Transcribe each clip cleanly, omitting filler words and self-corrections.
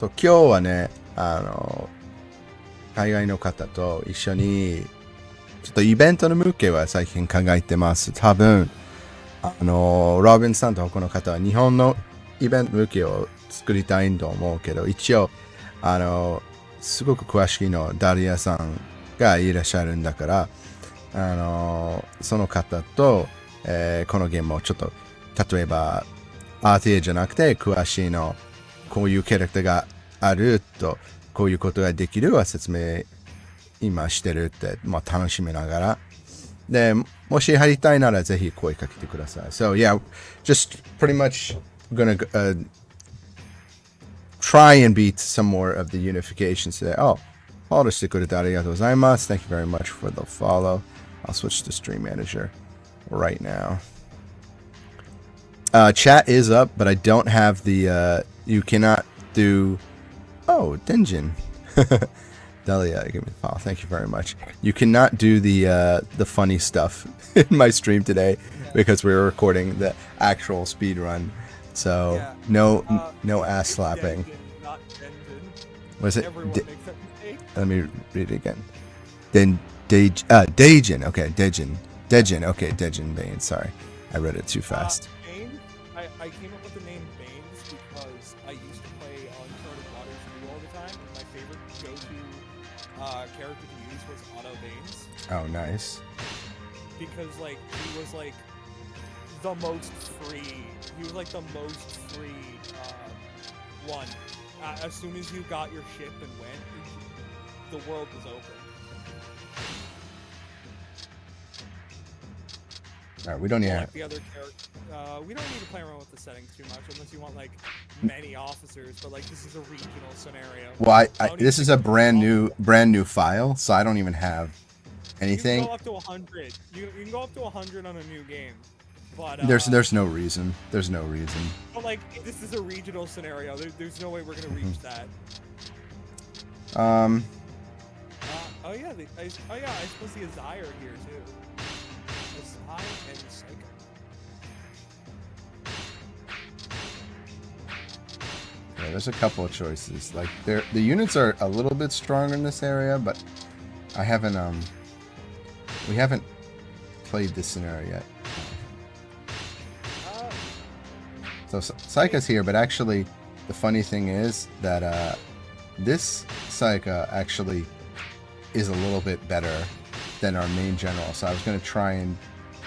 と今日はね、海外の方と一緒に、ちょっとイベントの向けは最近考えてます。多分、ロビンさんと他の方は日本のイベント向けを作りたいと思うけど、一応、すごく詳しいのダリアさんがいらっしゃるんだから、その方と、このゲームをちょっと、例えば、RTA じゃなくて、詳しいの、こういうキャラクターがあると、こういうことができるは説明今してるって、まあ、楽しみながら。で、もし入りたいならぜひ声かけてください。So yeah, just pretty much gonna try and beat some more of the unifications today. Oh, follow してくれてありがとうございます。Thank you very much for the follow. I'll switch to Stream Manager right now. Chat is up, but I don't have the, you cannot do, oh, Denjin. Delia, give me the file. Thank you very much. You cannot do the funny stuff in my stream today because we were recording the actual speed run. So Yeah. no ass slapping. Denjin, not Denjin. Was it? Everyone makes that mistake. Let me read it again. Dejin. Okay, Dejin. Dejin. Okay, Dejin Bane. Sorry, I read it too fast. Bane, I came up with the name Banes because I used to play Uncharted Waters 2 all the time, and my favorite go-to character to use was Otto Baines. Oh, nice. Because, like, he was, like, the most free. He was, like, the most free one. As soon as you got your ship and went, the world was open. All right, we don't need. Like the other character, we don't need to play around with the settings too much unless you want like many officers. But like this is a regional scenario. Well, this is a brand new file, so I don't even have anything. You can go up to 100. You can go up to 100 on a new game. But There's no reason. There's no reason. But like this is a regional scenario. There's no way we're gonna reach that. Um. Oh yeah, I suppose the Azire are here too. Azire and Psycho. Yeah, there's a couple of choices. Like the units are a little bit stronger in this area, but I haven't we haven't played this scenario yet. So Psycha's here, but actually the funny thing is that this Psycha actually is a little bit better than our main general. So I was gonna try and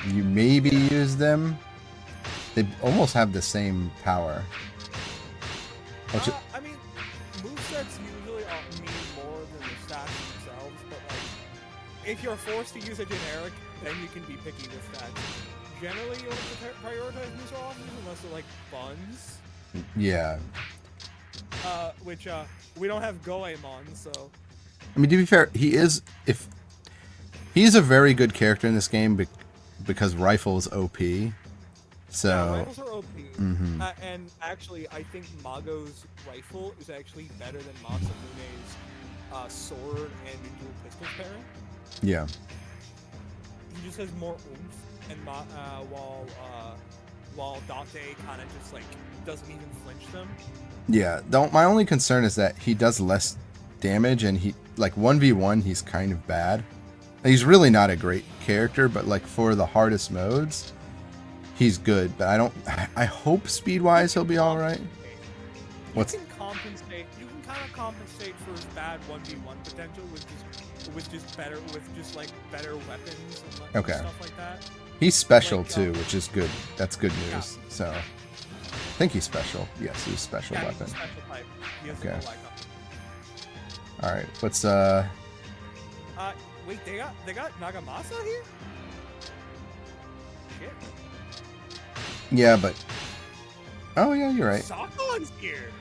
maybe use them. They almost have the same power. I mean, movesets usually mean more than the stats themselves, but like, if you're forced to use a generic, then you can be picky with stats. Generally, you want to prioritize missile officers unless they're like buns. Yeah. Which we don't have Goemon, so. I mean, to be fair, he's a very good character in this game because rifle is OP. So. Yeah, rifles are OP. Mm-hmm. And actually, I think Mago's rifle is actually better than Masamune's sword and dual pistol pairing. Yeah. He just has more oomph, and while Dante kind of just like doesn't even flinch them. Yeah. My only concern is that he does less damage, and he like 1v1 he's kind of bad. He's really not a great character, but like for the hardest modes, he's good. But I hope speed-wise he'll be all right. You can compensate. You can kind of compensate for his bad 1v1 potential with just like better weapons and stuff like that. He's special too, which is good. That's good news. Yeah. So I think he's special. Yes, he's special weapon. He's a special type. He has Okay. no like All right. What's Wait, they got Nagamasa here? Shit. Yeah, but oh yeah, you're right. Sakon's here.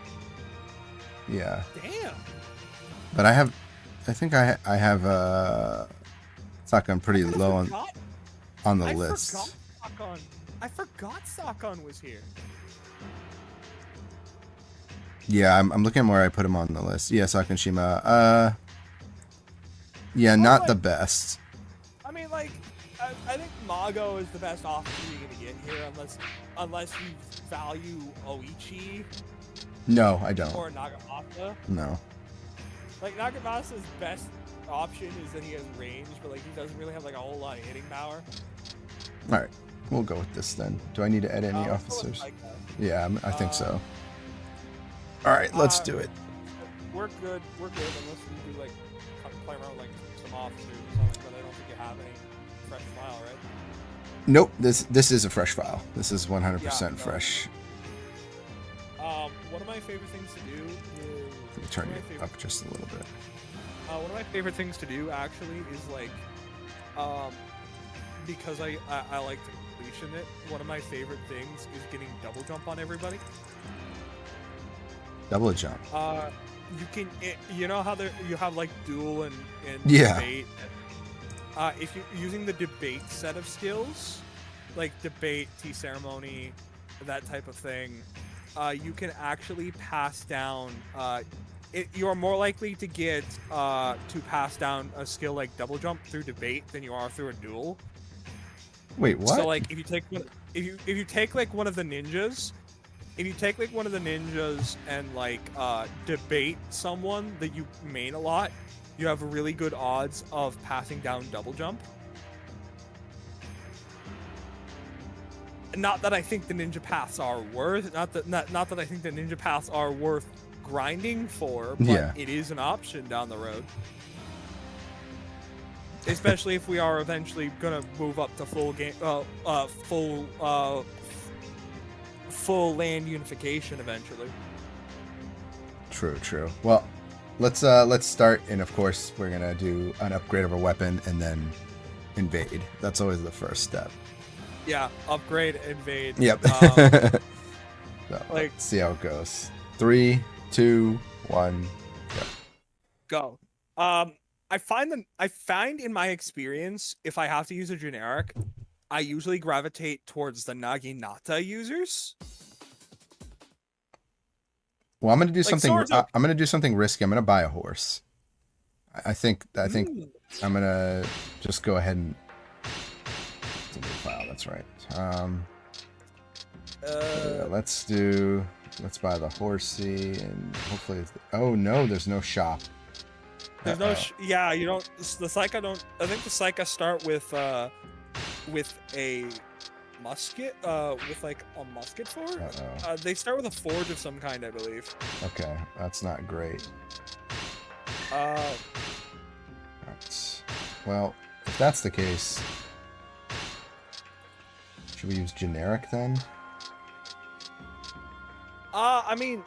Yeah. Damn. But I think I have Sakon pretty low on the list. I forgot Sakon was here. Yeah, I'm looking at where I put him on the list. Yeah, Sakon Shima. Yeah, not the best. I mean, like, I think Mago is the best officer you're gonna get here, unless you value Oichi No, I don't. Or Nagamasa. No. Like, Nagamasa's best option is that he has range, but like he doesn't really have like a whole lot of hitting power. All right, we'll go with this then. Do I need to add any officers? Yeah, I think so. All right, let's do it. We're good. We're good unless we do like play around like some officers or something. But I don't think you have any fresh file, right? Nope. This is a fresh file. This is 100% fresh. One of my favorite things to do is. Let me turn it up just a little bit. One of my favorite things to do actually is like, because I like to completion it. One of my favorite things is getting double jump on everybody. Double jump. You can, you know how you have like duel and yeah. debate. If you're using the debate set of skills, like debate, tea ceremony, that type of thing, you can actually pass down. You're more likely to get to pass down a skill like double jump through debate than you are through a duel. Wait, what? So like if you take like one of the ninjas, and like debate someone that you main a lot, you have really good odds of passing down double jump. Not that I think the ninja paths are worth not that I think the ninja paths are worth grinding for, but it is an option down the road. Especially if we are eventually gonna move up to full land unification eventually. True. Well, let's start, and of course we're gonna do an upgrade of our weapon and then invade. That's always the first step. Yeah, upgrade, invade. Yep. So, like, let's see how it goes. 3, 2, 1, go. I find in my experience, if I have to use a generic, I usually gravitate towards the Naginata users. Well, I'm gonna do something. I'm gonna do something risky. I'm gonna buy a horse. I think I'm gonna just go ahead and. It's a new file. That's right. Let's buy the horsey and hopefully. Oh no, there's no shop. There's no. Yeah, you don't. The Psycha don't. I think the Psycha start with a musket. With like a musket forge. They start with a forge of some kind, I believe. Okay, that's not great. Well, if that's the case, should we use generic then? I mean,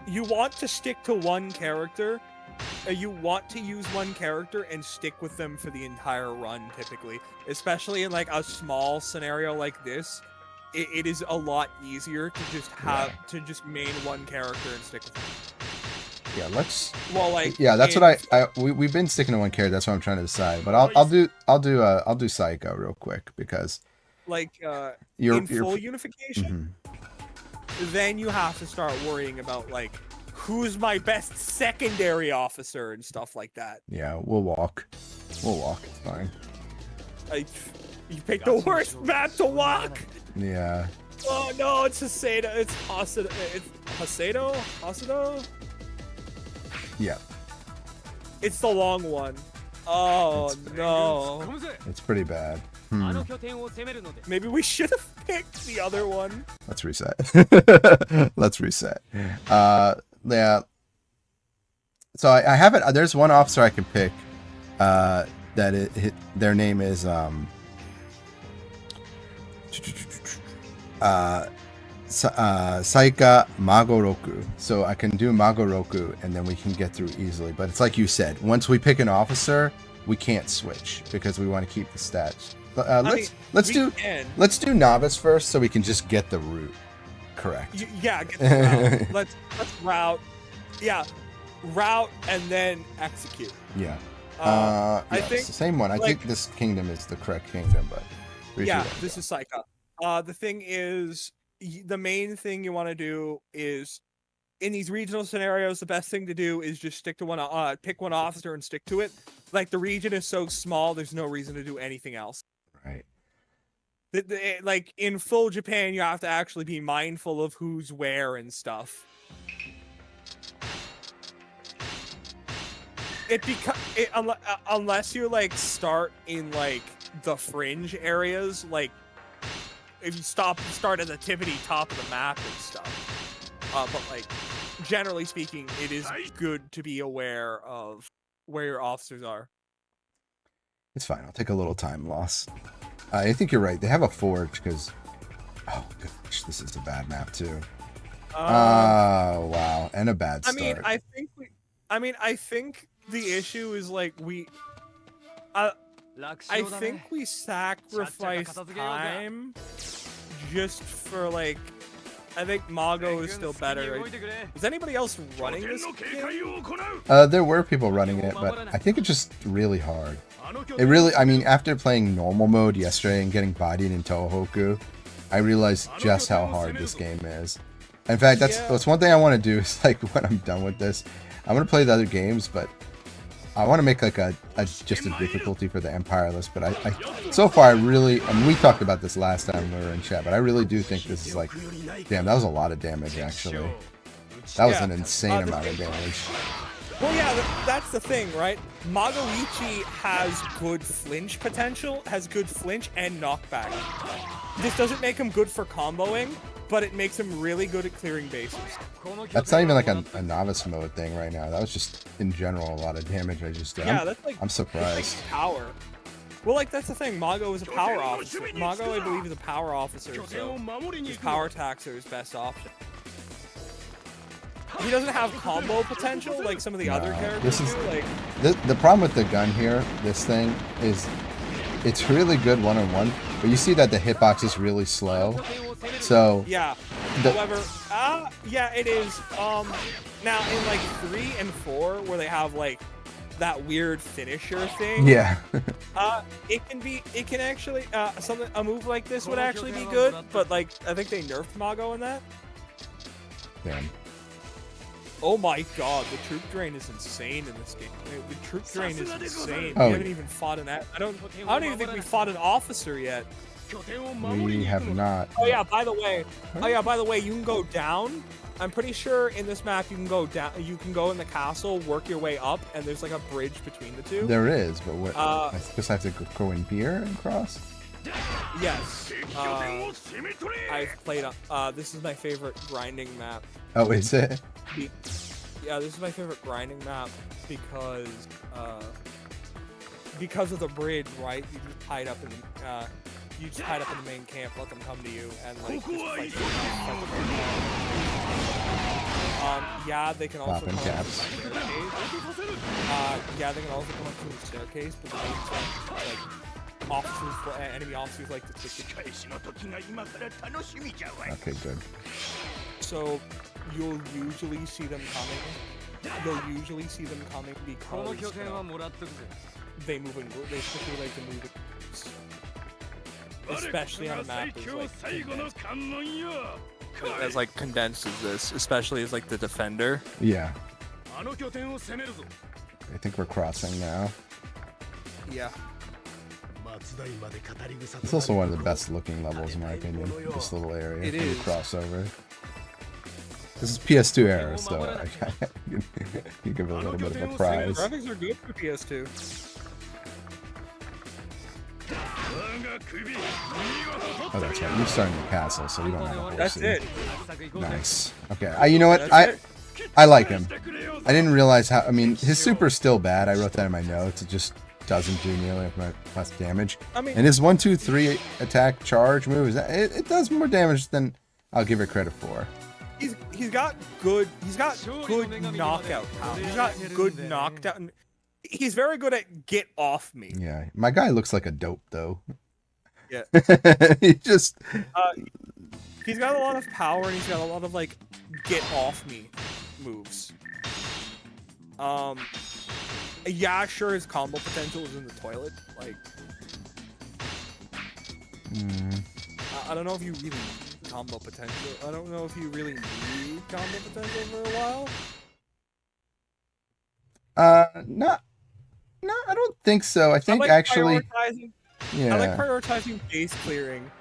you want to stick to one character. You want to use one character and stick with them for the entire run, typically. Especially in like a small scenario like this, it is a lot easier to just to just main one character and stick with them. Yeah, let's. Well, like. Yeah, that's what we've been sticking to one character. That's what I'm trying to decide. But I'll do Psycho real quick because. Like in full unification, then you have to start worrying about like who's my best secondary officer and stuff like that. Yeah, we'll walk. It's fine. You picked the worst map to walk. Yeah. Oh no, it's Hasedo. It's Hasedo. It's Hasedo. Yeah. It's the long one. Oh no. It's pretty bad. Maybe we should have picked the other one. Let's reset. Yeah. So I have it. There's one officer I can pick. Their name is Saika Magoroku. So I can do Magoroku and then we can get through easily. But it's like you said, once we pick an officer, we can't switch because we want to keep the stats. Let's do novice first so we can just get the route correct. Get the route. let's route. Yeah, route and then execute. Yeah. I think it's the same one. I think this kingdom is the correct kingdom, but this is Psycha. The thing is, the main thing you want to do is in these regional scenarios, the best thing to do is just stick to one. Pick one officer and stick to it. Like the region is so small, there's no reason to do anything else. Right. Like in full Japan, you have to actually be mindful of who's where and stuff. Unless you like start in like the fringe areas, like if you start at the tippity top of the map and stuff. But like generally speaking, it is good to be aware of where your officers are. It's fine. I'll take a little time loss. I think you're right. They have a forge because. Oh gosh, this is a bad map too. Oh wow, and a bad start. I think the issue is like I think we sacrifice time just for like. I think Mago is still better. Is anybody else running this game? There were people running it, but I think it's just really hard. It really, I mean, after playing normal mode yesterday and getting bodied in Tohoku, I realized just how hard this game is. In fact, that's one thing I want to do is like when I'm done with this, I'm gonna play the other games, but I want to make like just a difficulty for the Empire list. But I so far I mean, we talked about this last time we were in chat, but I really do think this is like, damn, that was a lot of damage actually. That was an insane amount of damage. Well, yeah, that's the thing, right? Magoichi has good flinch potential, has good flinch and knockback. This doesn't make him good for comboing, but it makes him really good at clearing bases. That's not even like a novice mode thing right now. That was just, in general, a lot of damage I just did. Yeah, that's like... I'm surprised. That's like power. Well, like, that's the thing. Mago is a power officer. Mago, I believe, is a power officer, so his power attacks are his best option. He doesn't have combo potential like some of the other characters do. Like... The problem with the gun here, this thing, is it's really good one-on-one, but you see that the hitbox is really slow. So... Yeah. However, yeah, it is. Now, in like 3 and 4, where they have like that weird finisher thing. Yeah. it can actually, a move like this would actually be good, but like, I think they nerfed Mago in that. Damn. Oh my god, the troop drain is insane in this game. The troop drain is insane. Oh. We haven't even fought an... I don't even think we fought an officer yet. We have not. Oh yeah, by the way, you can go down. I'm pretty sure in this map you can go down. You can go in the castle, work your way up, and there's like a bridge between the two. There is, but what? I guess I have to go in here and cross. Yes. I've played. This is my favorite grinding map. Oh, is it? Yeah, this is my favorite grinding map because of the bridge, right? You just hide up in the main camp, let them come to you, and like just fight them. Yeah, they can also come up to the staircase. Yeah, they can also come up to the staircase, but like enemy officers like to take the... Okay, good. So you'll usually see them coming. Because they move in groups. They typically like to move in groups. Especially on a map as like condensed as this, especially as like the defender. Yeah. I think we're crossing now. Yeah. It's also one of the best looking levels in my opinion. This little area. It is. Crossover. This is PS2 era, so you give it a little bit of a prize. Graphics are good for PS2. Oh, that's right. You're starting the castle, so we don't have a horse. That's it. Nice. Okay. You know what? I like him. I didn't realize how. I mean, his super's still bad. I wrote that in my notes. It just doesn't do nearly much damage. I mean, and his 1-2-3 attack charge move it does more damage than I'll give it credit for. He's got good knockout power. He's got good knockdown. He's very good at get off me. Yeah, my guy looks like a dope though. Yeah. He just he's got a lot of power and he's got a lot of like get off me moves. Yeah, sure, his combo potential is in the toilet. Like, I don't know if you really need combo potential. I don't know if you really need combo potential for a while. No, I don't think so. I think actually, Yeah. I like prioritizing base clearing.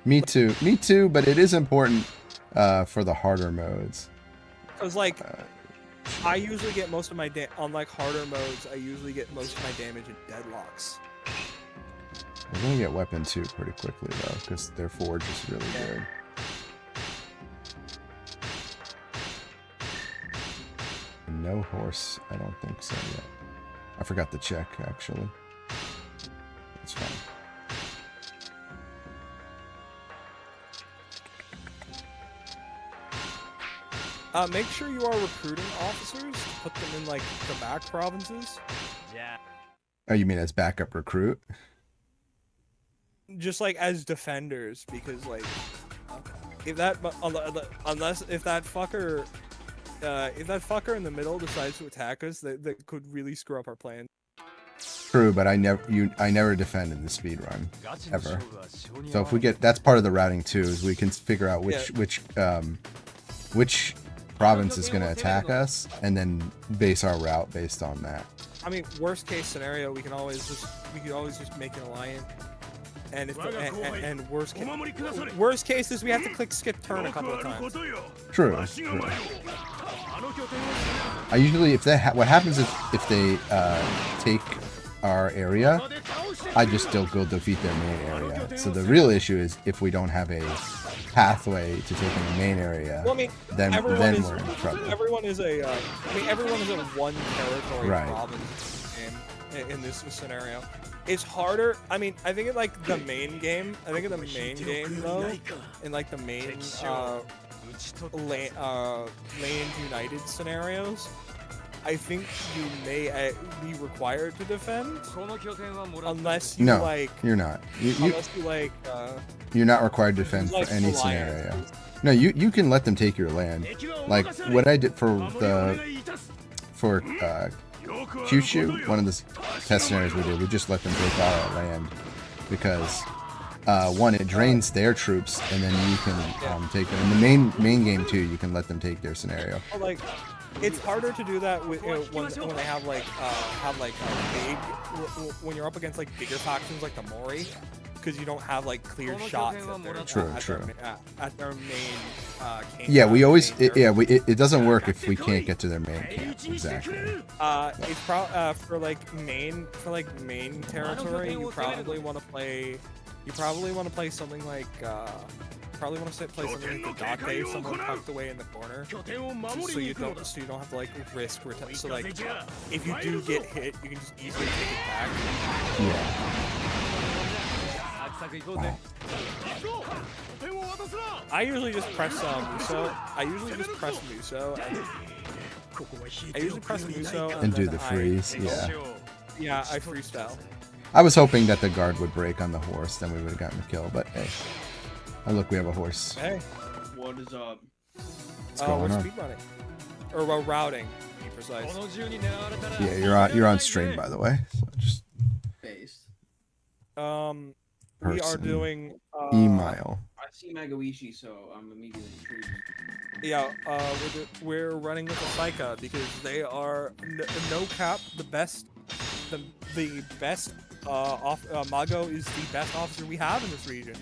Me too, but it is important for the harder modes. Because, like, I usually get most of my on, like, harder modes, I usually get most of my damage in deadlocks. We're gonna get weapon 2 pretty quickly, though, because their forge is really good. No horse, I don't think so yet. I forgot to check, actually. That's fine. Make sure you are recruiting officers to put them in, like, the back provinces. Yeah. Oh, you mean as backup recruit? Just, like, as defenders, because, like, if that fucker in the middle decides to attack us, that could really screw up our plan. True, but I never defended the speed run ever. So if we get, that's part of the routing too, is we can figure out which province is going to attack us, and then base our route based on that. I mean, worst case scenario, we could always just make an alliance. And if and worst case is we have to click skip turn a couple of times. True. I usually, what happens if they take our area, I just still go defeat their main area. So the real issue is if we don't have a pathway to taking the main area, well, I mean, then we're in trouble. Everyone is a one territory Right. province in this scenario. It's harder. I mean, I think in like the main game, though, in like the main land united scenarios, I think you may be required to defend, unless you you're not. Unless you like. You're not required to defend for any scenario. No, you can let them take your land. Like what I did for Kyushu, one of the test scenarios we did, we just let them take all our land because one, it drains their troops, and then you can take them. In the main game too, you can let them take their scenario. Like, it's harder to do that with, when they have like when you're up against like bigger factions like the Mori, because you don't have like clear shots at their main camp. Yeah, we always it doesn't work if we can't get to their main camp. Exactly. It's for main territory. You probably want to play something like play something like the dock base, somewhere tucked away in the corner, so you don't have to like risk. So like, if you do get hit, you can just easily take it back. Yeah. I usually just press Muso. I usually press Muso And do the freeze. Yeah, I freestyle. I was hoping that the guard would break on the horse, then we would have gotten the kill. But hey, oh look, we have a horse. Hey, what is up? What's going on? Speedrunning, or we're routing, to be precise. Yeah, you're on stream, by the way. So just Based. We are doing email. I see Magawishi, so I'm immediately intrigued. Yeah, we're running with the Psycha because they are no cap the best. The best Mago is the best officer we have in this region.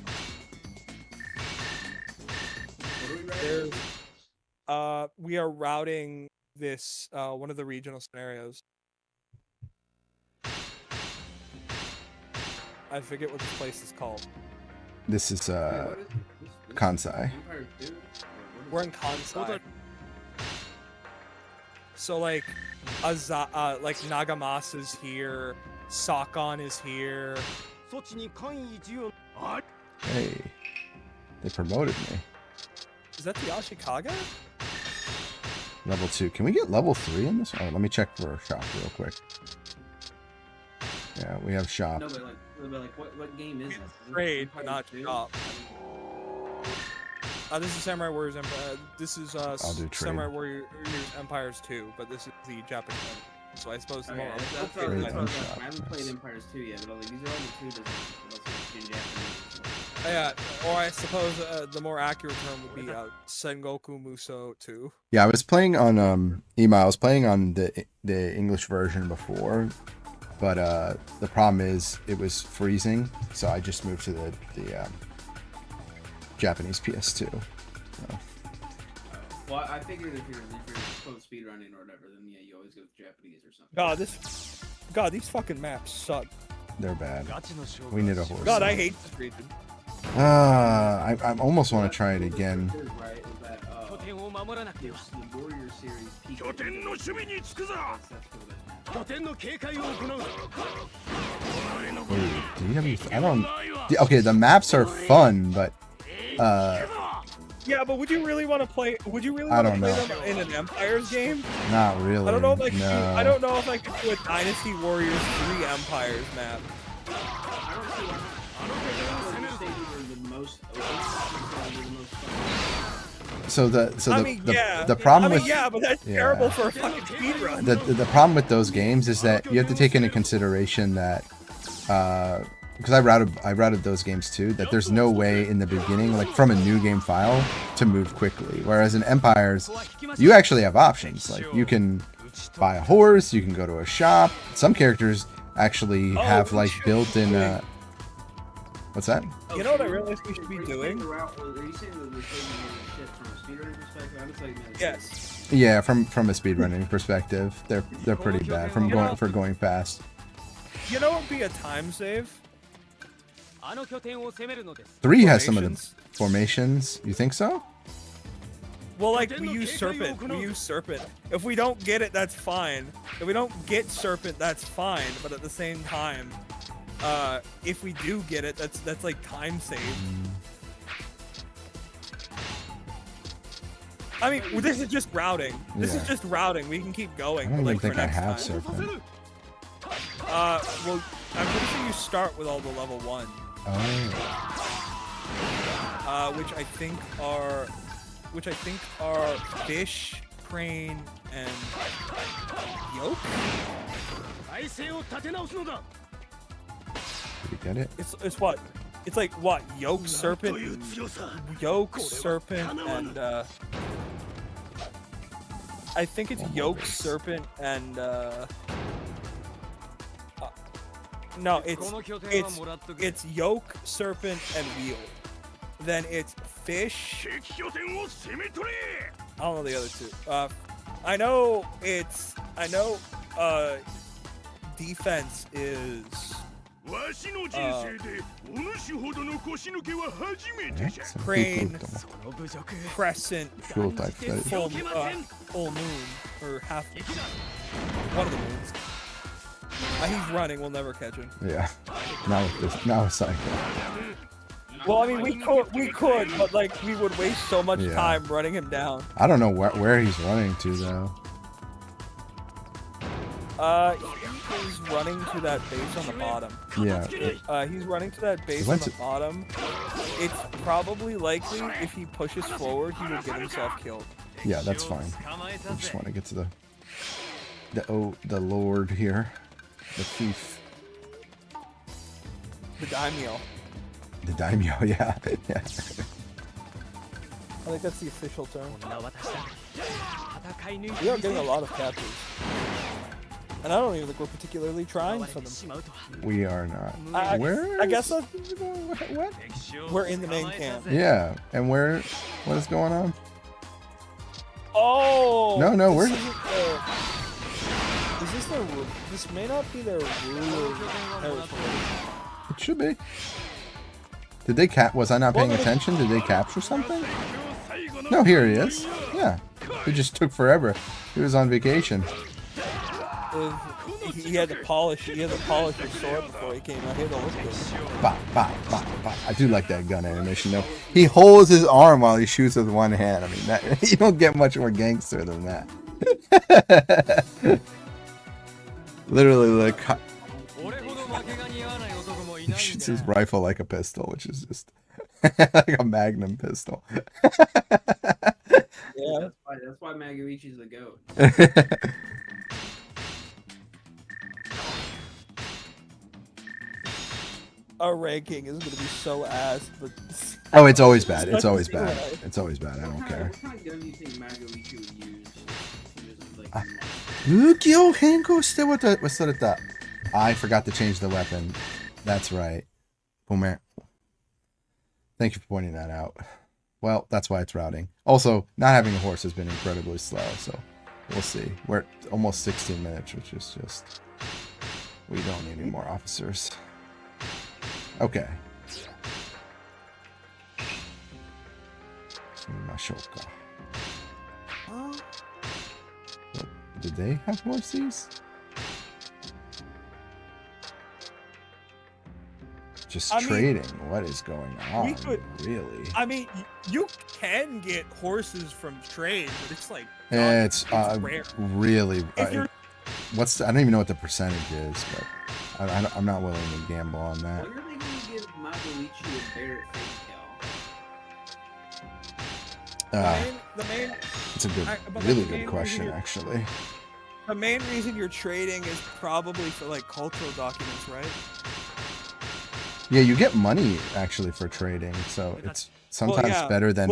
We are routing this one of the regional scenarios. I forget what this place is called. This is Kansai. We're in Kansai. So like like Nagamas is here, Sakon is here. Hey, they promoted me. Is that the Ashikaga? Level 2. Can we get level 3 in this? Oh, let me check for a shop real quick. Yeah, we have shop. No, but like what game is this? Trade, but not shop. This is Samurai Warriors Empire. This is Samurai Warriors Empires 2, but this is the Japanese one. So I suppose the more. I haven't played Empires 2 yet, but like, these are all the 2 in Japanese. Yeah, or I suppose the more accurate term would be Sengoku Muso 2. Yeah, I was playing on email. I was playing on the English version before, but the problem is it was freezing, so I just moved to the Japanese PS2. So. Well, I figured if you're close speedrunning or whatever, then yeah, you always go with Japanese or something. God, these fucking maps suck. They're bad. We need a horse. God, I hate this region. I almost want to try it again. Right, is that, the Warrior series peak. Okay, the maps are fun, but yeah, but would you really want to play? Would you really want to play them in an Empires game? Not really. I don't know if I could. I don't know if I could do a Dynasty Warriors 3 Empires map. The problem with but that's terrible for a fucking speedrun. The problem with those games is that you have to take into consideration that because I routed those games too, that there's no way in the beginning, like from a new game file, to move quickly. Whereas in Empires, you actually have options. Like you can buy a horse, you can go to a shop. Some characters actually have like built-in. What's that? You know what I realized we should be doing? Yes. Yeah, from a speedrunning perspective, they're pretty bad for going fast. You know what would be a time save? 3 has some of the formations. You think so? Well, like, we use Serpent. If we don't get it, that's fine. If we don't get Serpent, that's fine. But at the same time, if we do get it, that's like time save. I mean, this is just routing. This is just routing. We can keep going. I don't even for think I next have time. Serpent. Well, I'm pretty sure you start with all the level 1. Oh. Which I think are fish, crane, and yoke. Did you get it? It's what? It's like what? Yoke, serpent, and I think it's yoke, serpent, and no, it's yoke, serpent, and wheel. Then it's fish. I don't know the other 2. I know defense is crane, crescent, full moon, or half. One of the moons. He's running. We'll never catch him. Yeah. Now it's cycle. Well, I mean, we could, but like we would waste so much time running him down. I don't know where he's running to though. He's running to that base on the bottom. Yeah. He's running to that base on the bottom. It's probably likely if he pushes forward, he will get himself killed. Yeah, that's fine. I just want to get to the Lord here, the thief, the daimyo. The daimyo, yeah. I think that's the official term. We are getting a lot of captures. And I don't even think we're particularly trying for them. We are not. I guess that's... What? We're in the main camp. Yeah, and what is going on? Oh! No, where's... This may not be their ruler territory. It should be. Did they was I not paying attention? Did they capture something? No, here he is. Yeah. It just took forever. He was on vacation. He had to polish his sword before he came out. He had to look good. Bah, bah, bah, bah. I do like that gun animation though. He holds his arm while he shoots with one hand. I mean, you don't get much more gangster than that. Literally, like, he shoots his rifle like a pistol, which is just like a magnum pistol. Yeah, that's why Magoichi's the GOAT. Our ranking is gonna be so ass, but oh, it's always bad. It's always bad. It's always bad. I don't care. What kind of gun do you think Magoichi would use? 武器を変更して忘れた。I forgot to change the weapon. That's right. Boomer. Thank you for pointing that out. Well, that's why it's routing. Also, not having a horse has been incredibly slow, so we'll see. We're at almost 16 minutes, which is just... We don't need any more officers. Okay. Did they have horses? Just trading. What is going on? Really? I mean, you can get horses from trade, but it's like it's rare. Really. What's I don't even know what the percentage is, but I'm not willing to gamble on that. When are they going to give Magoichi a Barrett fake tail? It's a good, really good question, actually. The main reason you're trading is probably for like cultural documents, right? Yeah, you get money actually for trading, so it's sometimes better than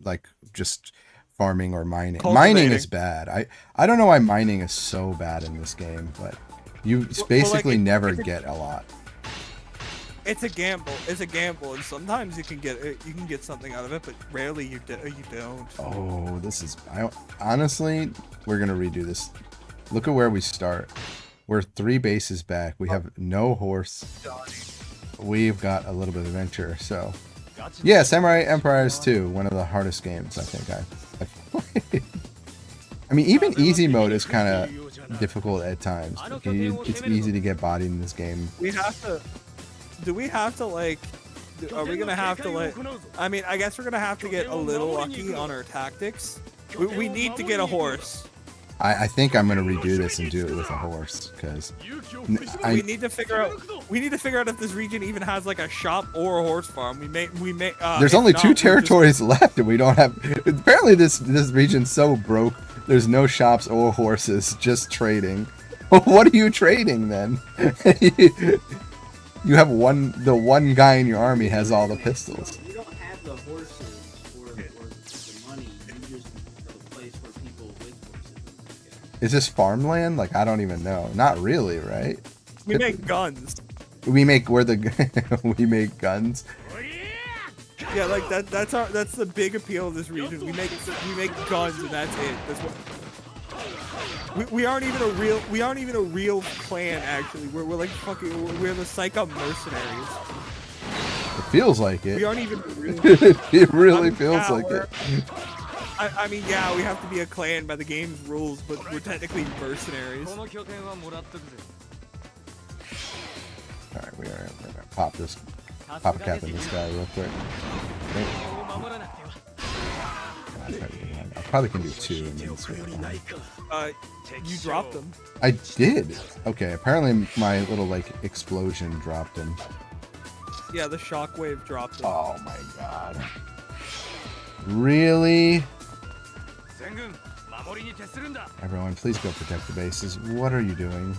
like just farming or mining. Mining is bad. I don't know why mining is so bad in this game, but you basically never get a lot. It's a gamble. It's a gamble, and sometimes you can get something out of it, but rarely you don't. Oh, this is. Honestly, we're gonna redo this. Look at where we start. We're 3 bases back. We have no horse. We've got a little bit of adventure, so yeah, Samurai Empires 2, one of the hardest games I think I've played. I mean, even easy mode is kind of difficult at times. It's easy to get bodied in this game. Do we have to like? Are we gonna have to like? I mean, I guess we're gonna have to get a little lucky on our tactics. We need to get a horse. I think I'm gonna redo this and do it with a horse because we need to figure out if this region even has like a shop or a horse farm. We may. There's only 2 territories left, and we don't have. Apparently, this region's so broke. There's no shops or horses, just trading. What are you trading then? You have the one guy in your army has all the pistols. You don't have the horses or the money. You just have a place where people with horses. Is this farmland? Like, I don't even know. Not really, right? We make guns. We make we make guns. Yeah, like that's the big appeal of this region. We make guns and that's it. That's what. We aren't even a real clan actually. We're like fucking. We're the Psycho mercenaries. It feels like it. We aren't even real. It really feels like it. I mean, yeah, we have to be a clan by the game's rules, but we're technically mercenaries. All right, we're gonna pop a cap in this guy real quick. I probably can do 2 and then switch on. You dropped them. I did. Okay, apparently my little like explosion dropped him. Yeah, the shockwave dropped him. Oh my god. Really? Everyone, please go protect the bases. What are you doing?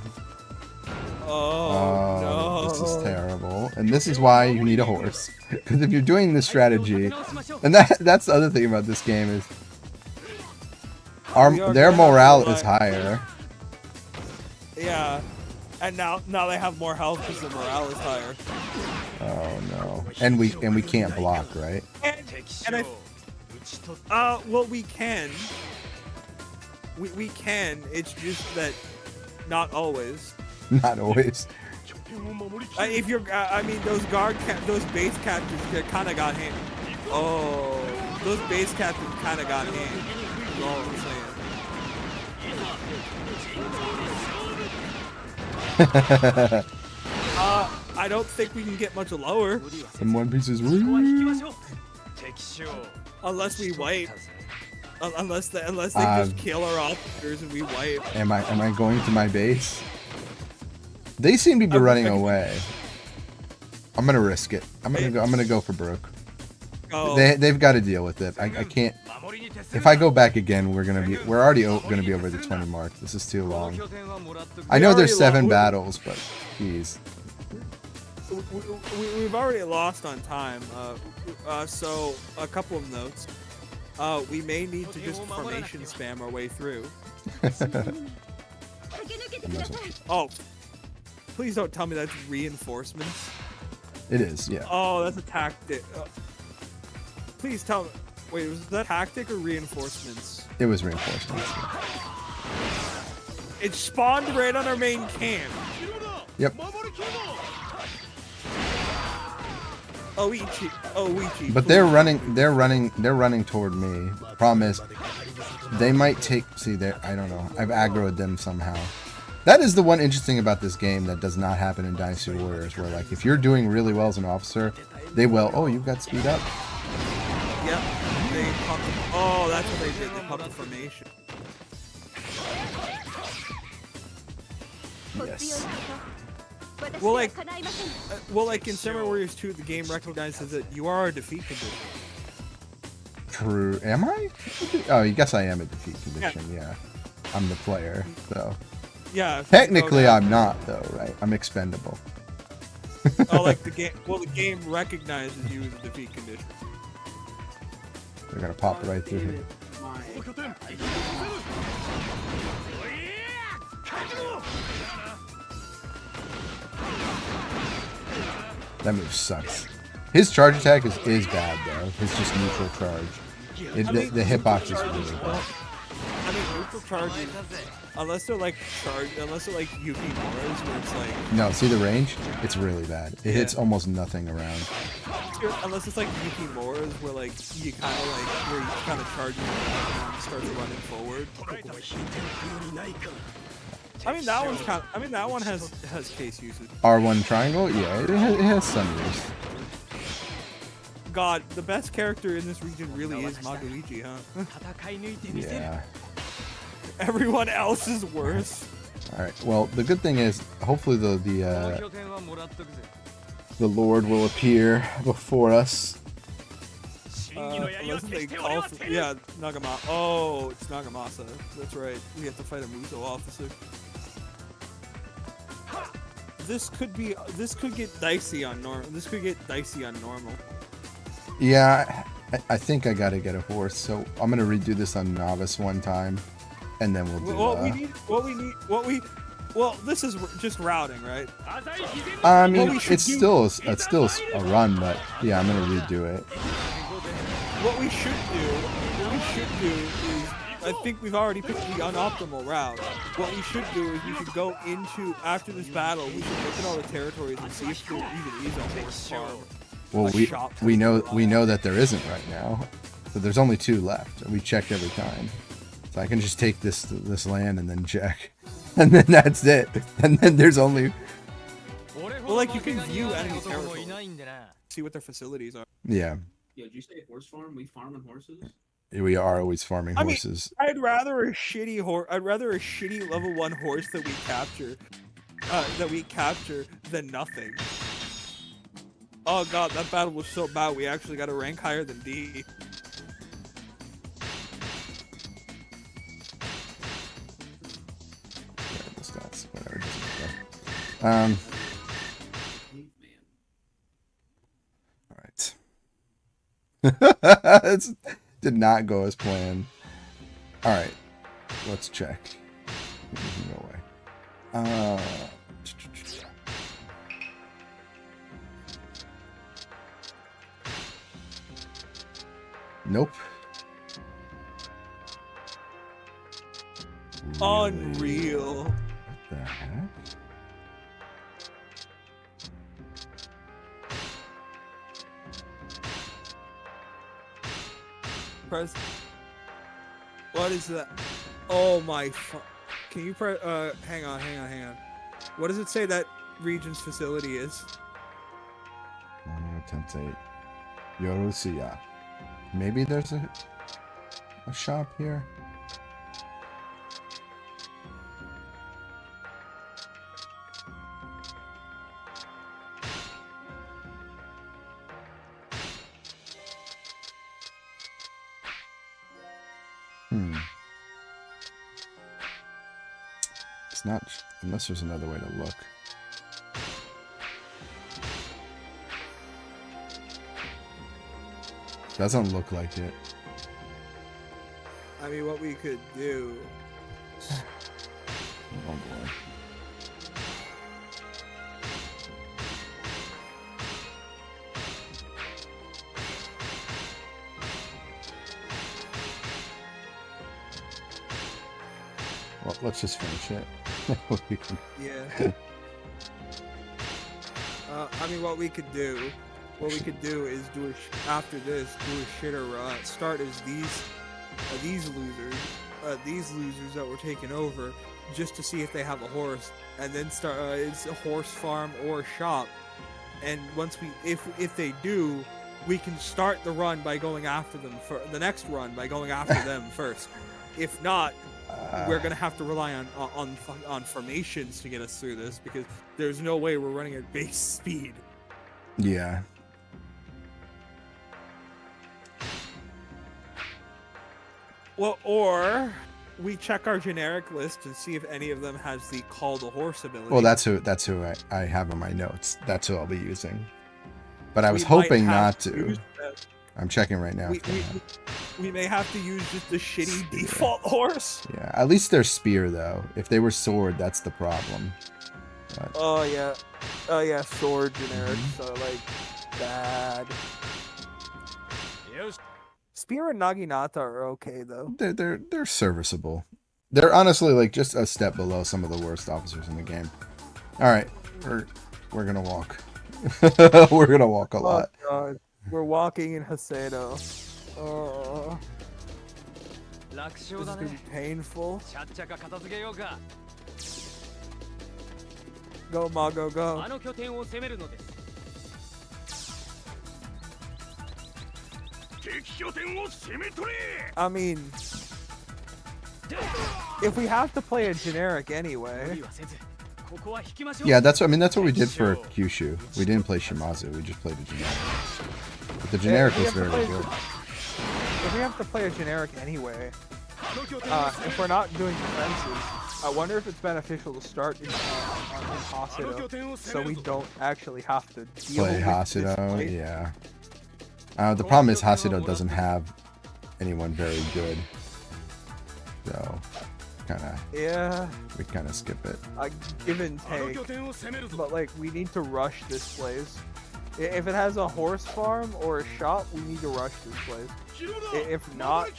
Oh no. This is terrible. And this is why you need a horse. Because if you're doing this strategy, and that's the other thing about this game is their morale is higher. Yeah. And now they have more health because their morale is higher. Oh no. And we can't block, right? Well, we can. We can. It's just that not always. Not always. If you're, I mean, those base captains, they kind of got hit. Oh, those base captains kind of got hit. That's all I'm saying. I don't think we can get much lower. And One Piece is unless we wipe. Unless they just kill our officers and we wipe. Am I going to my base? They seem to be running away. I'm gonna risk it. I'm gonna go for Brook. Oh. They've got to deal with it. I can't. If I go back again, we're already gonna be over the 20 mark. This is too long. I know there's 7 battles, but jeez. We've already lost on time. So a couple of notes. We may need to just formation spam our way through. Oh. Please don't tell me that's reinforcements. It is, yeah. Oh, that's a tactic. Please tell me. Wait, was that tactic or reinforcements? It was reinforcements. It spawned right on our main camp. Yep. Oichi. But they're running toward me. Problem is, they might take. See, I don't know. I've aggroed them somehow. That is the one interesting about this game that does not happen in Dynasty Warriors, where like if you're doing really well as an officer, they will. Oh, you've got speed up. Yep. They popped. Oh, that's what they did. They popped the formation. Yes. Well, like in Samurai Warriors 2, the game recognizes that you are a defeat condition. True. Am I? Oh, I guess I am a defeat condition. Yeah. I'm the player, so. Yeah. Technically, I'm not though, right? I'm expendable. Oh, like the game. Well, the game recognizes you as a defeat condition. They're gonna pop right through here. That move sucks. His charge attack is bad though. It's just neutral charge. The hitbox is really bad. I mean, neutral charges, unless they're like Yukimoras, where it's like. No, see the range? It's really bad. It hits almost nothing around. Unless it's like Yukimoras, where like you kind of like where you kind of charge and starts running forward. I mean that one's kind. I mean that one has case usage. R1 triangle? Yeah, it has some use. God, the best character in this region really is Magoichi, huh? Yeah. Everyone else is worse. All right. Well, the good thing is, hopefully the Lord will appear before us. Unless they call for, yeah, Nagamasa. Oh, it's Nagamasa. That's right. We have to fight a Muso officer. This could get dicey on normal. This could get dicey on normal. Yeah, I think I gotta get a horse, so I'm gonna redo this on novice one time, and then we'll do. Well, this is just routing, right? I mean, it's still a run, but yeah, I'm gonna redo it. What we should do is, I think we've already picked the unoptimal route. What we should do is we should go into, after this battle, we should look at all the territories and see if there even is a horse farm. Well, we know that there isn't right now, so there's only 2 left. We checked every time, so I can just take this land and then check, and then that's it. And then there's only. Well, like you can view enemy territory, see what their facilities are. Yeah. Yeah, did you say horse farm? We farming horses? We are always farming horses. I mean, I'd rather a shitty level 1 horse that we capture, than nothing. Oh god, that battle was so bad. We actually got a rank higher than D. All right. It did not go as planned. All right, let's check. No way. Nope. Unreal. What the heck? Press. What is that? Oh my. Can you press? Hang on. What does it say that region's facility is? 10-8. Yorusuya. Maybe there's a shop here. It's not, unless there's another way to look. Doesn't look like it. I mean, what we could do. Oh boy. Well, let's just finish it. We can- Yeah. I mean, what we could do is after this, do a shitter run. Start as these losers that were taken over, just to see if they have a horse, and then start it's a horse farm or a shop. And once if they do, we can start the run by going after them for the next run by going after them first. If not, we're gonna have to rely on formations to get us through this, because there's no way we're running at base speed. Yeah. Well, or we check our generic list and see if any of them has the call the horse ability. Well, that's who I have in my notes. That's who I'll be using. But I was We might hoping have not to to. use that. I'm checking right now. We may have to use just the shitty default horse. Yeah, at least they're spear though. If they were sword, that's the problem. But, Oh yeah, sword generics are like bad. Spear and Naginata are okay though. they're serviceable. They're honestly like just a step below some of the worst officers in the game. All right, we're gonna walk. We're gonna walk a lot. Oh god, we're walking in Hasedo. Oh, this is gonna be painful. Go Mago, go. I mean, if we have to play a generic anyway. Yeah, that's what we did for Kyushu. We didn't play Shimazu. We just played a generic. But the generic was very good. If we have to play a generic anyway, if we're not doing defenses, I wonder if it's beneficial to start in Hasido, so we don't actually have to deal Play with Hasido, this fight. yeah. The problem is Hasido doesn't have anyone very good, so we kind of skip it. Give and take, but like we need to rush this place. If it has a horse farm or a shop, we need to rush this place. If not,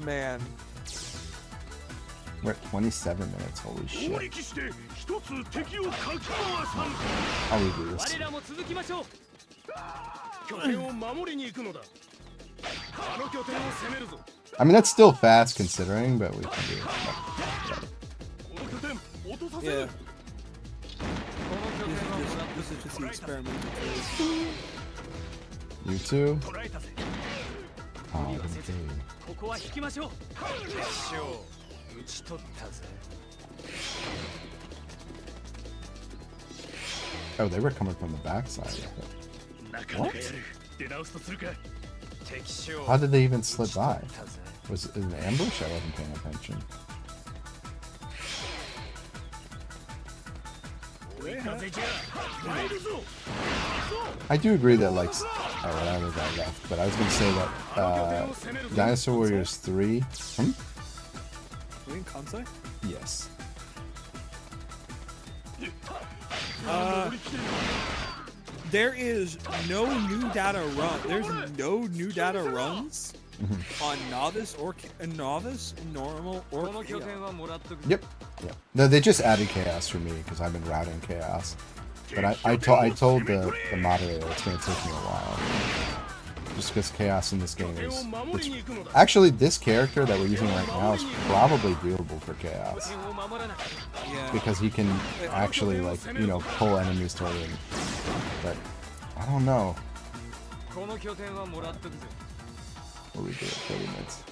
man. We're at 27 minutes, holy shit. How do we do this? I mean, that's still fast considering, but we can do it. Yeah. This is just the experimental phase. You too? Oh, they were coming from the backside. What? How did they even slip by? Was it an ambush? I wasn't paying attention. I do agree that, like, oh, that was I left, but I was gonna say that Dinosaur Warriors 3. You mean Kansai? Yes. There is no new data run. There's no new data runs on novice or normal or chaos. Yep. No, they just added chaos for me because I've been routing chaos. But I told the moderator it's gonna take me a while. Just because chaos in this game is... Actually, this character that we're using right now is probably doable for chaos. Yeah. Because he can actually, like, you know, pull enemies toward him. But, I don't know. What do we do at 30 minutes?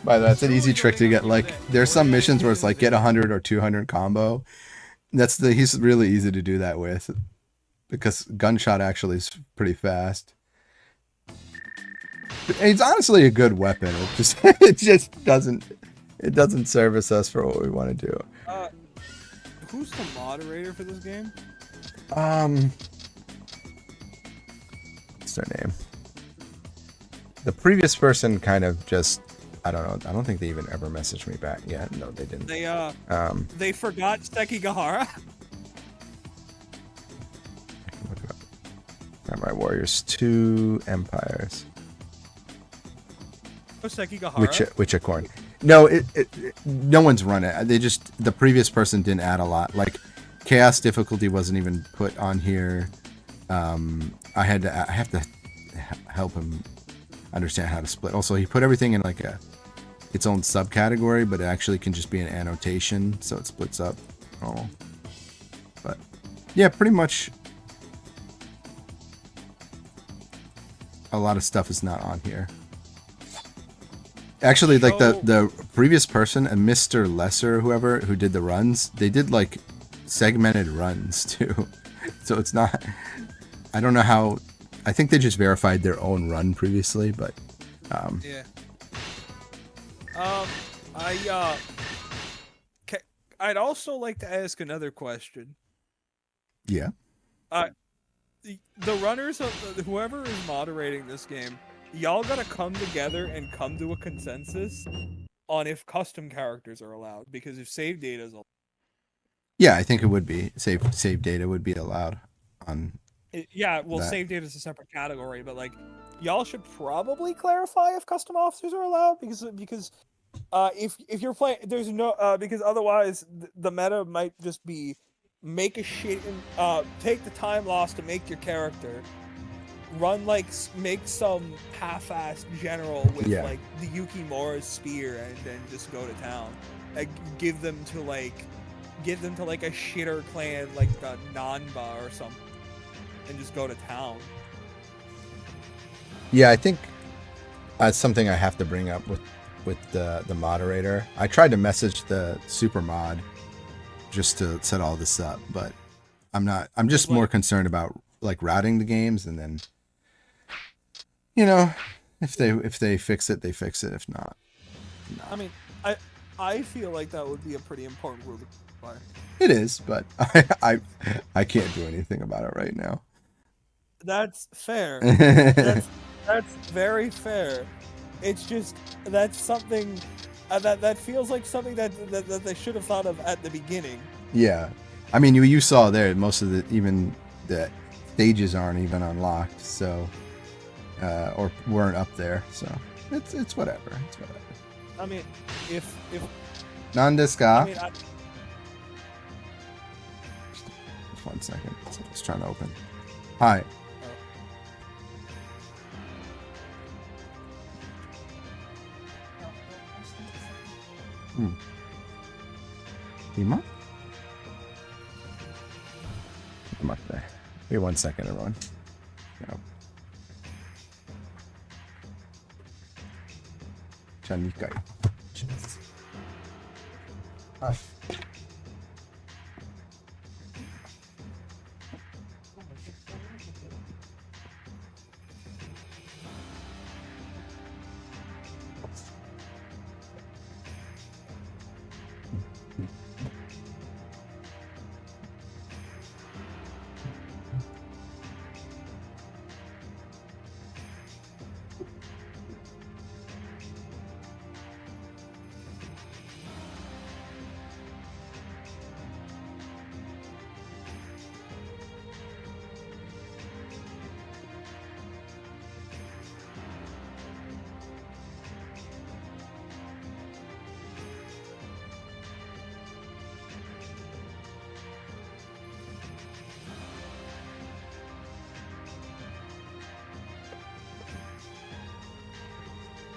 By the way, that's an easy trick to get. Like, there's some missions where it's like get 100 or 200 combo, He's really easy to do that with because gunshot actually is pretty fast. It's honestly a good weapon. It just doesn't service us for what we want to do. Who's the moderator for this game? What's their name? The previous person kind of just, I don't know. I don't think they even ever messaged me back. Yeah, no, they didn't. They forgot Sekigahara. Look it up. Samurai Warriors 2 Empires. Sekigahara. Witchicorn. No, no one's run it. The previous person didn't add a lot. Like, chaos difficulty wasn't even put on here. I have to help him understand how to split. Also, he put everything in like its own subcategory, but it actually can just be an annotation, so it splits up. Oh, but yeah, pretty much a lot of stuff is not on here. Actually, like the previous person, and Mr. Lesser, whoever who did the runs, they did like segmented runs too. So it's not. I don't know how. I think they just verified their own run previously, but yeah. I'd also like to ask another question. Yeah. The runners of whoever is moderating this game, y'all gotta come together and come to a consensus on if custom characters are allowed, because if save data is allowed. Yeah, I think it would be save data would be allowed on. Yeah, well, save data is a separate category, but like, y'all should probably clarify if custom officers are allowed, because if you're playing, there's no because otherwise the meta might just be make a shit take the time lost to make your character, make some half-assed general with like the Yukimura's spear and then just go to town. Like give them to like a shitter clan like the Nanba or something and just go to town. Yeah, I think that's something I have to bring up with the moderator. I tried to message the super mod just to set all this up, but I'm just more concerned about like routing the games, and then if they fix it, they fix it. If not, no. I mean, I feel like that would be a pretty important rule to play. It is, but I can't do anything about it right now. That's fair. That's very fair. It's just that's something that feels like something that they should have thought of at the beginning. Yeah, I mean you saw there most of even the stages aren't even unlocked, so or weren't up there, so it's whatever. It's whatever. I mean, if Nandesu ka? I mean, Just 1 second. It's trying to open. Hi. Ima? Wait 1 second, everyone. No. じゃあ2回します。はい。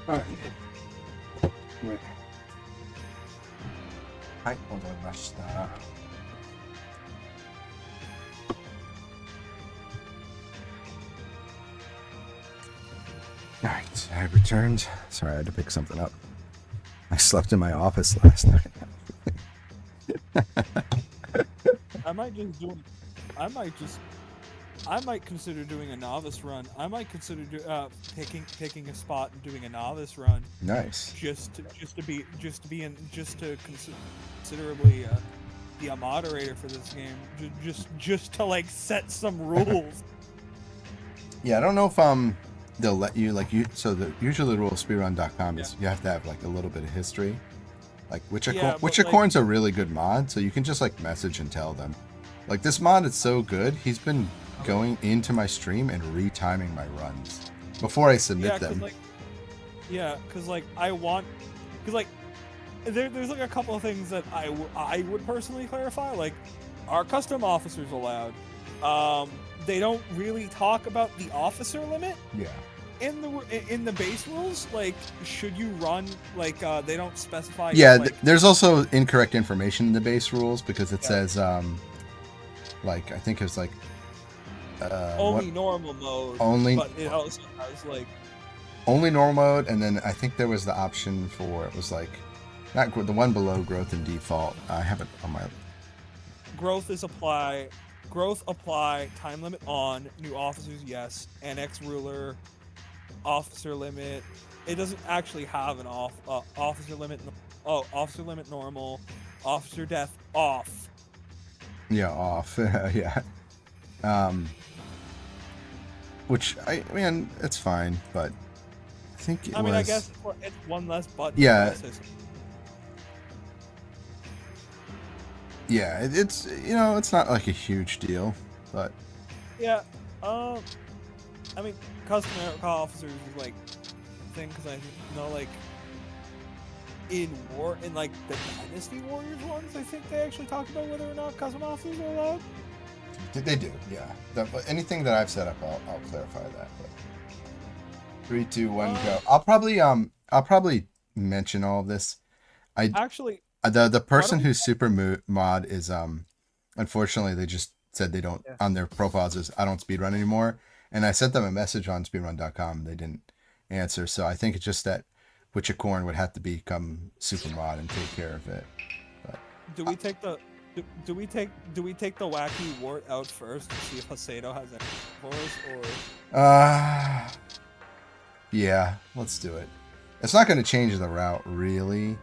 はい。はい、戻りました。Alright, I returned. Sorry, I had to pick something up. I slept in my office last night. I might consider doing a novice run. I might consider picking a spot and doing a novice run. Nice. Just to considerably be a moderator for this game. Just to like set some rules. Yeah, I don't know if they'll let you so usually the rule of speedrun.com is you have to have like a little bit of history. Like Witchacorn's a really good mod, so you can just like message and tell them. Like this mod is so good, he's been going into my stream and retiming my runs before I submit them. Because there's like a couple of things that I would personally clarify. Like, are custom officers allowed? They don't really talk about the officer limit. Yeah. In the base rules, like, should you run like they don't specify? Yeah, like, there's also incorrect information in the base rules because it says like I think it's like only normal mode. But it also has like only normal mode, and then I think there was the option for it was like not the one below growth and default. I have it on my growth apply, time limit on, new officers yes, annex ruler, officer limit. It doesn't actually have an officer limit. Oh, officer limit normal, officer death off. Yeah, off. Yeah. Which I mean, it's fine, but I think I guess it's one less button. Yeah. Yeah, it's it's not like a huge deal, but yeah. I mean, custom officers is like thing because I know like in like the Dynasty Warriors ones, I think they actually talk about whether or not custom officers are allowed. They do, yeah. But anything that I've set up, I'll clarify that. But 3, 2, 1, go. I'll probably mention all of this. The person who's super mod is unfortunately they just said they don't on their profiles is I don't speedrun anymore, and I sent them a message on speedrun.com. They didn't answer, so I think it's just that Witchacorn would have to become super mod and take care of it. But do we take the wacky wart out first to see if Hasedo has any for us, or yeah, let's do it. It's not going to change the route really,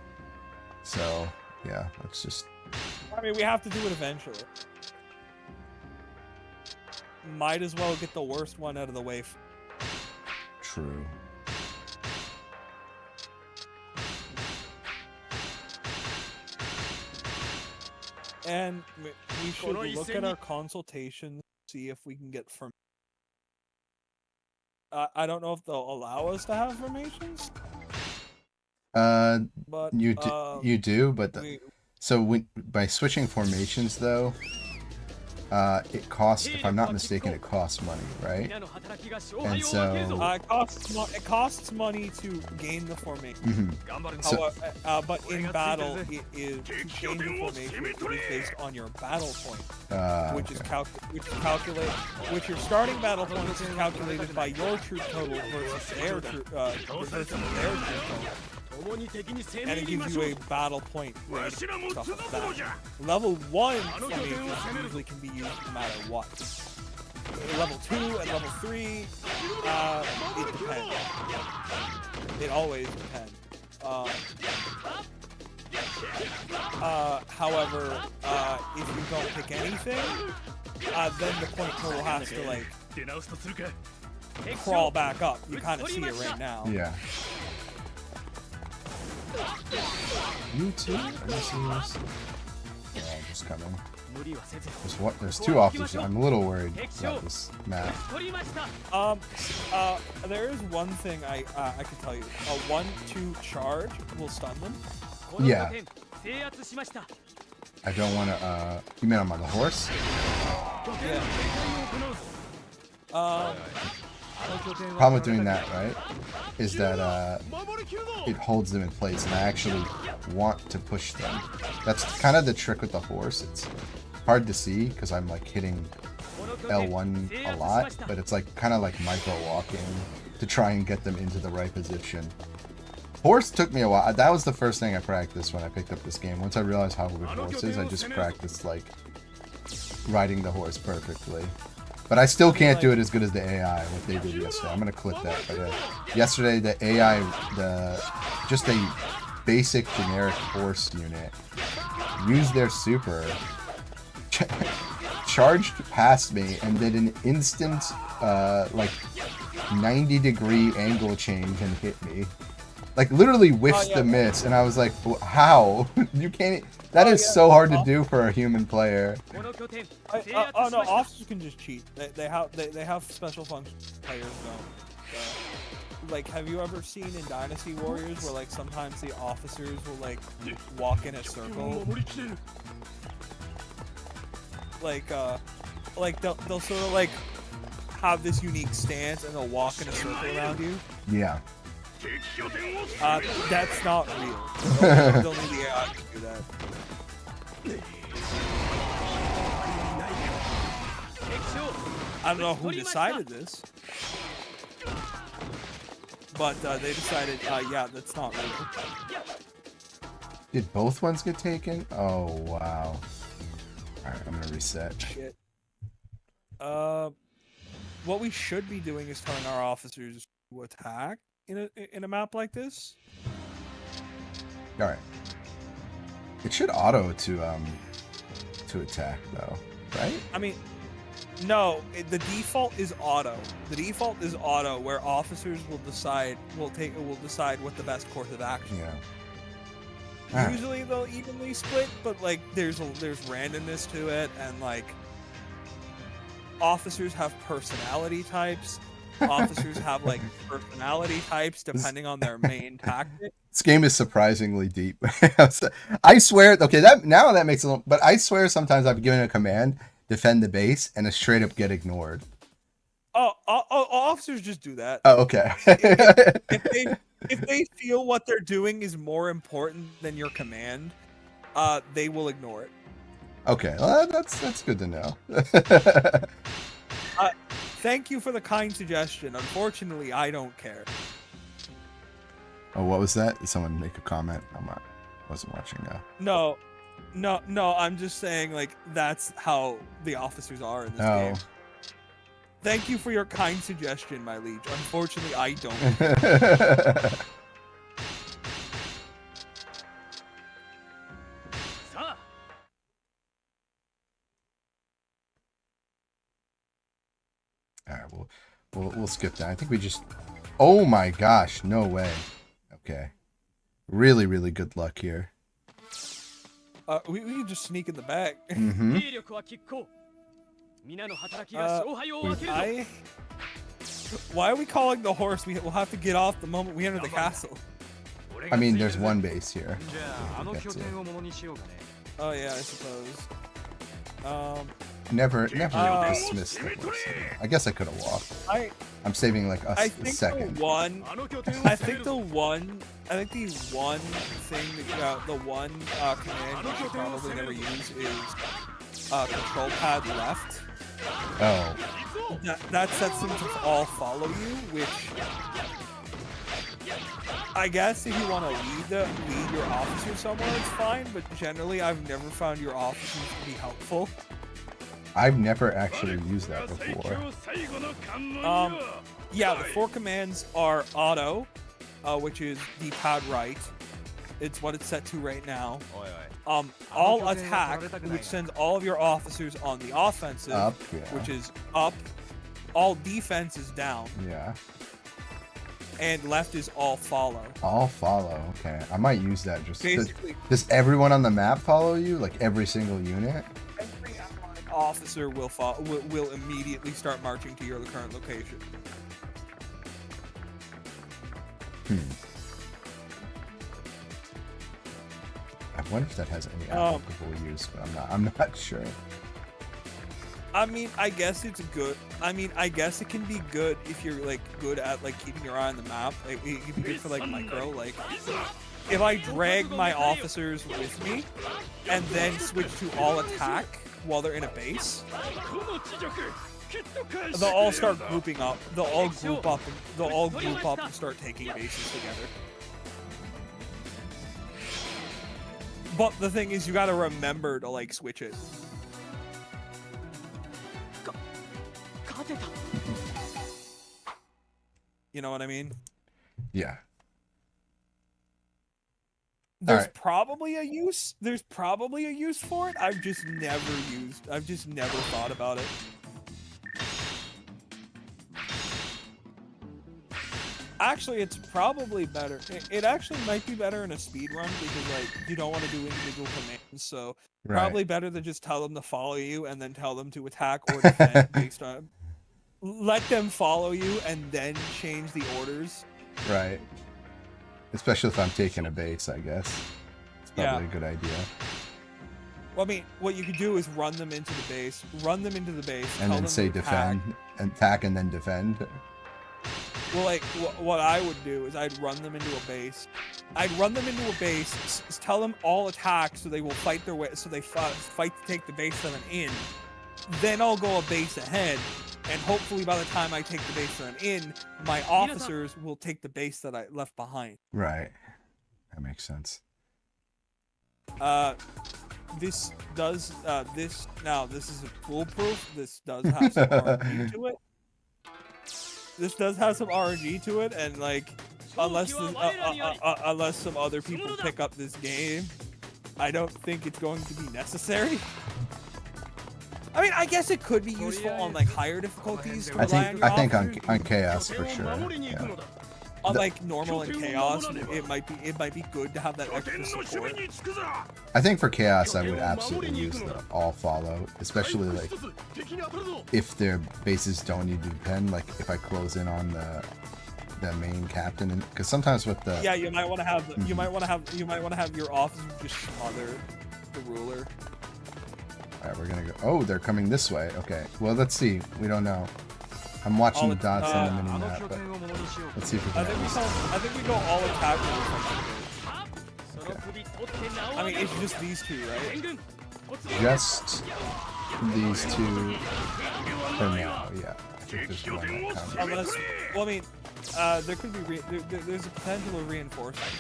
so yeah, let's just. I mean, we have to do it eventually. Might as well get the worst one out of the way. True. And we should look at our consultations, see if we can get from. I don't know if they'll allow us to have formations. But you do, but by switching formations though, it costs. If I'm not mistaken, it costs money, right? And so it costs money to gain the formation. Mm-hmm. But in battle, it is to gain the formation is based on your battle point, which is calculated. Which your starting battle point is calculated by your troop total versus their troop total. And it gives you a battle point rate, stuff like that. Level 1 formations usually can be used no matter what. Level 2 and level 3, it depends. It always depends. However, if you don't pick anything, then the point total has to like crawl back up. You kind of see it right now. Yeah. You too? Are you serious? Yeah, just coming. There's 2 officers. I'm a little worried about this map. There is one thing I can tell you. A 1-2 charge will stun them. Yeah. I don't want to. You mean I'm on the horse? Yeah. Problem with doing that, right, is that it holds them in place, and I actually want to push them. That's kind of the trick with the horse. It's hard to see because I'm like hitting L1 a lot, but it's like kind of like micro walking to try and get them into the right position. Horse took me a while. That was the first thing I practiced when I picked up this game. Once I realized how good horse is, I just practiced like riding the horse perfectly. But I still can't do it as good as the AI, what they did yesterday. I'm gonna clip that. But yeah, yesterday the AI, just a basic generic horse unit, used their super, charged past me, and did an instant, like, 90-degree angle change and hit me. Like, literally whiffed the miss, and I was like, how? You can't... That is so hard to do for a human player. Oh no, officers can just cheat. They have special functions players don't. Like, have you ever seen in Dynasty Warriors where, like, sometimes the officers will, like, walk in a circle? Like they'll sort of, like, have this unique stance and they'll walk in a circle around you. Yeah. That's not real. They'll need the AI to do that. I don't know who decided this, but they decided, yeah, that's not real. Did both ones get taken? Oh, wow. Alright, I'm gonna reset. Shit. What we should be doing is telling our officers to attack in a map like this. Alright. It should auto to attack though, right? I mean, no, the default is auto. The default is auto, where officers will decide what the best course of action. Yeah. Usually they'll evenly split, but like there's randomness to it, and like officers have personality types. Officers have like personality types depending on their main tactic. This game is surprisingly deep. I swear, okay, that makes a little, but I swear sometimes I've given a command, defend the base, and it straight up get ignored. Oh, officers just do that. Oh, okay. if they feel what they're doing is more important than your command, they will ignore it. Okay, well, that's good to know. Thank you for the kind suggestion. Unfortunately, I don't care. Oh, what was that? Did someone make a comment? Wasn't watching now. No. I'm just saying, like, that's how the officers are in this game. Thank you for your kind suggestion, my liege. Unfortunately, I don't. Alright, we'll skip that. I think we just... Oh my gosh, no way. Okay. Really, really good luck here. We can just sneak in the back. Mm-hmm. Why are we calling the horse? We'll have to get off the moment we enter the castle. I mean, there's one base here. Oh yeah, I suppose. Never really dismissed the horse. I guess I could have walked. I'm saving like a second. I think the one thing that the one command you should probably never use is control pad left. Oh. That sets them to all follow you, which I guess if you want to lead your officer somewhere, it's fine. But generally, I've never found your officers to be helpful. I've never actually used that before. Yeah, the 4 commands are auto, which is D-pad right. It's what it's set to right now. All attack, which sends all of your officers on the offensive, up, yeah. which is up. All defense is down. Yeah. And left is all follow. All follow, okay. I might use that just... Basically, does everyone on the map follow you? Like every single unit? Every officer will immediately start marching to your current location. I wonder if that has any applicable use, but I'm not sure. I mean, I guess it's good. I mean, I guess it can be good if you're like good at like keeping your eye on the map. Like, it can be good for like micro. Like, if I drag my officers with me and then switch to all attack while they're in a base, they'll all start grouping up. They'll all group up and start taking bases together. But the thing is, you gotta remember to like switch it. You know what I mean? Yeah. There's Alright. probably a use. There's probably a use for it. I've just never thought about it. Actually, it's probably better. It actually might be better in a speed run because like you don't want to do individual commands. So probably better to just tell them to follow you and then tell them to attack or defend based on. Let them follow you and then change the orders. Right. Especially if I'm taking a base, I guess. It's probably a good idea. Well, I mean, what you could do is run them into the base, and then say defend, attack, and then defend. Well, like, what I would do is I'd run them into a base. Tell them all attack so they will fight their way, so they fight to take the base that I'm in. Then I'll go a base ahead, and hopefully by the time I take the base that I'm in, my officers will take the base that I left behind. Right. That makes sense. This is foolproof. This does have some RNG to it. This does have some RNG to it, and like, unless some other people pick up this game, I don't think it's going to be necessary. I mean, I guess it could be useful on like higher difficulties. To I think on chaos for sure. Yeah. On like normal and chaos, it might be good to have that extra support. I think for chaos, I would absolutely use the all follow, especially like if their bases don't need to defend. Like if I close in on the main captain, because sometimes with the you might want to have you might want to have your officers just smother the ruler. All right, we're gonna go. Oh, they're coming this way. Okay. Well, let's see. We don't know. I'm watching the dots on the mini map, but let's see if we can. I think we go all attack or something. Okay. I mean, it's just these two, right? Just these two for now. Yeah. I think there's one that comes. Unless, well, I mean, there could be there's a potential of reinforcement.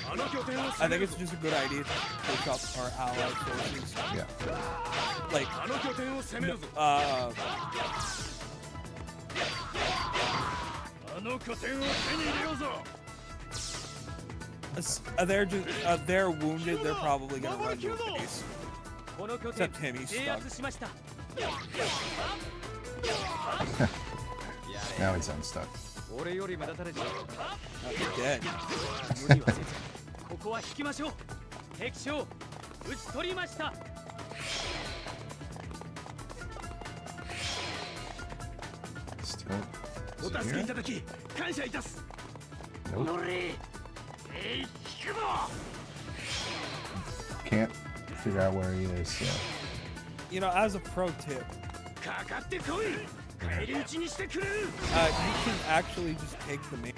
I think it's just a good idea to pick up our allied forces. Yeah. Like, they're wounded. They're probably gonna run to a base. Except him, he's stuck. Now he's unstuck. He's dead. Still. Nope. Can't figure out where he is. So. You know, as a pro tip, you can actually just take the main.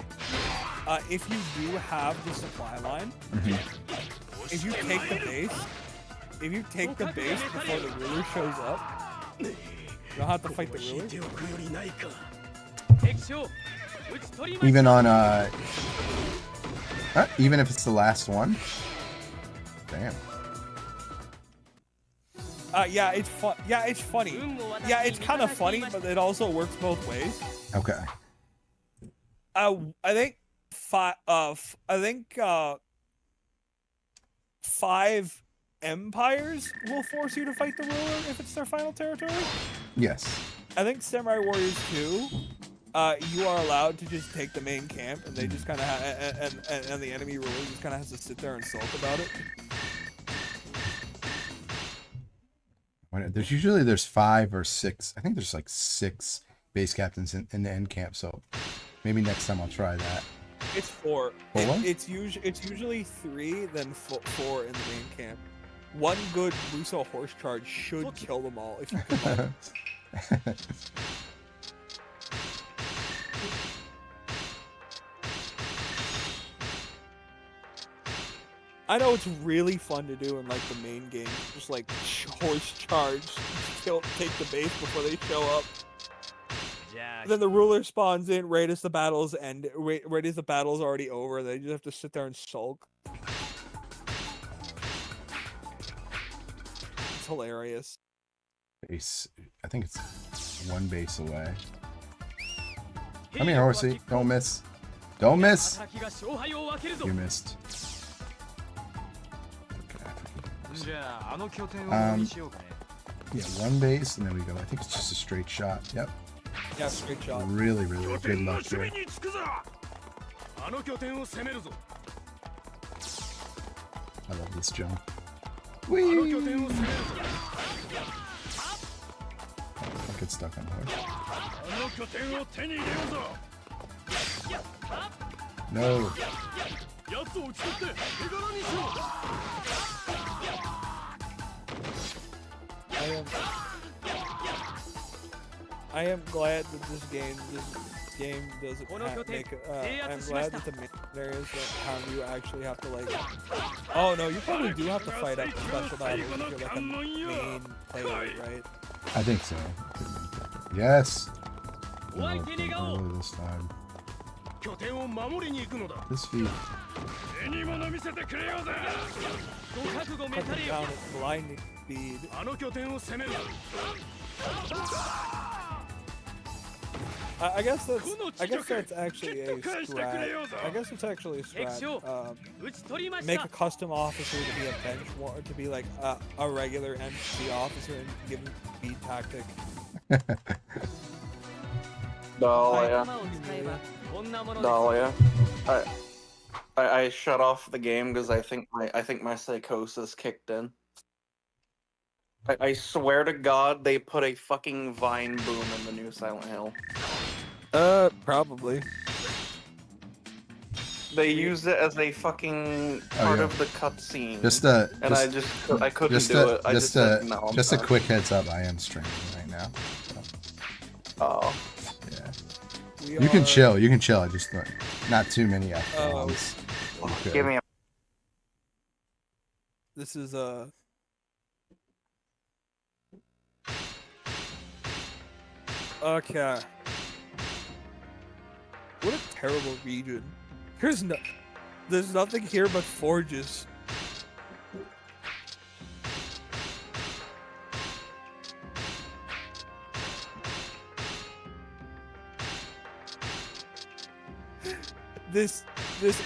If you do have the supply line, if you take the base before the ruler shows up, you don't have to fight the ruler. Even on even if it's the last one. Damn. Yeah, it's fun. Yeah, it's funny. Yeah, it's kind of funny, but it also works both ways. Okay. I think five empires will force you to fight the ruler if it's their final territory. Yes. I think Samurai Warriors 2, you are allowed to just take the main camp, and they just kind of and the enemy ruler just kind of has to sit there and sulk about it. There's 5 or 6. I think there's like 6 base captains in the end camp. So maybe next time I'll try that. It's 4. It's usually 3, then 4 in the main camp. One good Muso horse charge should kill them all if you can. I know it's really fun to do in like the main game, just like horse charge, take the base before they show up. Then the ruler spawns in right as the battle's end, right as the battle's already over. They just have to sit there and sulk. It's hilarious. Base, I think it's 1 base away. Come here, horsey. Don't miss. Don't miss. You missed. Yeah, one base, and then we go. I think it's just a straight shot. Yep. Yeah, straight shot. Really, really good luck here. I love this jump. Whee! Oh, I get stuck on the horse. No. I am glad that this game doesn't make. I'm glad that the main areas don't have you actually have to like. Oh no, you probably do have to fight up the special battles if you're like a main player, right? I think so. Yes. No, early this time. This feat. Cutting down at blinding speed. I guess that's actually a strat. I guess it's actually a strat. Make a custom officer to be a bench warrior, to be like a regular NPC officer, and give him speed tactic. Dahlia. I shut off the game because I think my psychosis kicked in. I swear to God, they put a fucking vine boom in the new Silent Hill. Probably. They used it as a fucking part of the cutscene. I couldn't do it. Just a quick heads up, I am streaming right now. So. Oh. Yeah. You can chill. I just not too many F-bombs. Give me a... This is okay. What a terrible region. There's nothing here but forges. This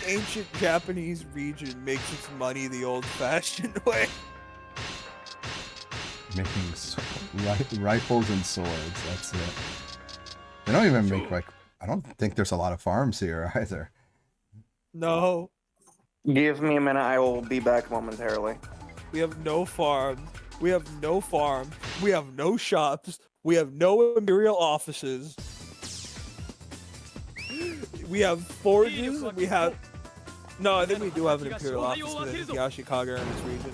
ancient Japanese region makes its money the old-fashioned way. Making rifles and swords, that's it. They don't even make, like, I don't think there's a lot of farms here either. No. Give me a minute, I will be back momentarily. We have no farms. We have no farm. We have no shops. We have no imperial offices. We have forges. We have... No, I think we do have an imperial office because I think Yashikaga are in this region.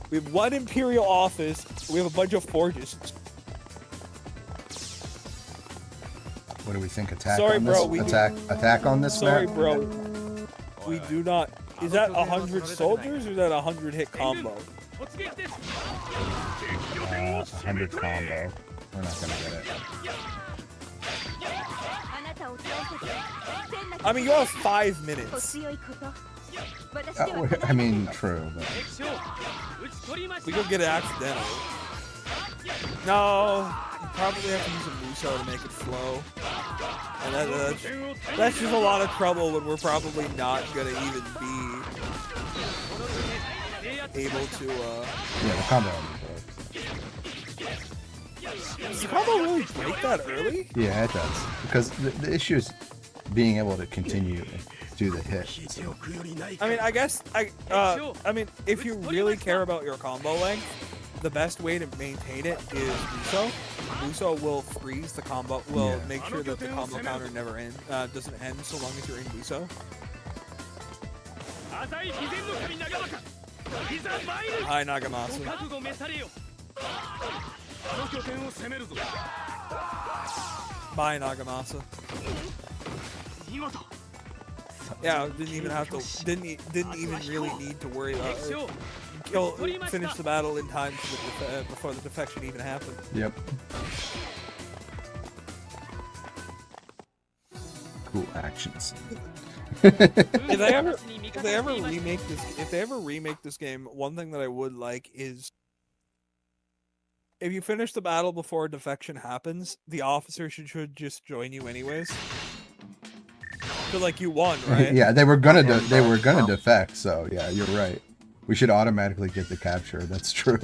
We have one imperial office. We have a bunch of forges. What do we think? Attack Sorry, on bro, this? Attack on this Sorry, map? bro. We do not... Is that 100 soldiers or is that a 100 hit combo? 100 combo. We're not gonna get it. I mean, you have 5 minutes. I mean, true, but... We could get it accidentally. No, you probably have to use a Muso to make it flow. And that's just a lot of trouble when we're probably not gonna even be able to, Yeah, the combo. Does the combo really break that early? Yeah, it does. Because the issue is being able to continue and do the hit. So. I mean, I guess, I mean, if you really care about your combo length, the best way to maintain it is Muso. Muso will freeze the combo, make sure that the combo counter never doesn't end so long as you're in Muso. Hi, Nagamasu. Bye, Nagamasa. Yeah, didn't even really need to worry about it. Finish the battle in time before the defection even happened. Yep. Cool actions. If they ever remake this game, one thing that I would like is if you finish the battle before a defection happens, the officer should just join you anyways. Feel like you won, right? Yeah, they were gonna defect. So yeah, you're right. We should automatically get the capture. That's true.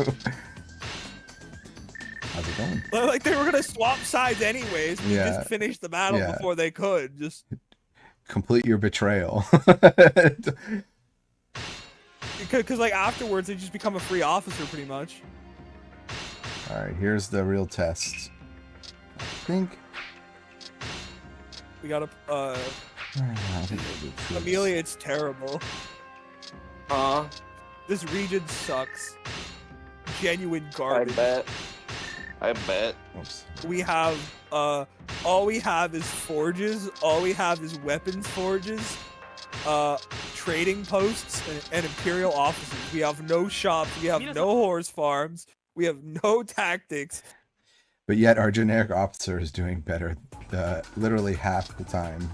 How's it going? Like they were gonna swap sides anyways. We just finished the battle before they could. Just complete your betrayal. Because like afterwards they just become a free officer pretty much. All right, here's the real test. I think we gotta. Amelia, it's terrible. This region sucks. Genuine garbage. I bet. Oops. We have all we have is forges. All we have is weapons forges, trading posts, and imperial offices. We have no shops. We have no horse farms. We have no tactics. But yet our generic officer is doing better literally half the time.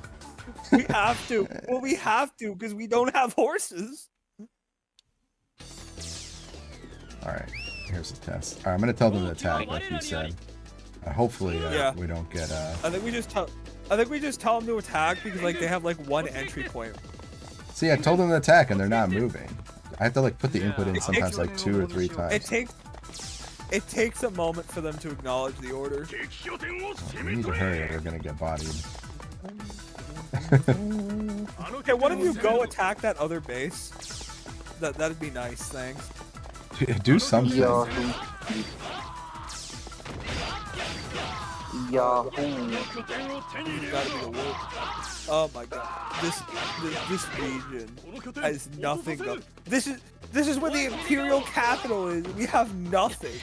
We have to. Well, we have to because we don't have horses. All right, here's the test. All right, I'm gonna tell them to attack, like you said. Hopefully, we don't get. I think we just tell them to attack because like they have like one entry point. See, I told them to attack and they're not moving. I have to like put the input in sometimes like 2 or 3 times. It takes a moment for them to acknowledge the order. We need to hurry or we're gonna get bodied. Okay, one of you go attack that other base. That'd be nice, thanks. Do something. Oh my god. This region has nothing. This is where the imperial capital is. We have nothing.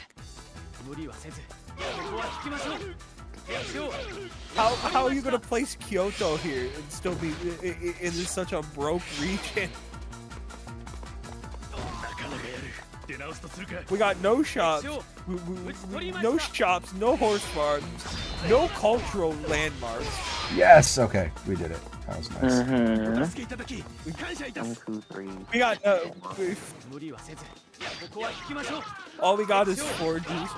How are you gonna place Kyoto here and still be in such a broke region? We got no shops, no shops, no horse farms, no cultural landmarks. Yes, okay, we did it. That was nice. We got all we got is forges.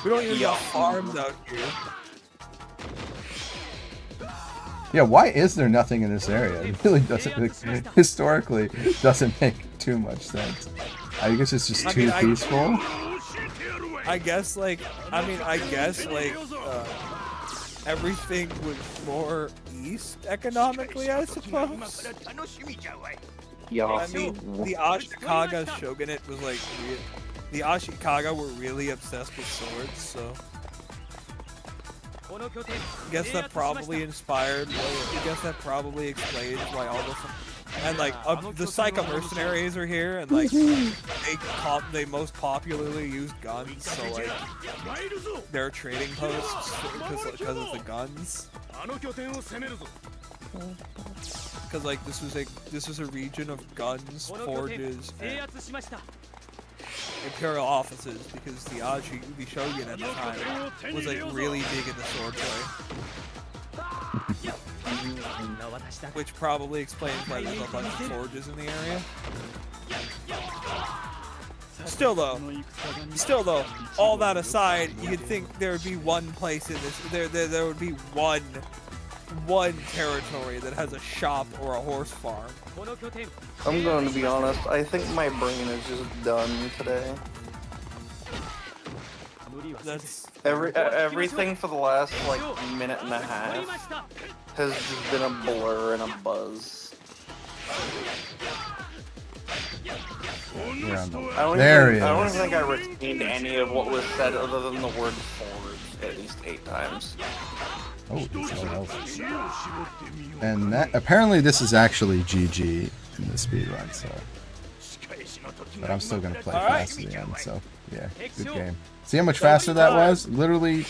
We don't even got farms out here. Yeah, why is there nothing in this area? It really doesn't, historically, doesn't make too much sense. I guess it's just too peaceful. I guess everything was more east economically, I suppose. Yeah. I mean, the Ashikaga shogunate was like, the Ashikaga were really obsessed with swords, so. I guess that probably inspired. I guess that probably explains why all the and like the Psycho mercenaries are here, and like they most popularly use guns, so like they're trading posts because of the guns. Because like this was a region of guns, forges, and imperial offices, because the shogun at the time was like really big into swordplay. Which probably explains why there's a bunch of forges in the area. Still though, all that aside, you'd think there would be one place in this. There would be one territory that has a shop or a horse farm. I'm going to be honest. I think my brain is just done today. That's everything for the last like minute and a half has just been a blur and a buzz. Yeah, I don't even think I retained any of what was said other than the word forward at least 8 times. Oh, there's someone else. And that apparently this is actually GG in the speedrun, so. But I'm still gonna play fast at the end, so yeah, good game. See how much faster that was? Literally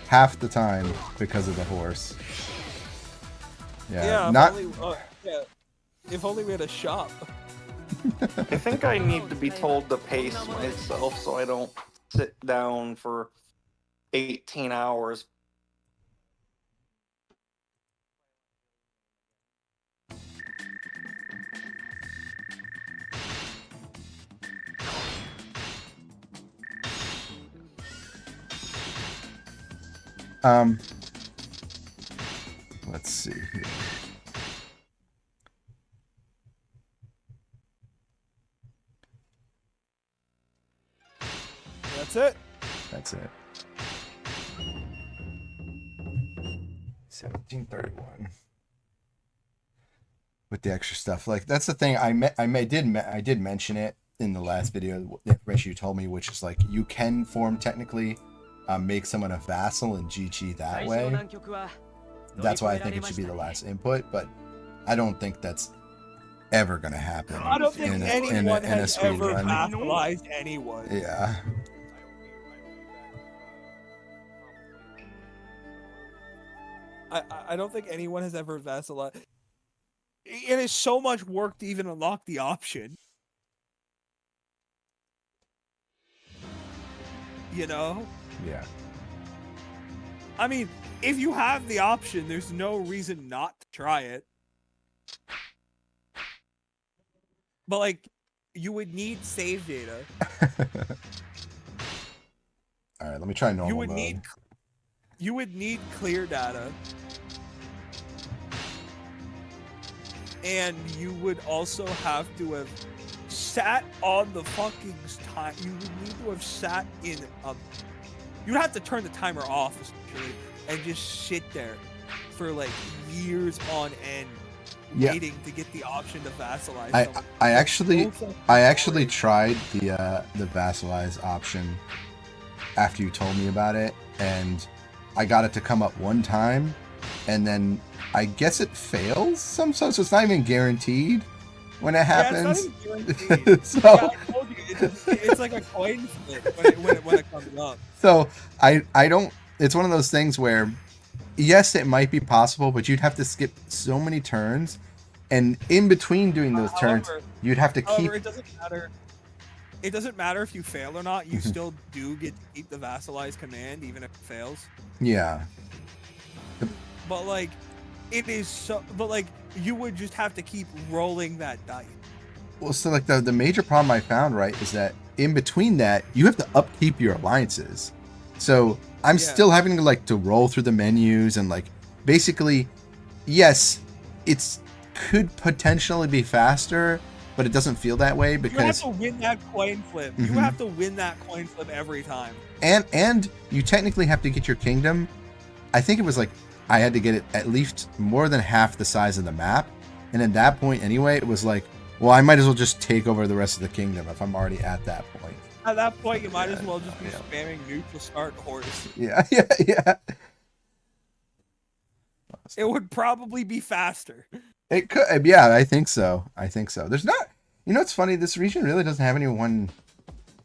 half the time because of the horse. Yeah, if only we had a shop. I think I need to be told to pace myself so I don't sit down for 18 hours. Let's see here. That's it. That's it. 1731. With the extra stuff, like that's the thing. I did mention it in the last video. The information you told me, which is like you can form technically, make someone a vassal in GG that way. That's why I think it should be the last input, but I don't think that's ever gonna happen. I don't think anyone has ever run. vassalized anyone. Yeah. I don't think anyone has ever vassalized. It is so much work to even unlock the option. You know? Yeah. I mean, if you have the option, there's no reason not to try it. But, like, you would need save data. Alright, let me try normal mode. You would need clear data. And you would also have to have sat on the fucking time. You would need to have sat in a... You'd have to turn the timer off, essentially, and just sit there for, like, years on end, waiting to get the option to vassalize someone. I actually tried the vassalize option after you told me about it, and I got it to come up one time, and then I guess it fails so it's not even guaranteed when it happens. Yeah, it's not even guaranteed. So yeah, I told you, it's like a coin flip when it comes up. So I don't. It's one of those things where, yes, it might be possible, but you'd have to skip so many turns, and in between doing those turns, you'd have to keep. It doesn't matter. It doesn't matter if you fail or not. You still do get to keep the vassalize command, even if it fails. Yeah. But like, it is so. But like, you would just have to keep rolling that dice. Well, so like the major problem I found, right, is that in between that, you have to upkeep your alliances. So I'm still having to like to roll through the menus and like basically, yes, it's could potentially be faster, but it doesn't feel that way because you have to win that coin flip. You have to win that coin flip every time. And you technically have to get your kingdom. I think it was like I had to get it at least more than half the size of the map, and at that point anyway, it was like, well, I might as well just take over the rest of the kingdom if I'm already at that point. At that point, you might as well just be spamming neutral start horse. Yeah. It would probably be faster. It could, yeah, I think so. There's not, it's funny, this region really doesn't have anyone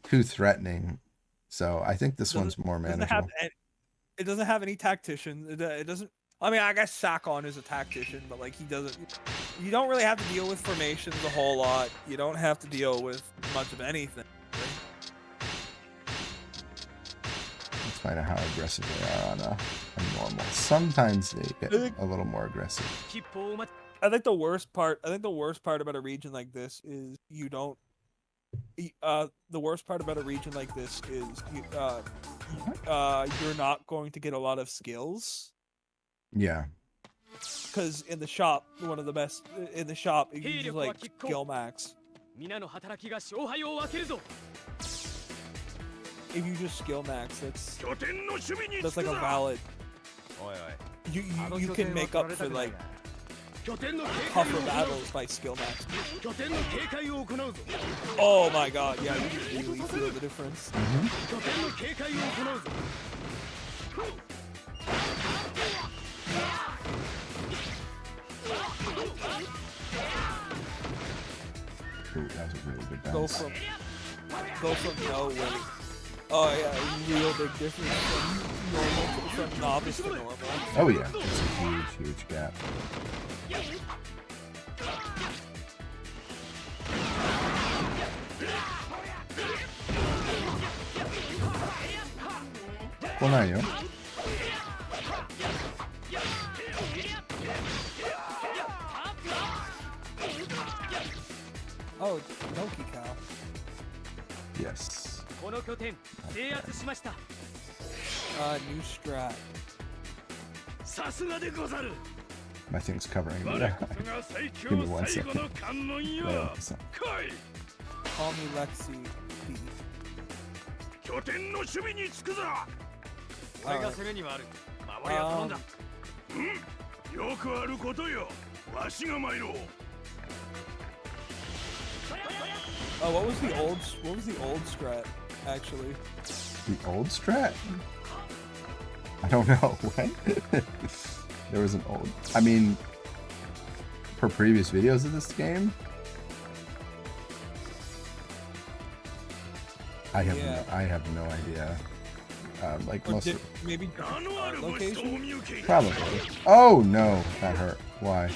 too threatening, so I think this one's more manageable. It doesn't have any tactician. It doesn't. I mean, I guess Sakon is a tactician, but like he doesn't. You don't really have to deal with formations a whole lot. You don't have to deal with much of anything. Let's find out how aggressive they are on a normal. Sometimes they get a little more aggressive. I think the worst part about a region like this is you don't. The worst part about a region like this is you're not going to get a lot of skills. Yeah. Because in the shop, one of the best in the shop, you use like skill max. If you just skill max, that's like a valid. You can make up for like tougher battles by skill max. Oh my god, yeah, you really feel the difference. Ooh, that was a really good Go bounce. from no way. Oh yeah, real big difference from novice to normal. Oh yeah, it's a huge gap. Well, now you. Oh, Donkey Cow. Yes. New strat. My thing's covering me. Give me 1 second. Call me Lexi B. 拠点の守備につくぞ。俺が攻めに回る。守りは頼んだ。よくあることよ。わしが参ろう。What was the old strat actually? The old strat? I don't know. What? There was an old. I mean, for previous videos of this game, I have no idea. Like Or most. maybe location. Probably. Oh no, that hurt. Why?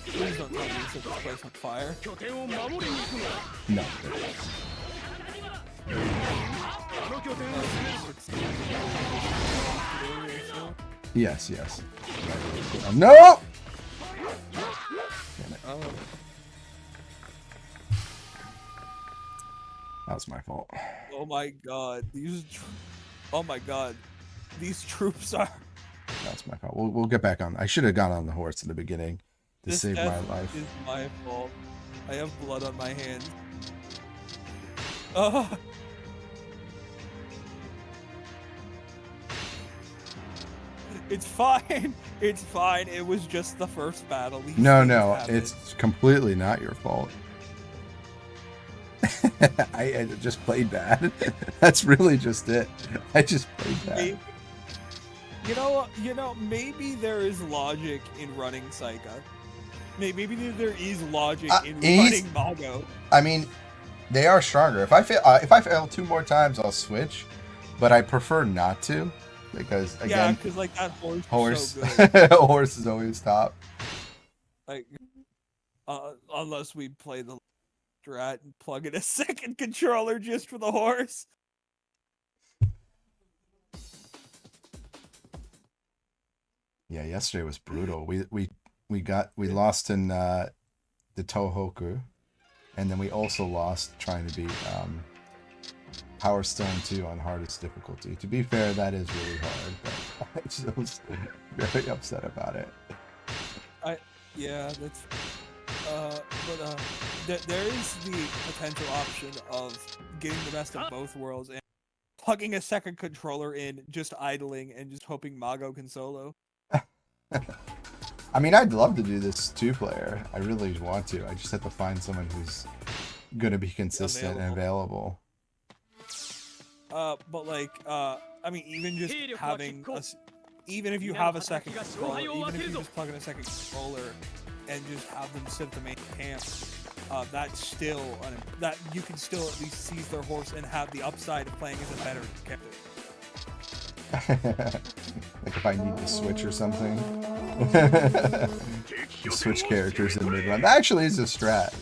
Please don't tell me you set this place on fire. No. Yes, yes. No! Damn it. Oh. That was my fault. Oh my god, oh my god, these troops are. That's my fault. We'll get back on. I should have gone on the horse in the beginning to This save my death life. is my fault. I have blood on my hands. Oh. It's fine. It's fine. It was just the first battle. These No, things no, happen. it's completely not your fault. I just played bad. That's really just it. I just played bad. Maybe, you know, maybe there is logic in running Psycha. Maybe there is logic in running Mago. I mean, they are stronger. If I fail 2 more times, I'll switch, but I prefer not to because Yeah, again, because like that horse. horse, Is so good. horse is always top. Like, unless we play the strat and plug in a second controller just for the horse. Yeah, yesterday was brutal. We lost in the Tohoku, and then we also lost trying to beat Power Stone 2 on hardest difficulty. To be fair, that is really hard, but I just was very upset about it. Yeah, that's. There is the potential option of getting the best of both worlds and plugging a second controller in, just idling, and just hoping Mago can solo. I mean, I'd love to do this 2-player. I really want to. I just have to find someone who's gonna be consistent and available. But like, I mean, even just having even if you have a second controller, even if you just plug in a second controller and just have them sit at the main camp, that's still that you can still at least seize their horse and have the upside of playing as a better captain. Like if I need to switch or something. Switch characters in mid-run. That actually is a strat.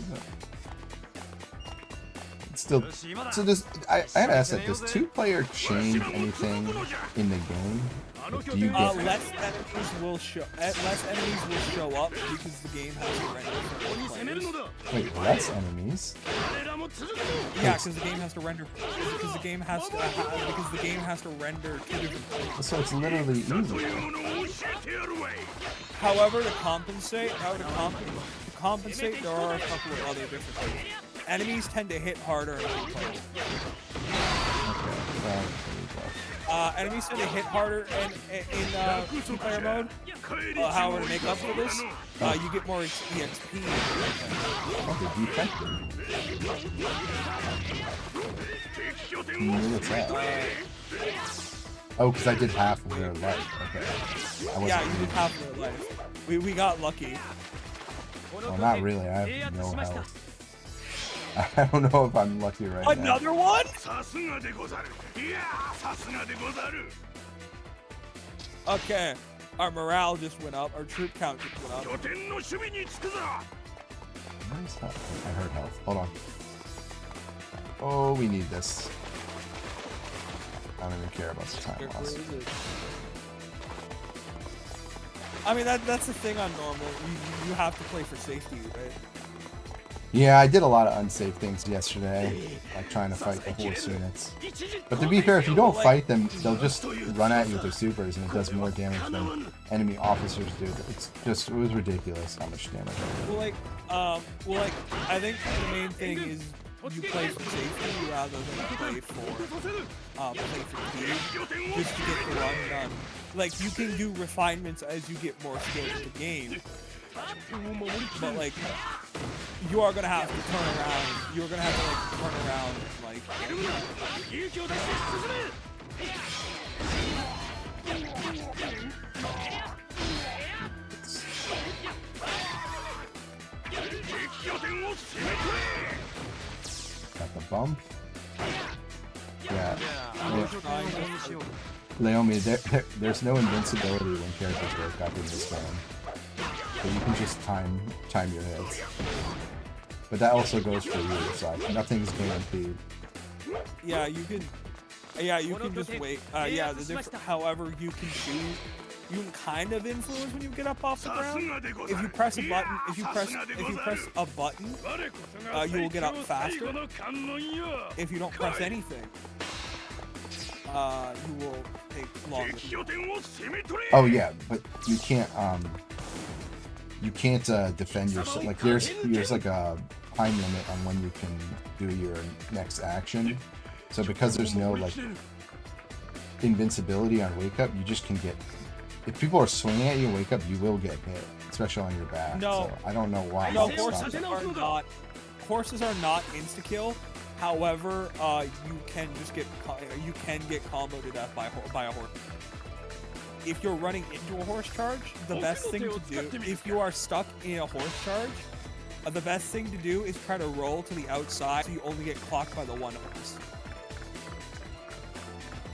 It's still. So does I had to ask that, does 2-player change anything in the game? Like, do you get less enemies will show up because the game has to render for players. wait, less enemies? Yeah, because the game has to render because the game has to render 2 different players. So it's literally easy. However, to compensate, there are a couple of other different things. Enemies tend to hit harder in 2-player. Enemies tend to hit harder in 2-player mode. However, to make up for this, you get more EXP. What's that? Oh, because I did half of their life. Okay. Yeah, you did half of their life. We got lucky. Well, not really. I have no health. I don't know if I'm lucky right now. Another one? Okay. Our morale just went up. Our troop count just went up. Where's health? I heard health. Hold on. Oh, we need this. I don't even care about the time Where loss. is it? I mean, that's the thing on normal. You have to play for safety, right? Yeah, I did a lot of unsafe things yesterday, like trying to fight the horse units. But to be fair, if you don't fight them, they'll just run at you with their supers, and it does more damage than enemy officers do. It was ridiculous how much damage. Well, like, I think the main thing is you play for safety rather than play for speed, just to get the run done. Like, you can do refinements as you get more skills in the game, but like, you are gonna have to turn around. You're gonna have to like turn around and like. Got the bump. Yeah. Leomi, there's no invincibility when characters wake up in this game. So you can just time your hits. But that also goes for you, so nothing's guaranteed. Yeah, you can. Yeah, you can just wait. Yeah, however, you can choose. You can kind of influence when you get up off the ground. If you press a button, if you press a button, you will get up faster. If you don't press anything, you will take longer. Oh yeah, but you can't defend yourself. Like there's like a time limit on when you can do your next action. So because there's no like invincibility on wake up, you just can get. If people are swinging at you, wake up, you will get hit, especially on your back. No, so I don't know why. No, horses are not insta kill. However, you can get comboed to death by a horse. If you're running into a horse charge, the best thing to do, if you are stuck in a horse charge, the best thing to do is try to roll to the outside so you only get clocked by the one horse.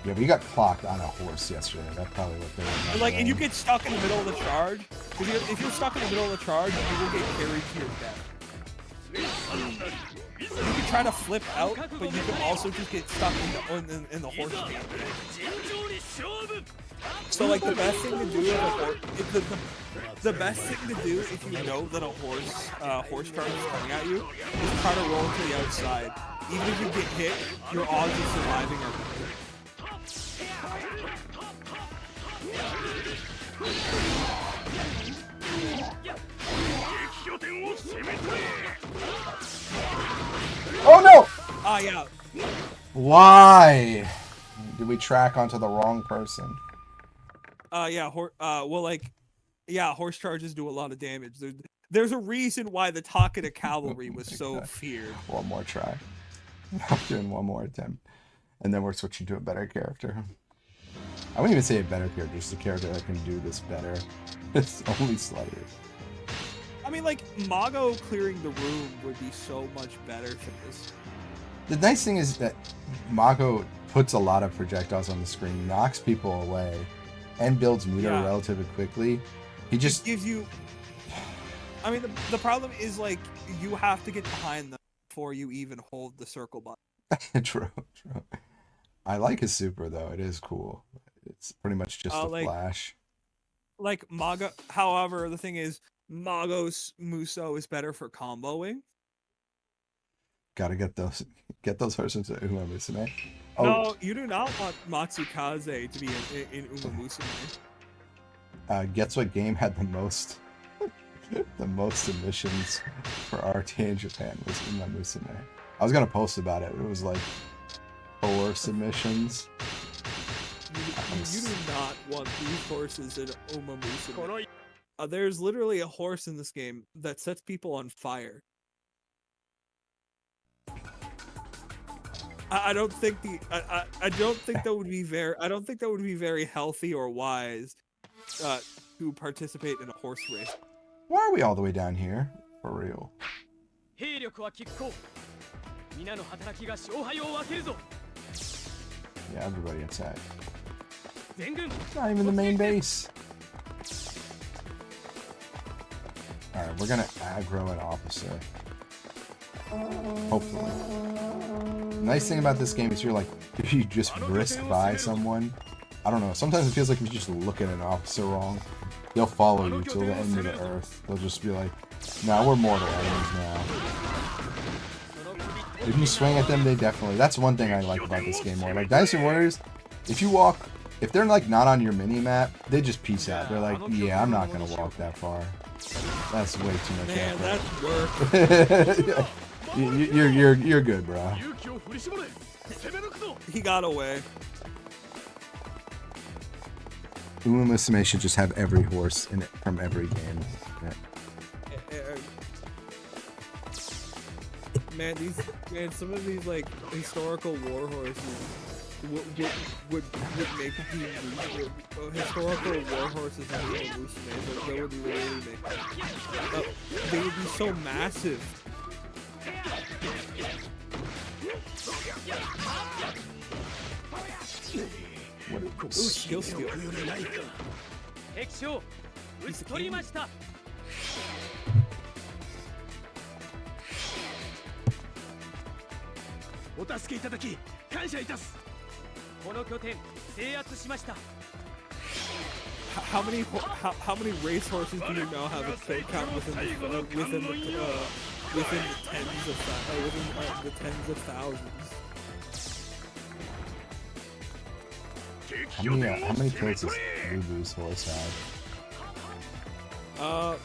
Yeah, we got clocked on a horse yesterday. That's probably what they were. Like, and you get stuck in the middle of the charge. If you're stuck in the middle of the charge, you will get carried to your death. You can try to flip out, but you can also just get stuck in the horse jam. So like the best thing to do the best thing to do if you know that a horse charge is coming at you is try to roll to the outside. Even if you get hit, your odds of surviving are better. Oh no! Ah, yeah. Why did we track onto the wrong person? Yeah. Well, like, yeah, horse charges do a lot of damage. There's a reason why the Takeda cavalry was so feared. One more try. I'm doing one more attempt, and then we're switching to a better character. I wouldn't even say a better character, just a character that can do this better. It's only slightly. I mean, like, Mago clearing the room would be so much better for this. The nice thing is that Mago puts a lot of projectiles on the screen, knocks people away, and builds meter relatively quickly. He just gives you... I mean, the problem is, like, you have to get behind them before you even hold the circle button. True. I like his super, though. It is cool. It's pretty much just a flash. Like, Mago... However, the thing is, Mago's Muso is better for comboing. Gotta get those horses to Uma Musume. Oh. No, you do not want Matsukaze to be in Uma Musume. Guess what game had the most submissions for Rta in Japan was Uma Musume. I was gonna post about it. It was like 4 submissions. You do not want these horses in Uma Musume. There's literally a horse in this game that sets people on fire. I don't think that would be very healthy or wise to participate in a horse race. Why are we all the way down here? For real. Yeah, everybody attack. Not even the main base. Alright, we're gonna aggro an officer. Hopefully. The nice thing about this game is if you just brisk by someone, I don't know, sometimes it feels like if you just look at an officer wrong, they'll follow you till the end of the earth. They'll just be like, No, we're mortal enemies now. If you swing at them, they definitely... That's one thing I like about this game more. Like, Dynasty Warriors, if you walk... If they're, like, not on your mini-map, they just peace out. They're like, yeah, I'm not going to walk that far. That's way too much Man, effort. that's work. You're good, bro. He got away. Uma Musume should just have every horse in it from every game. Yeah. Man, some of these like historical war horses would make the historical war horses in the Musume. They would really make. They would be so massive. Ooh, skill. He's a king. お助けいただき感謝いたす。この拠点制圧しました。 How many race horses do you now have a kill count within the tens of thousands? How many kills does Lubu's horse have?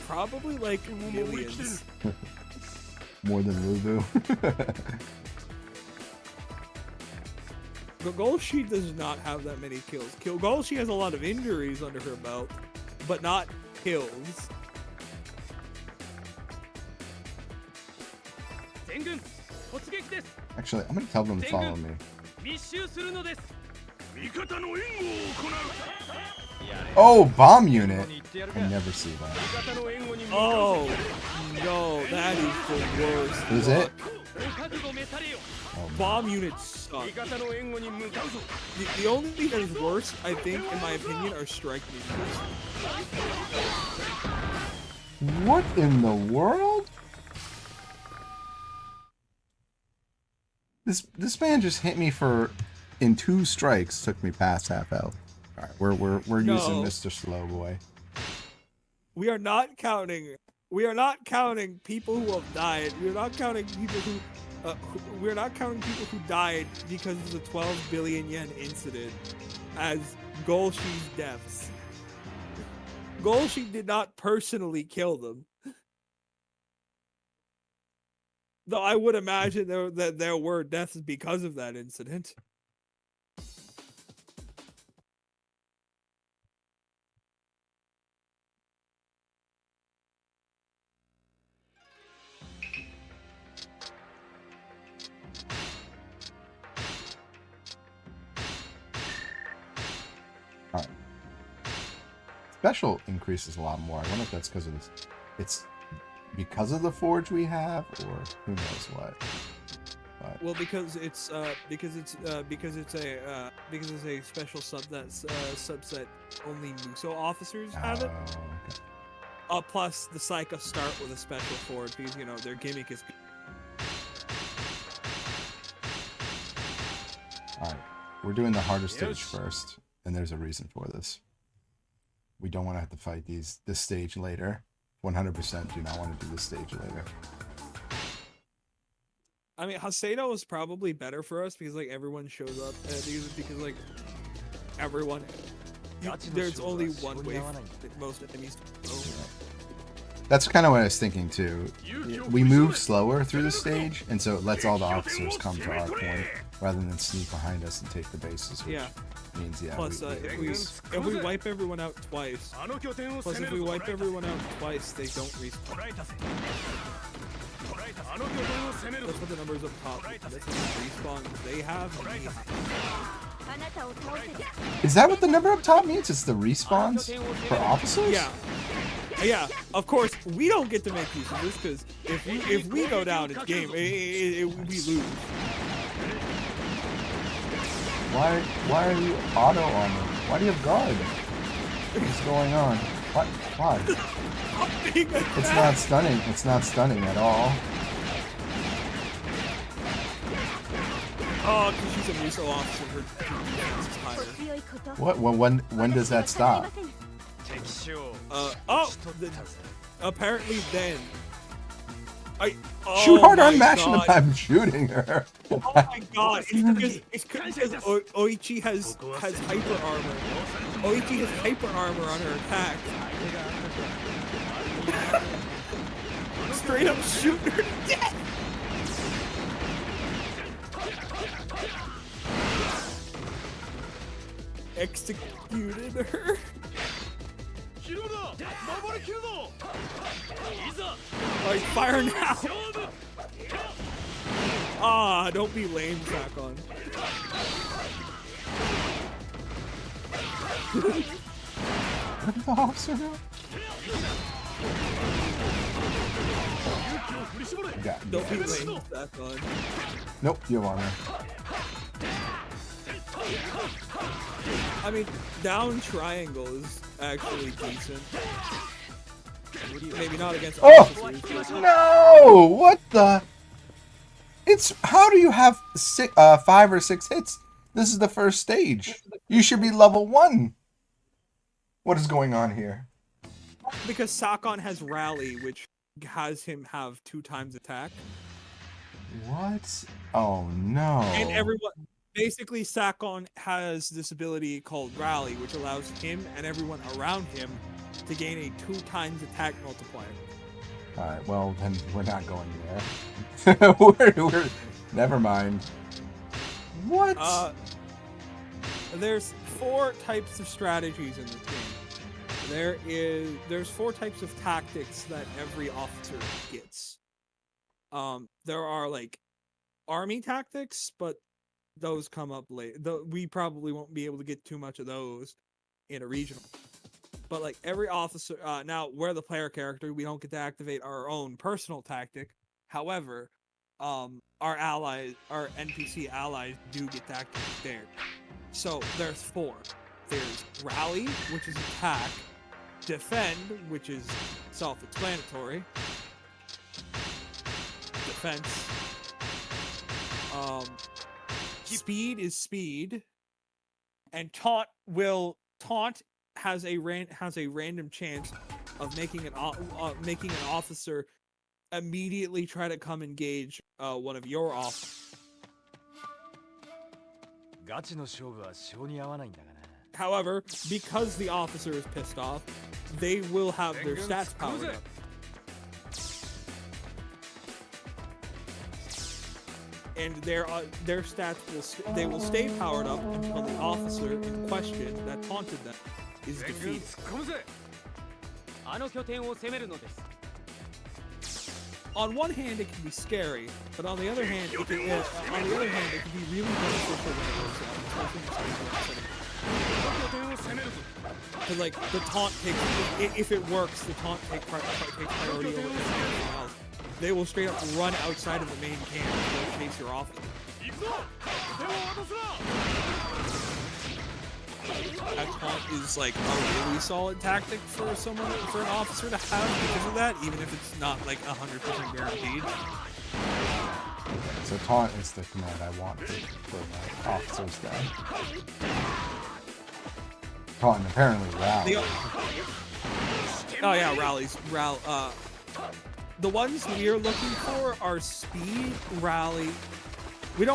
Probably like millions. More than Lubu. Golshi does not have that many kills. Golshi has a lot of injuries under her belt, but not kills. Actually, I'm gonna tell them to follow me. Oh, bomb unit! I never see that. Oh no, that is the worst. Is it? Oh, bomb units suck. The only thing that is worse, I think, in my opinion, are strike meters. What in the world? This man just hit me in 2 strikes, took me past half health. All right, we're using Mr. Slowboy. We are not counting people who have died. We are not counting people who. We're not counting people who died because of the 12 billion yen incident as Golshi's deaths. Golshi did not personally kill them. Though I would imagine that there were deaths because of that incident. Special increases a lot more. I wonder if that's because of this. It's because of the forge we have, or who knows what. But. Well, because it's a special subset only Muso officers have it. Okay. Plus the Psycho start with a special forge because their gimmick is. All right, we're doing the harder stage first, and there's a reason for this. We don't want to have to fight this stage later. 100% do not want to do this stage later. I mean, Haseno is probably better for us because everyone shows up. Because everyone. There's only one way that most enemies go. That's kind of what I was thinking too. We move slower through the stage, and so it lets all the officers come to our point rather than sneak behind us and take the bases. Which means Plus, if we wipe everyone out twice, they don't respawn. That's what the numbers up top. That's how many respawns they have. Is that what the number up top means? It's the respawns for officers? Yeah, of course, we don't get to make use of this because if we go down, it's game. We lose. Why are you auto armor? Why do you have guard? What's going on? Why? It's not stunning. It's not stunning at all. Oh, because she's a Muso officer. Her defense is higher. What? When does that stop? apparently then. Shoot hard on my mash and God. I'm shooting her. Oh my God! It's because Oichi has hyper armor. Oichi has hyper armor on her attack. Straight up shooting her to death. Executed her. Like, fire now! Ah, don't be lame, Sakon. What did the officer do? Don't be lame, Sakon. Nope, you want her. I mean, down triangle is actually decent. Maybe not against officers. Oh! No! What the? It's, how do you have 5 or 6 hits? This is the first stage. You should be level 1. What is going on here? Because Sakon has rally, which has him have 2 times attack. What? Oh no. And everyone, basically Sakon has this ability called rally, which allows him and everyone around him to gain a 2 times attack multiplier. Alright, well then we're not going there. we're never mind. What? There's 4 types of strategies in this game. There's 4 types of tactics that every officer gets. There are like army tactics, but those come up late. We probably won't be able to get too much of those in a regional. But like every officer, now we're the player character, we don't get to activate our own personal tactic. However, our allies, our NPC allies do get to activate theirs. So there's 4. There's rally, which is attack. Defend, which is self-explanatory. Defense. Speed is speed. And taunt has a random chance of making an officer immediately try to come engage one of your officers. However, because the officer is pissed off, they will have their stats powered up. And their stats will stay powered up until the officer in question that taunted them is defeated. On one hand, it can be scary, but on the other hand, it can be really beneficial when it works out. Because like the taunt takes, if it works, the taunt takes priority over everything else. They will straight up run outside of the main camp and go chase your officer. That taunt is like a really solid tactic for an officer to have because of that, even if it's not like 100% guaranteed. So taunt is the command I want for my officers then. Taunt and apparently rally. Oh yeah, rallies. The ones we are looking for are speed, rally. We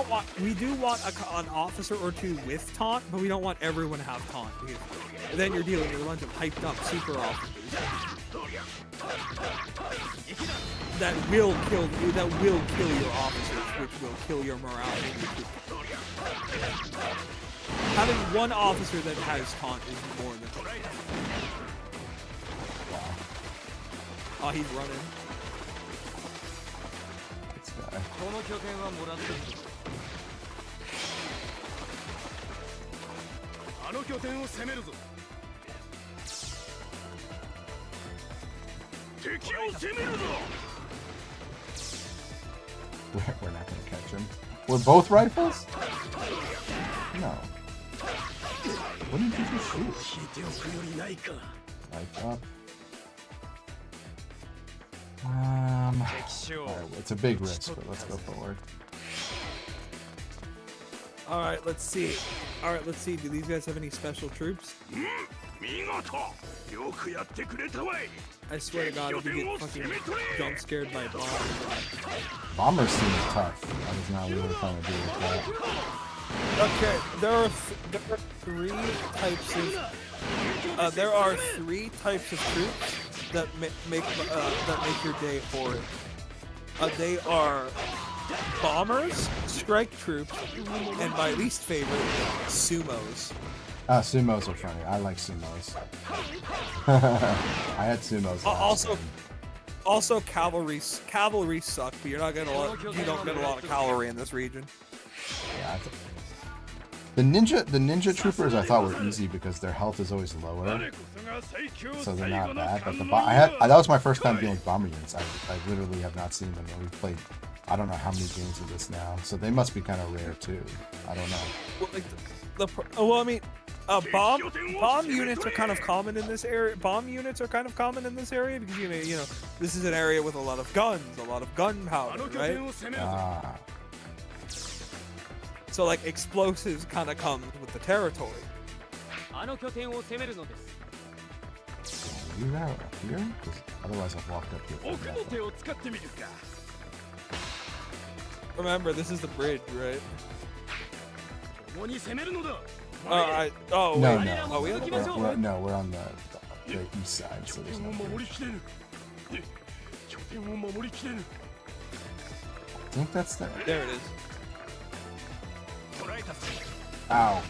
do want an officer or 2 with taunt, but we don't want everyone to have taunt. Because then you're dealing with a bunch of hyped up super officers that will kill your officers, which will kill your morale. Having one officer that has taunt is more than enough. Oh, he's running. This guy. We're not gonna catch him. We're both rifles? No. What did you just shoot? Lights up. Alright, it's a big risk, but let's go forward. Alright, let's see. Do these guys have any special troops? I swear to God, if you get fucking jump scared by bombs. Bombers seem tough. I was not really trying to deal with that. Okay, there are three types of troops that make your day horrid. They are bombers, strike troops, and my least favorite, sumos. Sumos are funny. I like sumos. I had sumos. Also cavalry suck, but you don't get a lot of cavalry in this region. Yeah, the ninja troopers I thought were easy because their health is always lower, so they're not bad. But that was my first time dealing with bomber units. I literally have not seen them, and we've played I don't know how many games of this now, so they must be kind of rare too. I don't know. Bomb units are kind of common in this area. Bomb units are kind of common in this area because you know this is an area with a lot of guns, a lot of gunpowder, right? Ah. So like explosives kind of come with the territory. Are you out here? Because otherwise I've walked up here. Remember, this is the bridge, right? No. We're on the east side, so there's no bridge. I think that's there. There it is. Ow.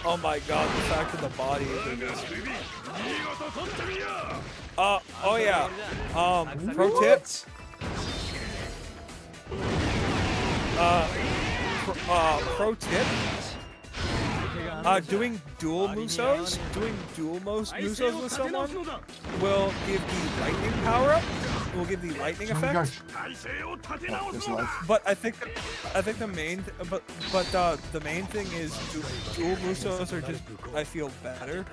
Oh my god, the fact that the body is in this. Oh yeah. Pro tip. Pro tip. Doing dual musos with someone will give the lightning power up. Will give the lightning effect. But I think the main thing is dual musos are just I feel better.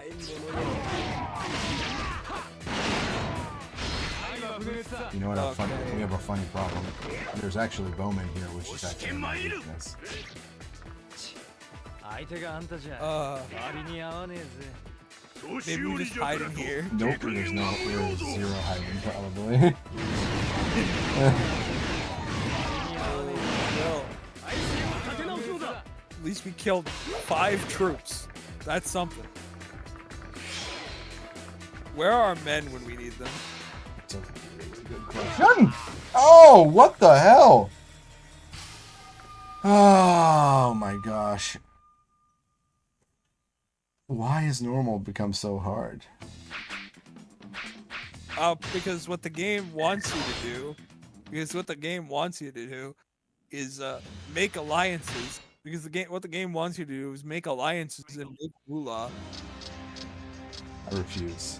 You know what? We have a funny problem. There's actually bowmen here, which is actually my weakness. Maybe we just hide in here. Nope, there's zero hiding probably. At least we killed 5 troops. That's something. Where are our men when we need them? That's a really good question. Oh, what the hell? Oh my gosh. Why has normal become so hard? Because what the game wants you to do, is make alliances. Because what the game wants you to do is make alliances and make moolah. I refuse.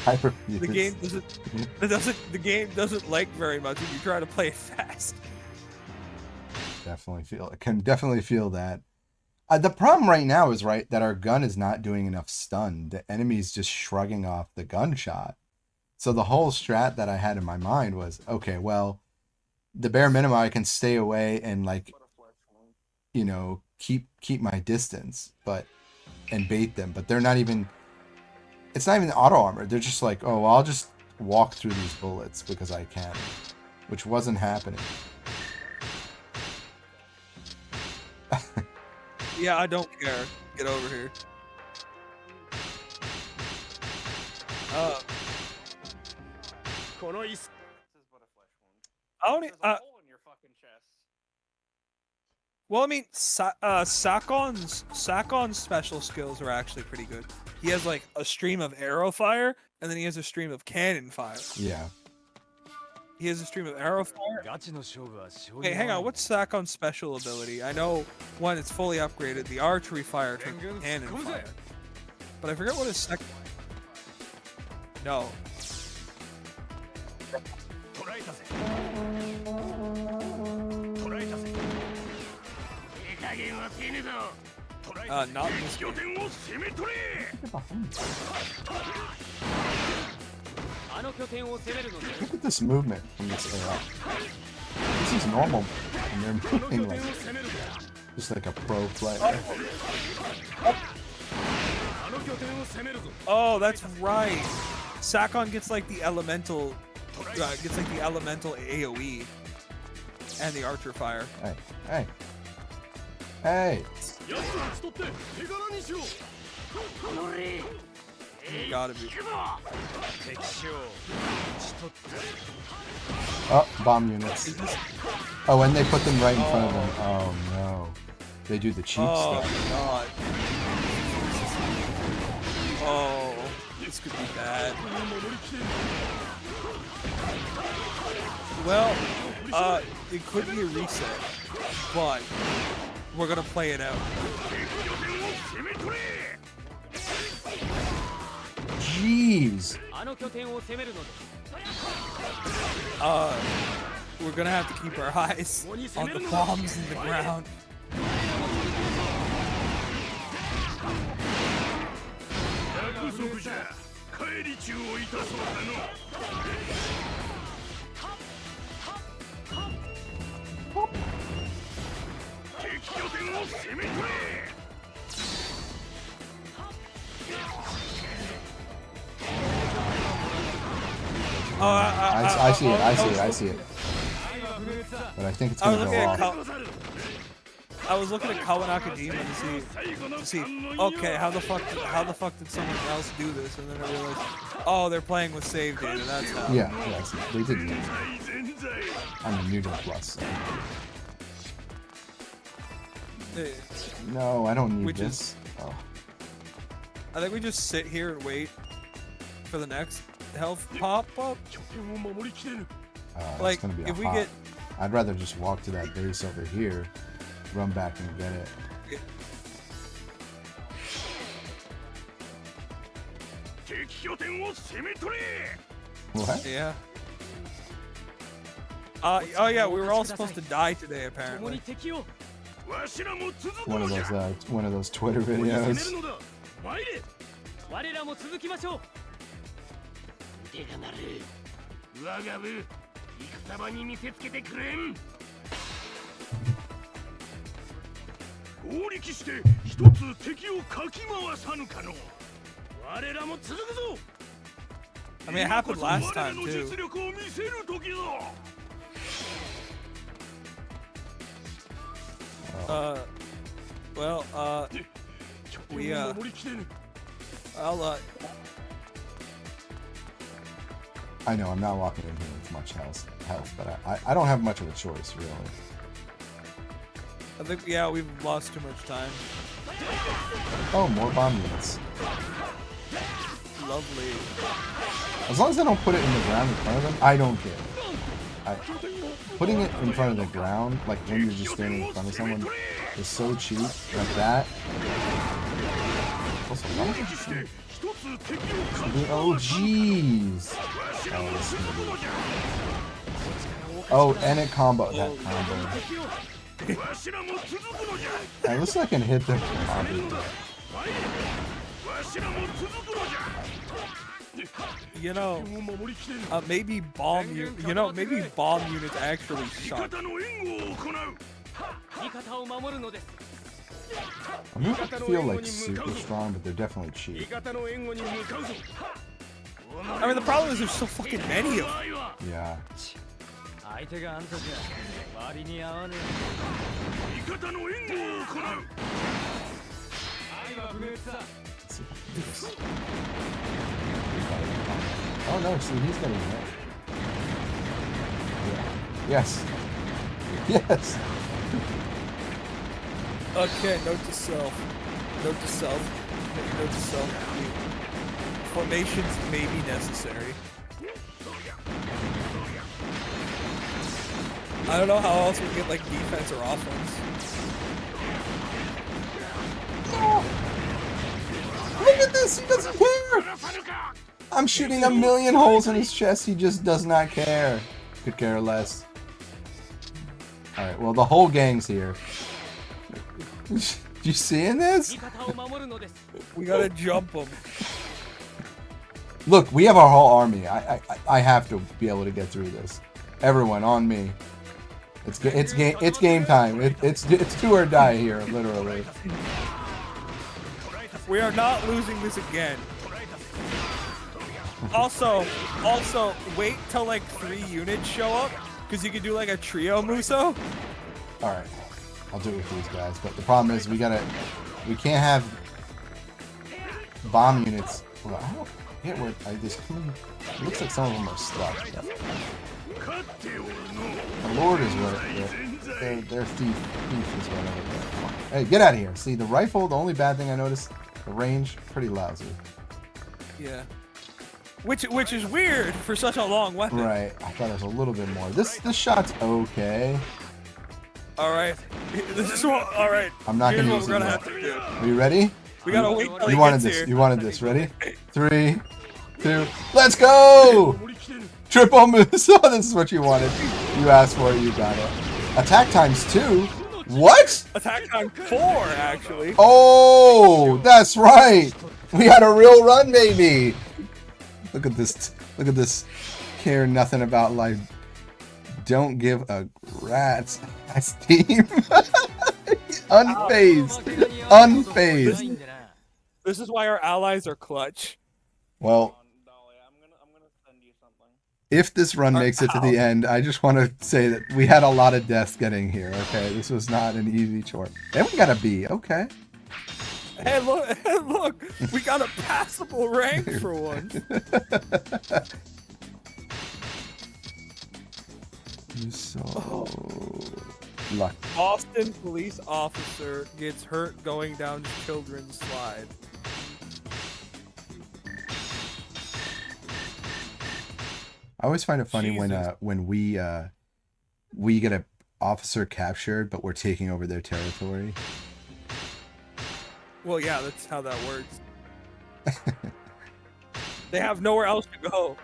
I refuse. The game doesn't like very much when you try to play it fast. Can definitely feel that. The problem right now is that our gun is not doing enough stun. The enemy's just shrugging off the gunshot. So the whole strat that I had in my mind was, okay, well, the bare minimum I can stay away and keep my distance, and bait them. But they're not even. It's not even auto armor. They're just like, oh, well, I'll just walk through these bullets because I can, which wasn't happening. Yeah, I don't care. Get over here. Well, I mean, Sakon's special skills are actually pretty good. He has like a stream of arrow fire, and then he has a stream of cannon fire. Yeah. He has a stream of arrow fire. Hey, hang on. What's Sakon's special ability? I know when it's fully upgraded, the archery fire to cannon fire. But I forget what his second. No. Not this game. Look at this movement from this AI. This is normal. And they're moving like just like a pro player. Oh, that's right. Sakon gets like the elemental, AOE, and the archer fire. Hey, hey, hey! Gotta be. Oh, bomb units. Oh, and they put them right in front of them. Oh no, they do the cheap stuff. God. Oh, this could be bad. Well, it could be a reset, but we're gonna play it out. Jeez. We're gonna have to keep our eyes on the bombs in the ground. I see it. I see it. But I think it's gonna go off. I was looking at Kawanakajima to see. Okay, how the fuck did someone else do this? And then I realized, oh, they're playing with save data. That's how. Yeah, they didn't. I'm a Noodle Plus. No, I don't need this. Oh. I think we just sit here and wait for the next health pop up. Like, gonna be if we get, I'd rather just walk to that base over here, run back and get it. What? Yeah. Oh yeah, we were all supposed to die today apparently. One of those Twitter videos. I mean, it happened last time too. I know I'm not walking in here with much health, but I don't have much of a choice, really. I think, yeah, we've lost too much time. Oh, more bomb units. Lovely. As long as I don't put it in the ground in front of them, I don't care. Putting it in front of the ground, like when you're just standing in front of someone, is so cheap. Like that. Also, oh, jeez. Oh, and it combo. That combo. At least I can hit them. You know, maybe bomb units actually suck. I mean, they feel like super strong, but they're definitely cheap. I mean, the problem is there's so fucking many of them. Yeah. Oh no, see, he's getting hit. Yeah. Yes. Yes. Okay, note to self. Note to self. Note to self. Formations may be necessary. I don't know how else we get like defense or offense. Oh. Look at this! He doesn't care! I'm shooting a million holes in his chest. He just does not care. Could care less. Alright, well, the whole gang's here. You seeing this? We gotta jump him. Look, we have our whole army. I have to be able to get through this. Everyone on me. It's game time. It's do or die here, literally. We are not losing this again. Also, wait till like 3 units show up, because you can do like a trio Muso. Alright. I'll do it with these guys. But the problem is we can't have bomb units. Well, I don't get where this it looks like some of them are stuck. The Lord is what their thief is what over there. Hey, get out of here. See, the rifle, the only bad thing I noticed, the range, pretty lousy. Yeah. Which is weird for such a long weapon. Right. I thought it was a little bit more. This shot's okay. Alright. This is what alright. I'm not Here's gonna what use we're it gonna yet. have to do. Are you ready? We gotta wait till You he wanted gets this. here. You wanted this. Ready? 3, 2, let's go! Triple moves. Oh, this is what you wanted. You asked for it. You got it. Attack times 2. What? Attack time 4, actually. Oh, that's right. We had a real run, baby. Look at this. Look at this. Care nothing about life. Don't give a rat's ass team. Unfazed. Unfazed. This is why our allies are clutch. Well, I'm gonna send you something. if this run makes it to the end, I just want to say that we had a lot of deaths getting here, okay? This was not an easy chore. And we got a B, okay. Hey, look, we got a passable rank for once. You're so lucky. Boston police officer gets hurt going down children's slide. I always find it funny Jesus. when we get an officer captured, but we're taking over their territory. Well, yeah, that's how that works. They have nowhere else to go.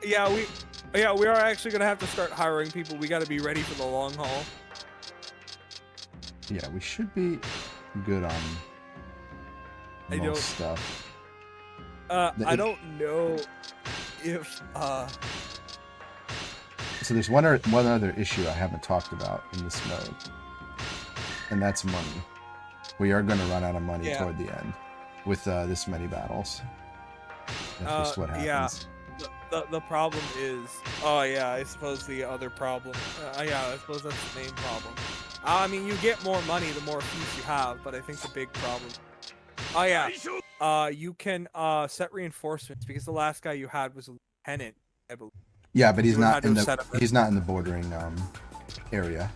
Yeah, we are actually gonna have to start hiring people. We got to be ready for the long haul. Yeah, we should be good on I don't- most stuff. I don't know if So there's one other issue I haven't talked about in this mode, and that's money. We are going to run out of money Yeah. toward the end with this many battles. That's just what happens. yeah. The problem is, oh yeah, I suppose the other problem, yeah, I suppose that's the main problem. I mean, you get more money the more feats you have, but I think the big problem, oh yeah, you can set reinforcements because the last guy you had was a lieutenant, I believe. Yeah, but he's You not had in to set up the bordering area.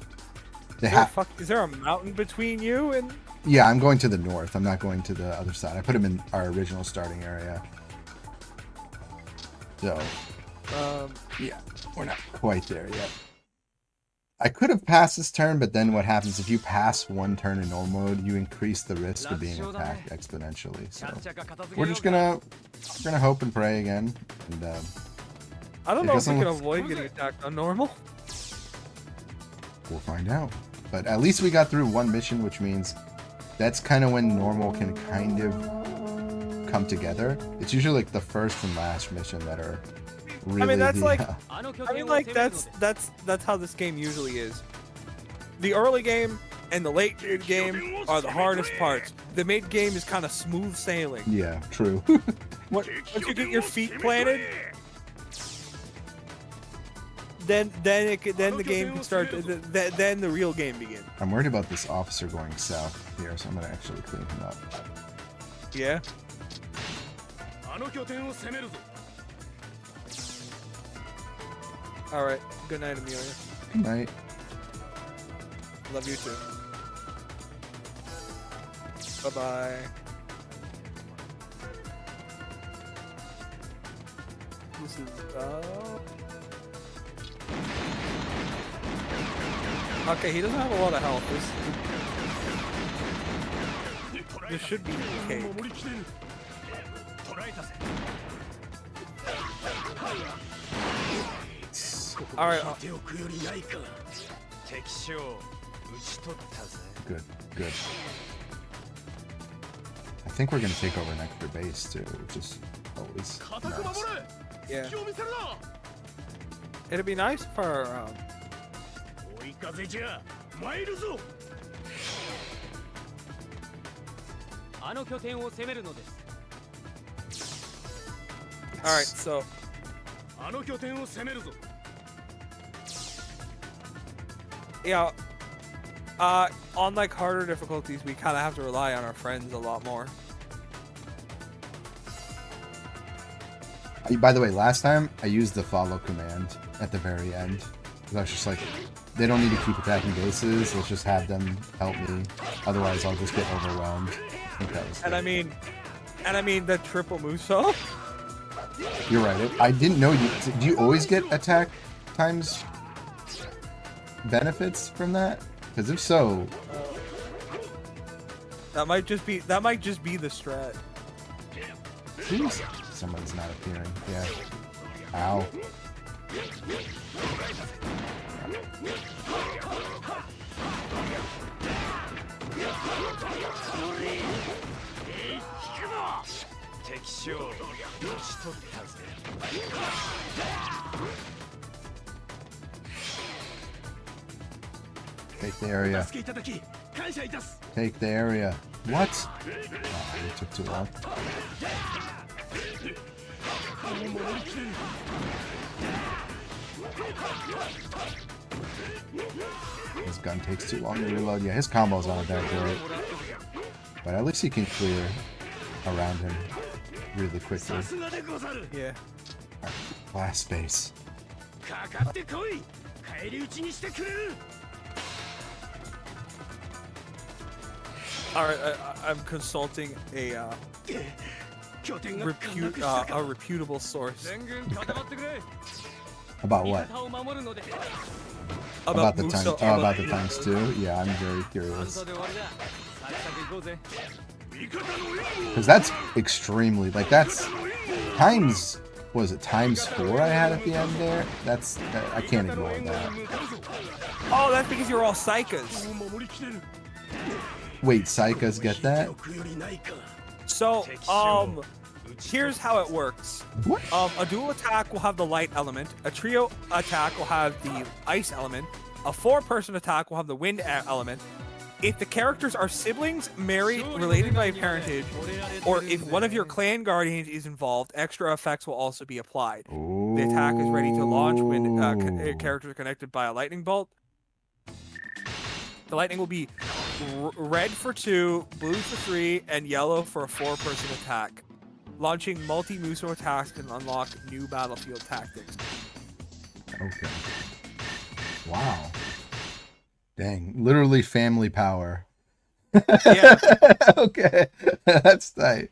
Is there a mountain between you and? Yeah, I'm going to the north. I'm not going to the other side. I put him in our original starting area. So, yeah, we're not quite there yet. I could have passed this turn, but then what happens if you pass one turn in normal mode, you increase the risk of being attacked exponentially. So we're just gonna hope and pray again. And I don't It know if we doesn't can look- avoid getting attacked on normal. we'll find out. But at least we got through one mission, which means that's kind of when normal can kind of come together. It's usually like the first and last mission that are really. I mean, that's the, like, that's how this game usually is. The early game and the late game are the hardest parts. The mid game is kind of smooth sailing. yeah, true. Once you get your feet planted, then the game can start. Then the real game begins. I'm worried about this officer going south here, so I'm gonna actually clean him up. Yeah. All right. Good night, Amelia. Good night. Love you too. Bye bye. This is okay, he doesn't have a lot of health. This should be cake. Alright. Good, good. I think we're gonna take over next to base too, which is always nice. Yeah. It'd be nice for 追い風じゃ参るぞ。あの拠点を攻めるのです。 all right. So あの拠点を攻めるぞ。 yeah, on like harder difficulties, we kind of have to rely on our friends a lot more. By the way, last time I used the follow command at the very end. 'Cause I was just like, they don't need to keep attacking bases. Let's just have them help me. Otherwise, I'll just get overwhelmed. I think that was. And good. I mean the triple Muso. You're right. I didn't know you. Do you always get attack times benefits from that? Because if so, That might just be the strat. jeez, someone's not appearing. Yeah. Ow. Take the area. 助けいただき感謝いたす。 Take the area. What? Oh, it took too long. His gun takes too long to reload. Yeah, his combos aren't that great. But at least he can clear around him really quickly. さすがでござる。 Yeah. Last space. かかってこい。返り討ちにしてくれる。 All right. I'm consulting a 拠点が reputable source 全軍固まってくれ。 About 味 what? 方を守るので。 About the Muso. times. Oh, about the times too. Yeah, I'm very あん curious. たで終わりだ。サクサク行こうぜ。味方の援護。 Because that's extremely like that's times. What was it times 4 I had at the end there? I can't ignore that. Oh, that's because you're all psychas. 守りきれる。 Wait, Psychas get that? 欲よりないか。 So, here's how it works. What? A dual attack will have the light element. A trio attack will have the ice element. A four-person attack will have the wind element. If the characters are siblings, married, related by parentage, or if one of your clan guardians is involved, extra effects will also be applied. The attack is ready to launch when characters are connected by a lightning bolt. The lightning will be red for 2, blue for 3, and yellow for a 4-person attack. Launching multi-Muso attacks can unlock new battlefield tactics. Okay. Wow. Dang. Literally family power. Yeah. Okay. That's tight.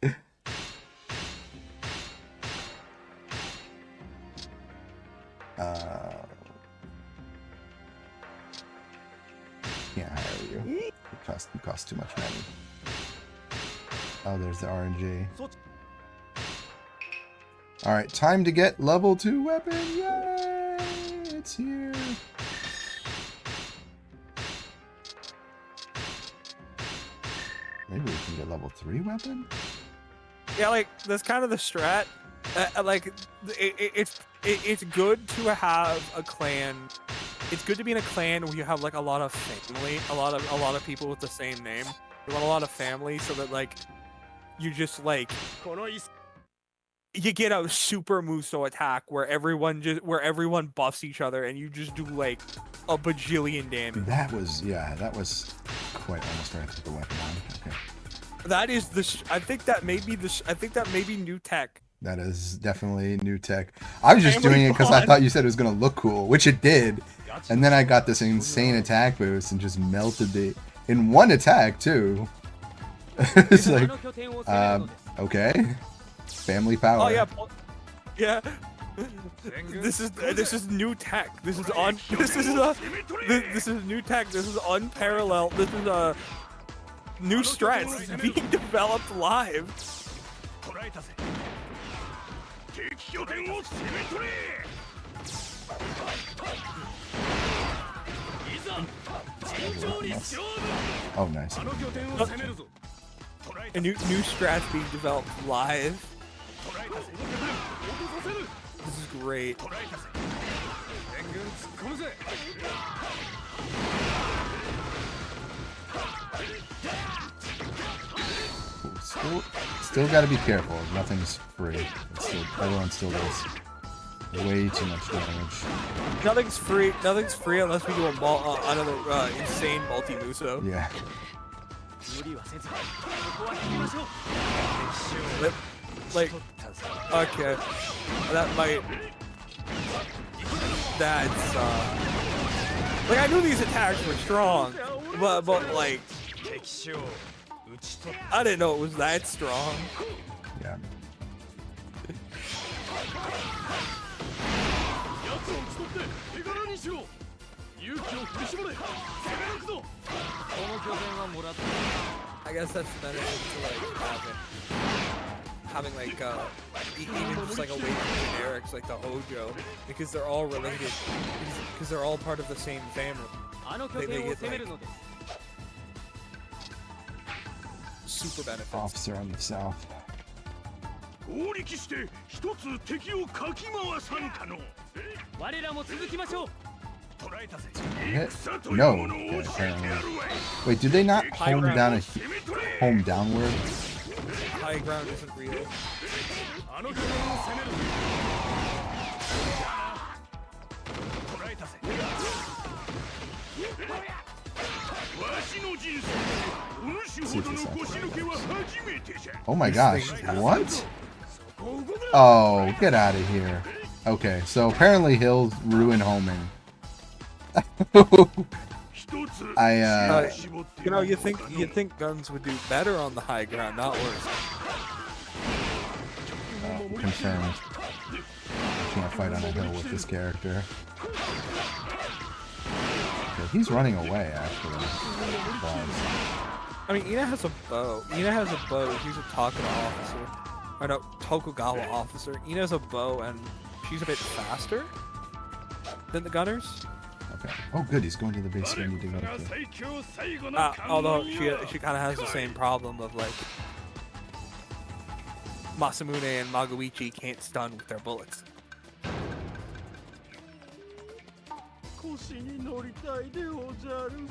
Can't hire you. It costs too much money. Oh, there's the RNG. Alright, time to get level 2 weapon. Yay! It's here. Maybe we can get level 3 weapon? Yeah, like, that's kind of the strat. It's good to have a clan. It's good to be in a clan where you have like a lot of family, a lot of people with the same name. You want a lot of family so that like you just like you get a super Muso attack where everyone buffs each other and you just do like a bajillion damage. That was quite almost right to the weapon on. Okay. That is I think that may be new tech. That is definitely new tech. I was just doing it because I thought you said it was going to look cool, which it did. And then I got this insane attack boost and just melted the... In one attack, too. It's like... okay. Family power. Oh, yeah. Yeah. This is new tech. This is new tech. This is unparalleled. This is a new strats being developed live. 敵拠点を攻め取れ。いざ Oh, nice. あの拠点を攻めるぞ A new strats being developed live. This is great. 援軍突っ込むぜ Still got to be careful. Nothing's free. Everyone still does way too much damage. Nothing's free. Nothing's free unless we do another insane multi-muso. Yeah. 無理はせずここは引きましょう Like, okay, that might. That's like I knew these attacks were strong, but like 敵将討ち取っ I didn't know it was that strong. Yeah. 奴を打ち取って手柄にしろ勇気を振り絞れ攻め抜くぞ この拠点はもらった I guess that's the benefit to like having like even just like away from generics like the Hojo, because they're all related, because they're all part of the same family. あの拠点を攻めるのです Super benefits. Officer on the south. 合力して一つ敵をかき回さんかの我らも続きましょう 捕らえたぜ Hit? 戦という No. ものを Okay, 教えてやる apparently. わい Wait, did they not home down a 攻め取れ home downward? High ground isn't real. あの拠点を攻めるぞ捕らえたぜわしの人生お主ほどの腰抜けは初めてじゃ Oh my gosh. What? Oh, get out of here. Okay, so apparently he'll ruin homing. 一つ I You know, you'd think guns would do better on the high ground, not worse. confirmed. Can't fight on a hill with this character. Okay, he's running away actually. I mean, Ina has a bow. She's a Takada officer. Or no, Tokugawa officer. Ina has a bow, and she's a bit faster than the gunners. Okay. Oh, good. He's going to the base we need to go to. Although she kind of has the same problem of like Masamune and Magoichi can't stun with their bullets. 腰に乗りたいでおじゃる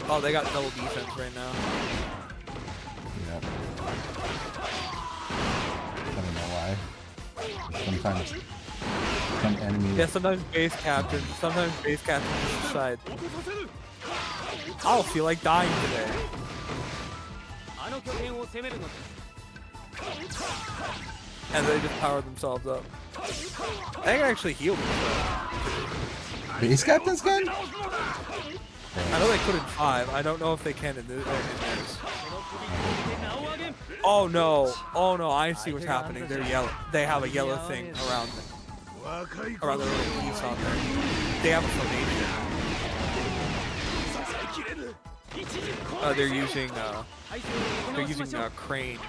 Oh, they got double defense right now. Yep. I don't know why. Sometimes some enemies. Yeah, sometimes base captains decide, I don't feel like dying today. あの拠点を攻めるのです And they just power themselves up. They can actually heal themselves. Base captains can? I know they could in 5. I don't know if they can in this. Oh no. Oh no, I see what's happening. They're yellow. They have a yellow thing around them. Around their little piece on there. They have a formation. They're using crane.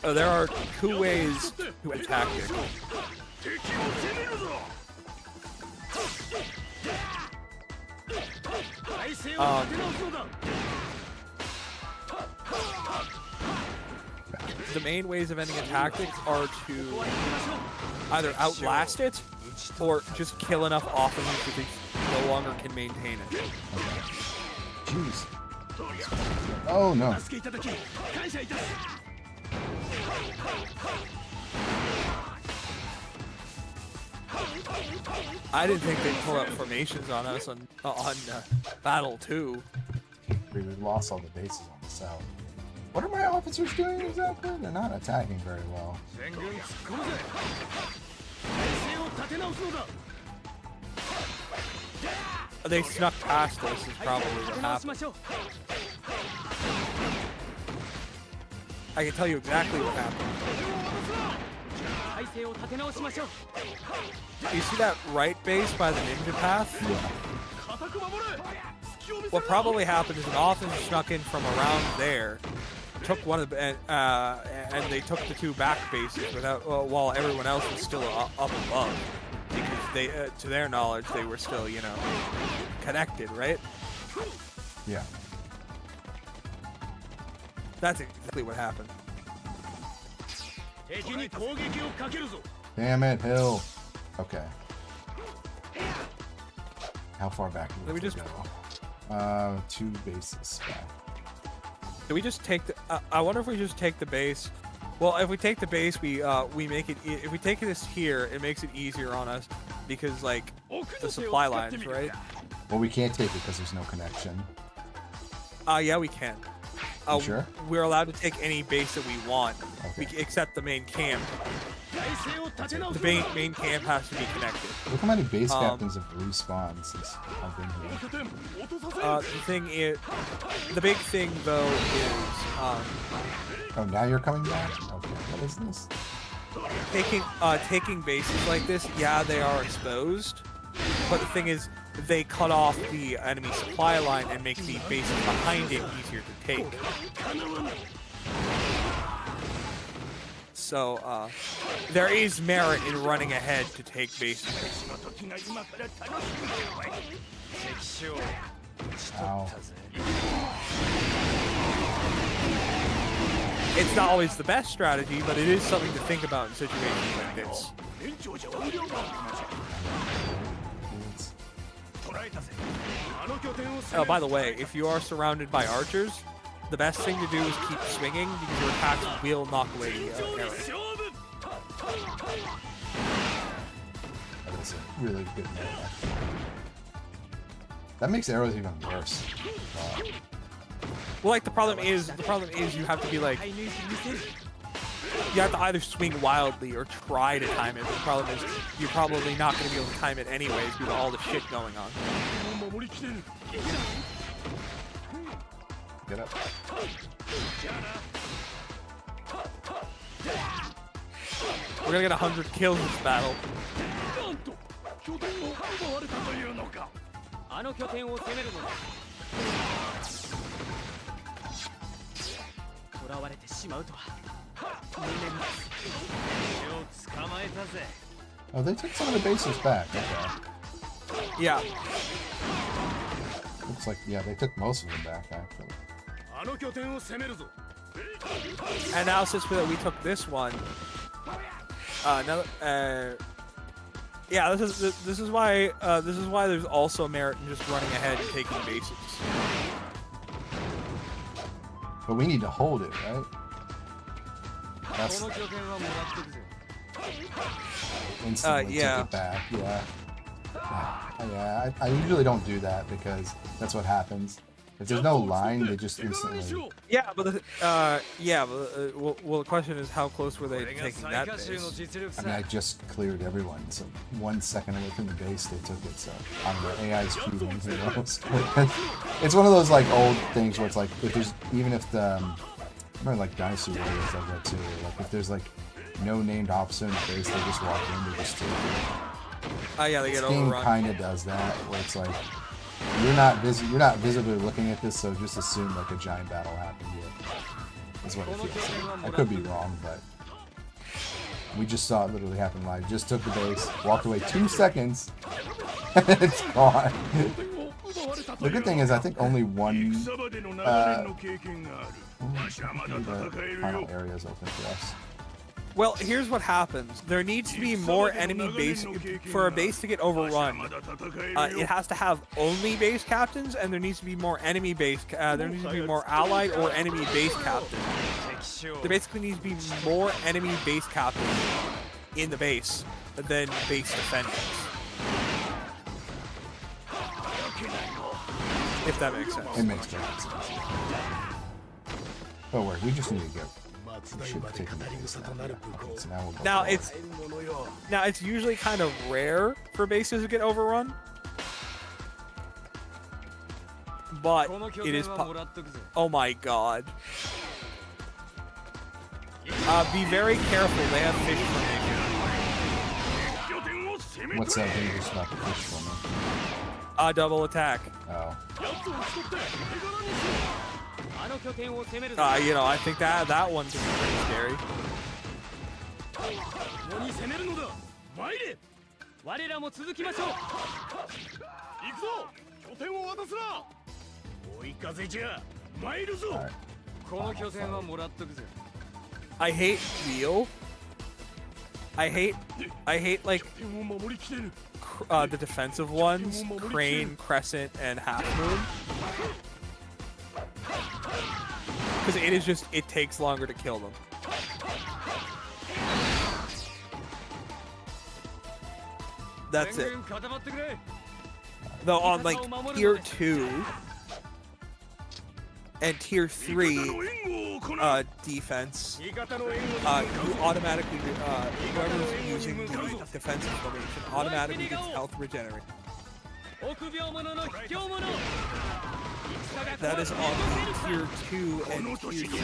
There are 2 ways to attack it. The main ways of ending a tactic are to either outlast it or just kill enough off of it that they no longer can maintain it. Jeez. Oh no. I didn't think they'd pull out formations on us on Battle 2. We lost all the bases on the south. What are my officers doing exactly? They're not attacking very well. 援軍突っ込むぜ体勢を立て直すのだ They snuck past us is probably what happened. I can tell you exactly what happened. 体勢を立て直しましょう You see that right base by the ninja path? What probably happened is an officer snuck in from around there, took one of the, and they took the two back bases without, while everyone else was still up above, because they, to their knowledge, they were still, you know, connected, right? Yeah. That's exactly what happened. 敵に攻撃をかけるぞ Damn it, Hill. Okay. How far back do we Let me have to go? 2 bases back. Do we just take the? I wonder if we just take the base. Well, if we take the base, we make it. If we take this here, it makes it easier on us because like the supply lines, right? Well, we can't take it because there's no connection. Yeah, we can. You sure? We're allowed to take any base that we want, Okay. except the main camp. The main camp has to be connected. Look how many base captains have respawned since I've been here. The thing is, the big thing though is Oh, now you're coming back? Okay, what is this? taking bases like this. Yeah, they are exposed, but the thing is, they cut off the enemy supply line and make the bases behind it easier to take. So, there is merit in running ahead to take bases. Ow. It's not always the best strategy, but it is something to think about in situations like this. Oh, by the way, if you are surrounded by archers, the best thing to do is keep swinging because your attacks will knock away the arrow. That is a really good meta. That makes arrows even worse. Well, like the problem is you have to be like, you have to either swing wildly or try to time it. But the problem is you're probably not going to be able to time it anyways due to all the shit going on. Get up. We're gonna get 100 kills this battle. あの拠点を攻めるのだ囚われてしまうとは無念です手を捕まえたぜ Oh, they took some of the bases back. Okay. Yeah. Looks like, yeah, they took most of them back, actually. あの拠点を攻めるぞ And now since we took this one, yeah, this is why there's also merit in just running ahead and taking bases. But we need to hold it, right? That's この拠点はもらってくぜ instantly yeah. took it back. Yeah. Yeah, I usually don't do that because that's what happens. If there's no line, they just instantly. Yeah, but well, the question is how close were they to taking that base? I mean, I just cleared everyone, so 1 second away from the base, they took it. So I don't know, AI's cheating. Who knows? It's one of those like old things where it's like if there's even if the remember like Dynasty Warriors like that too. Like if there's like no named officer in the base, they just walk in, they just take it. Yeah, they This get game overrun. kind of does that, where it's like you're not visibly looking at this, so just assume like a giant battle happened here. Is what it feels like. I could be wrong, but we just saw it literally happen live. Just took the base, walked away 2 seconds, and it's gone. The good thing is, I think only one the final area is open for us. Well, here's what happens. There needs to be more enemy base for a base to get overrun. It has to have only base captains, and there needs to be more enemy base. There needs to be more allied or enemy base captains. There basically needs to be more enemy base captains in the base than base defenders. If that makes sense. It makes perfect sense. Don't worry, we just need to get. We should have taken the base now. Okay, so now we'll go forward. Now it's usually kind of rare for bases to get overrun, but it is. Oh my god! Be very careful. They have fish formation. What's that dangerous about the fish for me? Double attack. Oh. You know, I think that one can be pretty scary. 共に攻めるのだ。参れ。我らも続きましょう。行くぞ。拠点を渡すな。追い風じゃ。参るぞ。この拠点はもらっとくぜ。I hate wheel. I hate like the defensive ones, crane, crescent, and half moon. Because it is just, it takes longer to kill them. That's it. Though on like tier 2 and tier 3 defense, you automatically, whoever's using the defensive formation automatically gets health regenerate. That is on the tier 2 and tier 3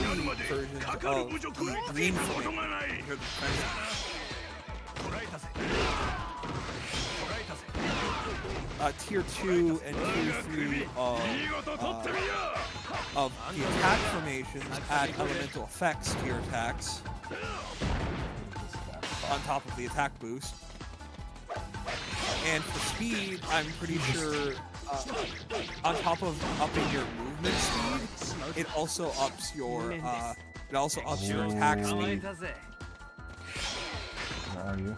versions of the green formation. Tier 2 and tier 3 of the attack formations add elemental effects to your attacks on top of the attack boost. And for speed, I'm pretty sure on top of upping your movement speed, it also ups your attack speed. Where are you?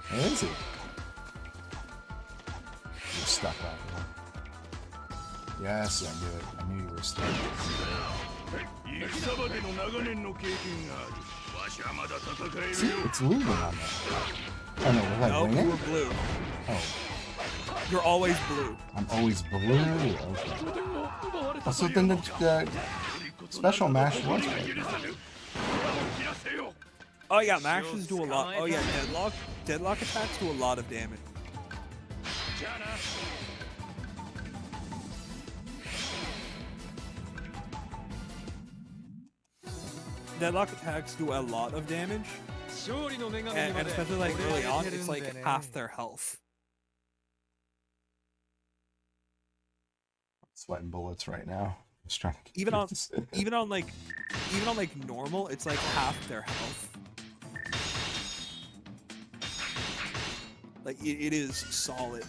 Where is he? You're stuck out there. Yes, I knew it. I knew you were stuck. See, it's losing on that. Oh no, was I No, winning? you were blue. Oh. You're always blue. I'm always blue? Okay. Oh, so then the special mash was good. Oh yeah, mashes do a lot. Oh yeah, deadlock attacks do a lot of damage. Deadlock attacks do a lot of damage, and especially like early on, it's like half their health. Sweating bullets right now. Just trying to Even on like normal, it's like half their health. Like it is solid.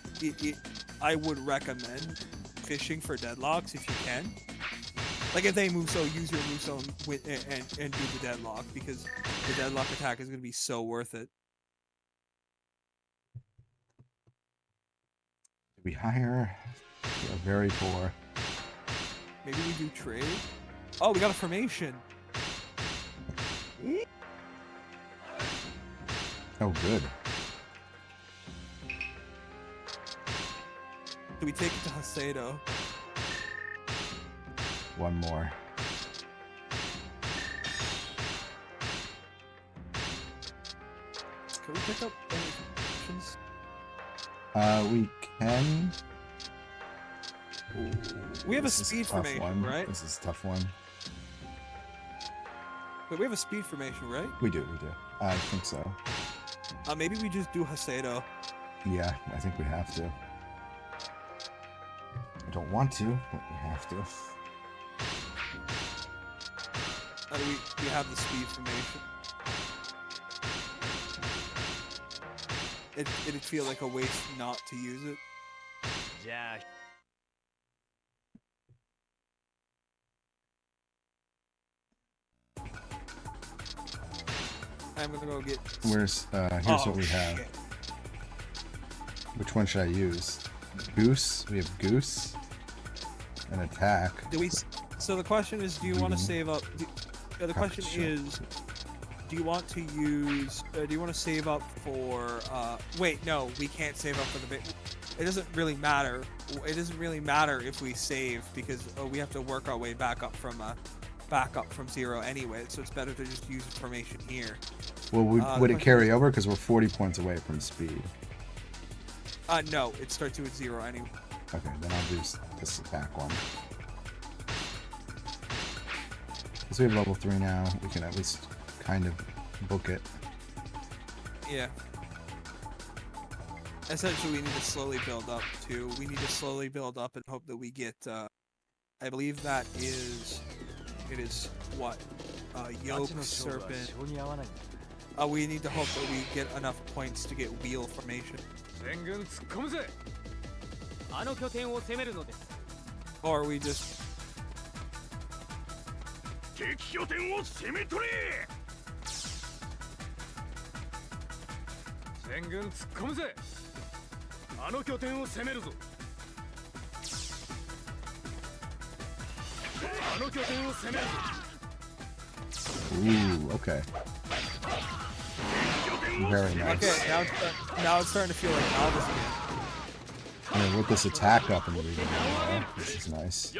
I would recommend fishing for deadlocks if you can. Like if they move so, use your move so and do the deadlock, because the deadlock attack is going to be so worth it. Did we hire? We are very poor. Maybe we do trade. Oh, we got a formation. Oh, good. Do we take it to Hasedo? One more. Can we pick up any formations? We can. We have a This is speed tough formation, one. right? This is a tough one. Wait, we have a speed formation, right? We do. I think so. Maybe we just do Hasedo. Yeah, I think we have to. I don't want to, but we have to. We have the speed formation. It'd feel like a waste not to use it. Yeah. I'm gonna go get. Here's what we have. Shit. Which one should I use? Goose. We have Goose. An attack. So the question is, do you want to save up? The question Sure. is, do you want to use? Do you want to save up for? Wait, no, we can't save up for the bit. It doesn't really matter. It doesn't really matter if we save, because we have to work our way back up from zero anyway. So it's better to just use formation here. Well, would it carry over? Because we're 40 points away from speed. No, it starts you at 0 anyway. Okay, then I'll do this attack one. Because we have level 3 now, we can at least kind of book it. Yeah. Essentially, we need to slowly build up too. We need to slowly build up and hope that we get. I believe that is. It is what? Yoke Serpent. We need to hope that we get enough points to get wheel formation. Or we just. 敵拠点を攻め取れ。全軍突っ込むぜ。あの拠点を攻めるぞ。あの拠点を攻めるぞ。 Ooh, okay. Very nice. Okay, now it's starting to feel like novice again. I'm gonna whip this attack up in the beginning. This is nice.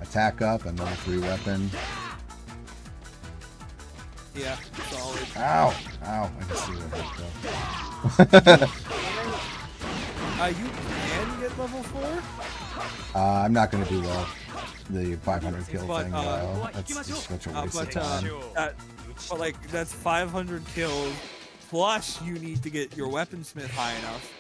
Attack up, another 3 weapon. Yeah, solid. Ow! Ow, I can see where that goes. You can get level 4? I'm not gonna do the 500 kill But, thing though. That's just such a waste of time. But like, that's 500 kills, plus you need to get your weaponsmith high enough.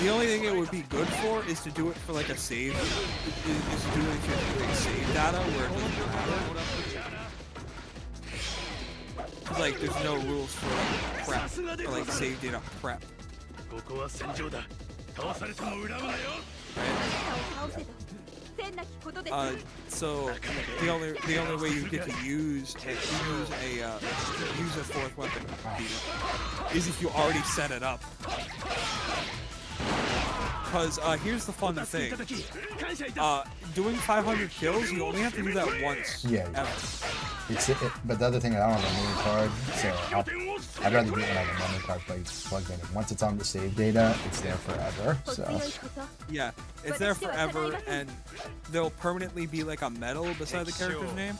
The only thing it would be good for is to do it for like a save, is to do it for like save data where it doesn't matter. Like, there's no rules for like prep, or like save data prep. So the only way you get to use a 4th weapon is if you already set it up. Because here's the fun thing. Doing 500 kills, you only have to do that once. Yeah. Ever. But the other thing, I don't have a memory card, so I'd rather do it when I have a memory card plugged in. And once it's on the save data, it's there forever. So yeah, it's there forever, and there'll permanently be like a medal beside the character's name.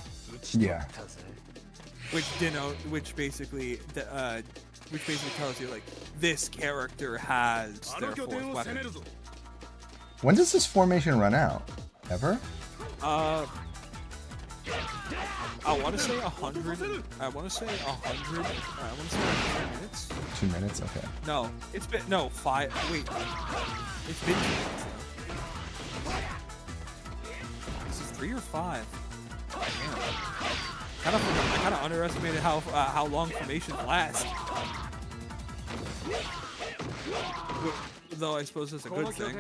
Yeah. Which basically tells you like this character has their 4th weapon. When does this formation run out? Ever? I want to say 100. I want to say 100. I want to say 2 minutes. 2 minutes? Okay. No, it's been 5. Wait, it's been 2 minutes. This is 3 or 5. Damn. I kind of underestimated how long formations last. Though I suppose it's a good thing.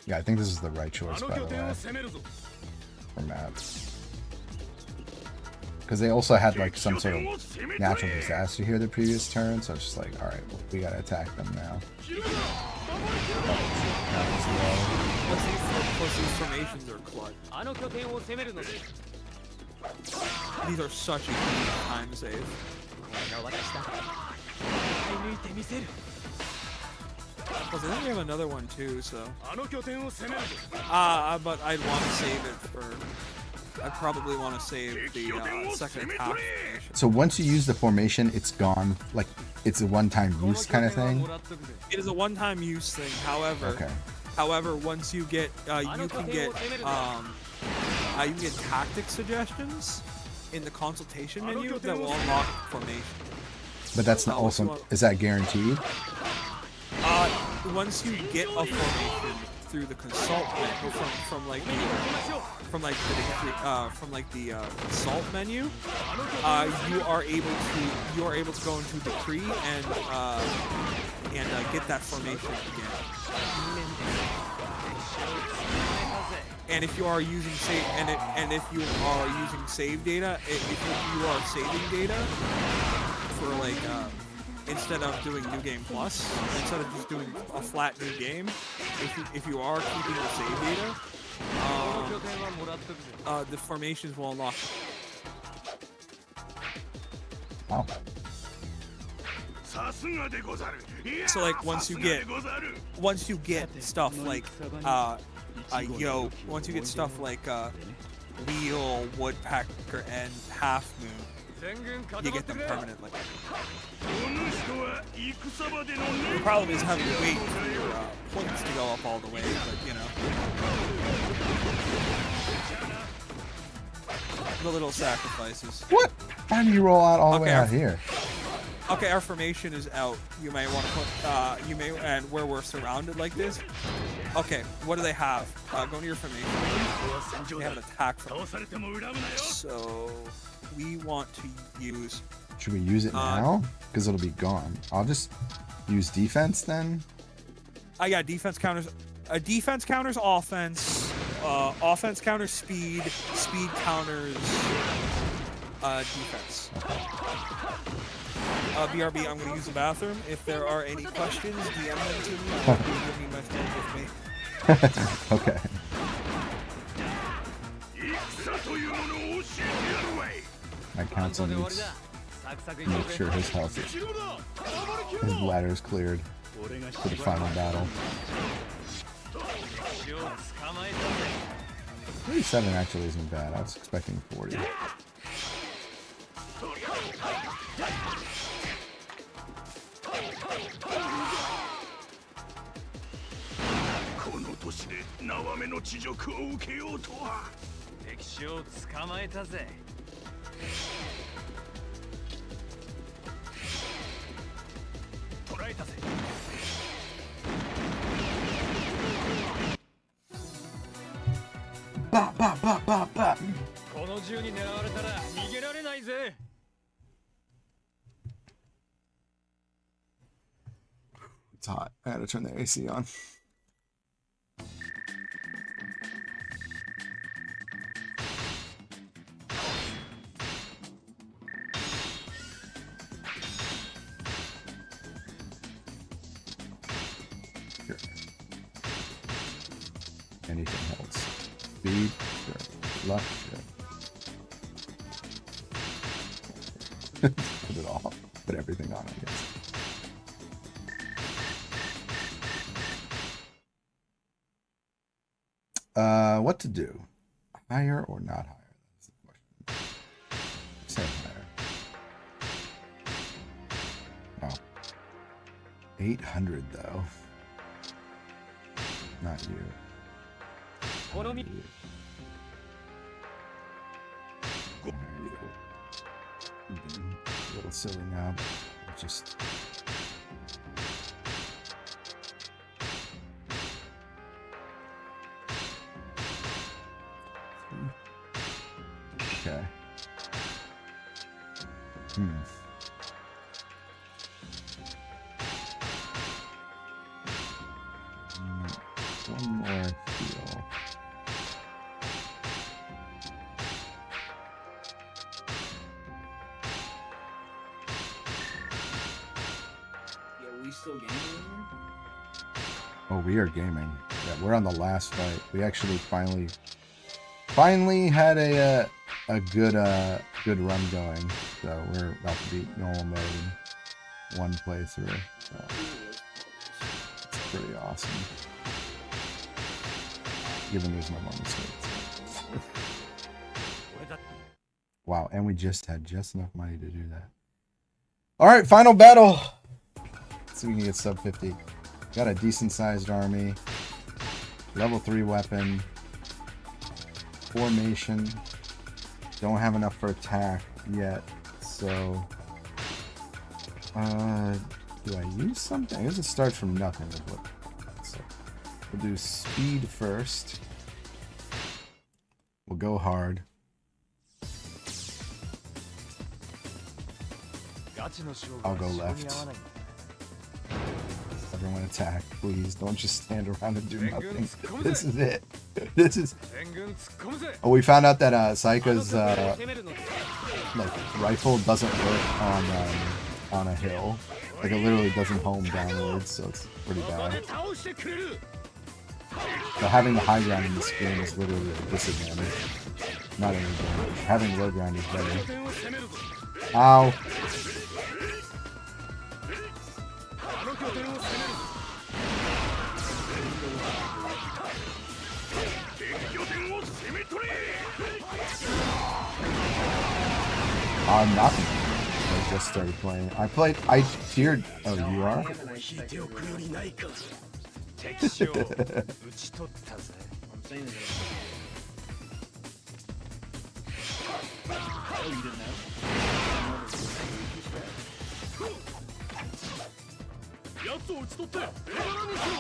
Yeah, I think this is the right choice, by the way, for maps. Because they also had like some sort of natural disaster here the previous turn, so it's just like, alright, well, we gotta attack them now. Plus these formations are clutch. These are such a huge time save. Plus, I think we have another one too, so. But I'd want to save it for. I'd probably want to save the second attack formation. So once you use the formation, it's gone. Like it's a one-time use kind of thing. It is a one-time use thing. However, once you get, you can get tactic suggestions in the consultation menu that will unlock formation. But that's not also. Is that guaranteed? Once you get a formation through the consult menu from the consult menu, you are able to go into decree and get that formation again. And if you are using save data, if you are saving data for like instead of doing New Game Plus, instead of just doing a flat new game, if you are keeping the save data, the formations will unlock. Wow. So like once you get stuff like once you get stuff like wheel, woodpecker, and half moon, you get them permanently. The problem is having to wait for your points to go up all the way, but you know. The little sacrifices. What? How do you roll out all the way out here? Okay, our formation is out. You may want to put, and where we're surrounded like this. Okay, what do they have? Go into your formation. They have an attack formation. So, we want to use... Should we use it now? Because it'll be gone. I'll just use defense then? Yeah, defense counters... defense counters offense. Offense counters speed. Speed counters... defense. BRB, I'm going to use the bathroom. If there are any questions, DM them to me. I'll be bringing my phone with me. Okay. My council needs to make sure his health is... His ladder is cleared for the final battle. 37 actually isn't bad. I was expecting 40. Bop, bop, bop, bop, bop. It's hot. I gotta turn the AC on. Here. Anything else? Speed? Sure. Luck? Sure. Put it all. Put everything on, I guess. What to do? Higher or not higher? That's the question. Say higher. Oh. 800 though. Not you. Not you. A little silly now, but just... Okay. One more heal. Yeah, we still gaming? Oh, we are gaming. Yeah, we're on the last fight. We actually finally had a good run going. So we're about to beat normal mode in one playthrough. So it's pretty awesome. Given there's no more mistakes. Wow, and we just had just enough money to do that. Alright, final battle! Let's see if we can get sub 50. Got a decent sized army. Level 3 weapon. Formation. Don't have enough for attack yet, so... do I use something? I guess it starts from nothing. So we'll do speed first. We'll go hard. I'll go left. Everyone attack, please. Don't just stand around and do nothing. This is it. This is... Oh, we found out that Saika's like rifle doesn't work on a hill. Like it literally doesn't home downwards, so it's pretty bad. So having the high ground in this game is literally a disadvantage. Not an advantage. Having low ground is better. Ow. Nothing. I just started playing. I tiered. Oh, you are? 聞いておくよりないか敵将討ち取ったぜ I'm saying it. Oh, you didn't know? やつを撃ち取って絵柄にしろ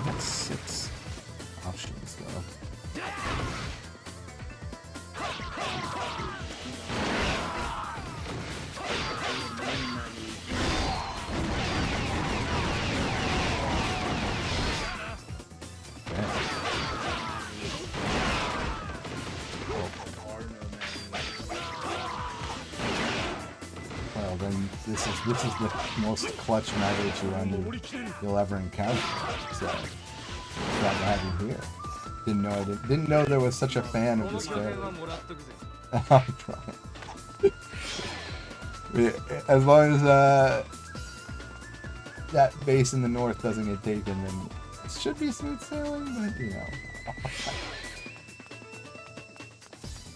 That's 6 options though. Well, then this is the most clutch marriage you'll ever encounter. So glad to have you here. Didn't know there was such a fan of this character. As long as that base in the north doesn't get taken, then it should be smooth sailing. But you know,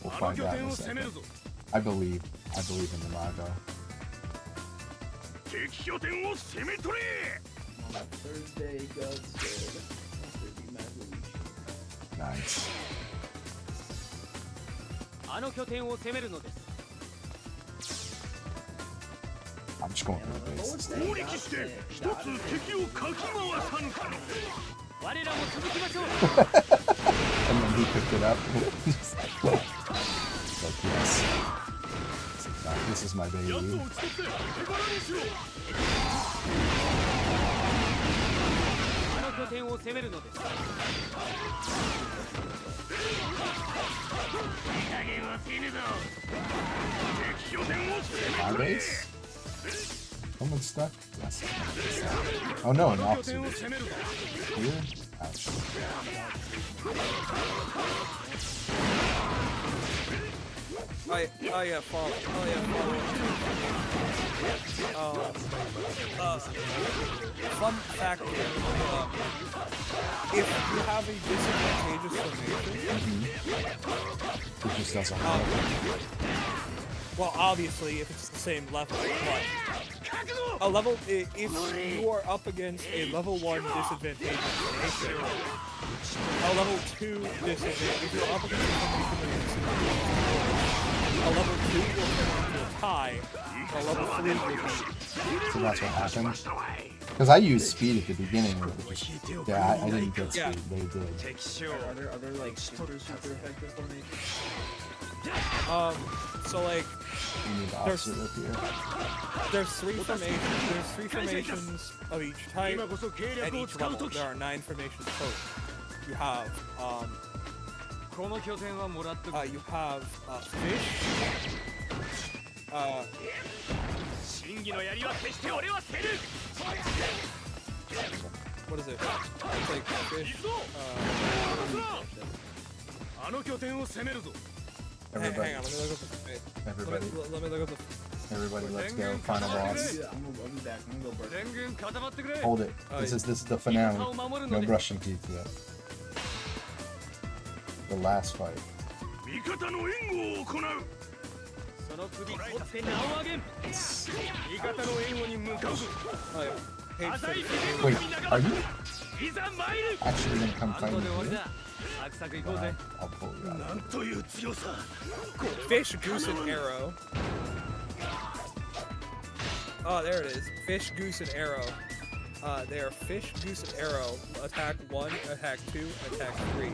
we'll find out in a second. I believe in the Mago. 敵拠点を攻め取れ Thursday, God said. Nice. あの拠点を攻めるのです I'm just going for the base. 攻撃して一つ敵をかき回さぬかの 我らも続きましょう And then he picked it up. Like, yes. This is my やつを baby. 撃ち取って絵柄にしろ あの拠点を攻めるのです 加減はせぬぞ敵拠点を攻 My め取れ base? Someone stuck? Yes. Oh no, an あの拠点 officer. を攻めるぞ Here? Ouch. Oh yeah, follow. Oh yeah, follow. Fun fact: if you have a disadvantageous formation, It just doesn't work. well, obviously, if it's the same level, but a level if you are up against a level 1 disadvantageous formation, a level 2 disadvantage. If you're up against a formation a level 2 will turn into a tie, a level 3 will be. So that's what happened. Because I used speed at the beginning. Yeah, I didn't get speed. They did. 敵将 Are there like super effective formations? So like, You need the There's- opposite with here. there's three formations of each type 今こそ計 at 略を each 使う level. とき There are 9 formations total. You have, この拠点はもらっとく you have, fish, 真偽の槍は決して俺は捨てる what is it? It's like fish, あの拠点を攻めるぞ hang Everybody, on, let me look up the, wait, everybody, let me look up the, everybody, let's go. Final boss. I'll be back. I'm gonna go burn. 全軍固まってくれ Hold it. This is the finale. No brushing teeth yet. The last fight. 味方の援護を行うその首取って名を上げん味方の援護に向かうぞ oh yeah, page 浅い 30. Wait, are you いざ参る actually gonna come 半 fight 度 me で終わり here? だサクサク行こうぜ I'll pull you out. なんという強さ Fish, goose, and arrow. Oh, there it is. Fish, goose, and arrow. They are fish, goose, and arrow. Attack 1, attack 2, attack 3.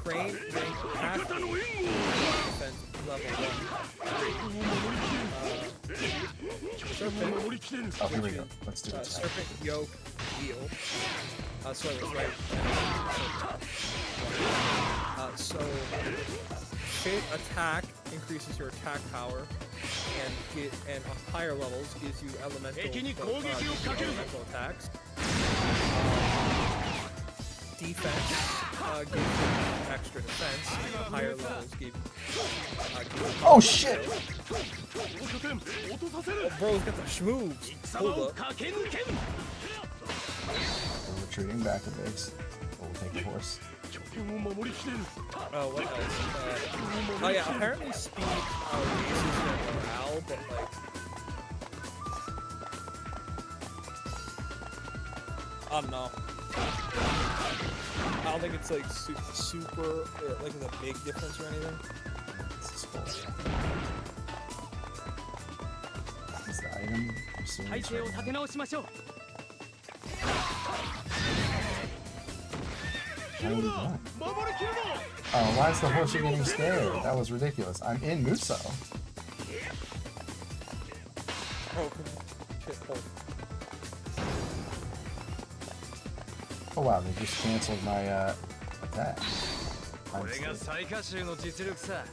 Crane, rank, half 味方の援護を defense, level 1. Serpent, 守りきれぬ Oh, here we go. Let's do it. serpent, yoke, wheel. So it was right. So fit attack increases your attack power, and on higher levels gives you elemental attacks. Defense gives you extra defense. Higher levels give you. Oh shit! この拠点落とさせる Bro's got the schmoobs. 貴様 Hold を up. 駆け抜けん Let's retreating back a base. We'll take the horse. 拠点を守りきれる Oh, what else? Oh yeah, apparently speed raises their morale, but like... I don't know. I don't think it's like super like a big difference or anything. This is full. Is the item? I'm seeing 体 this 勢を right 立て now. 直しましょう How are we doing? 守りきるぞ Oh, why is the horse getting scared? That was ridiculous. I'm in Muso. Oh, shit, oh. Oh wow, they just canceled my attack. これが最下衆の実力さ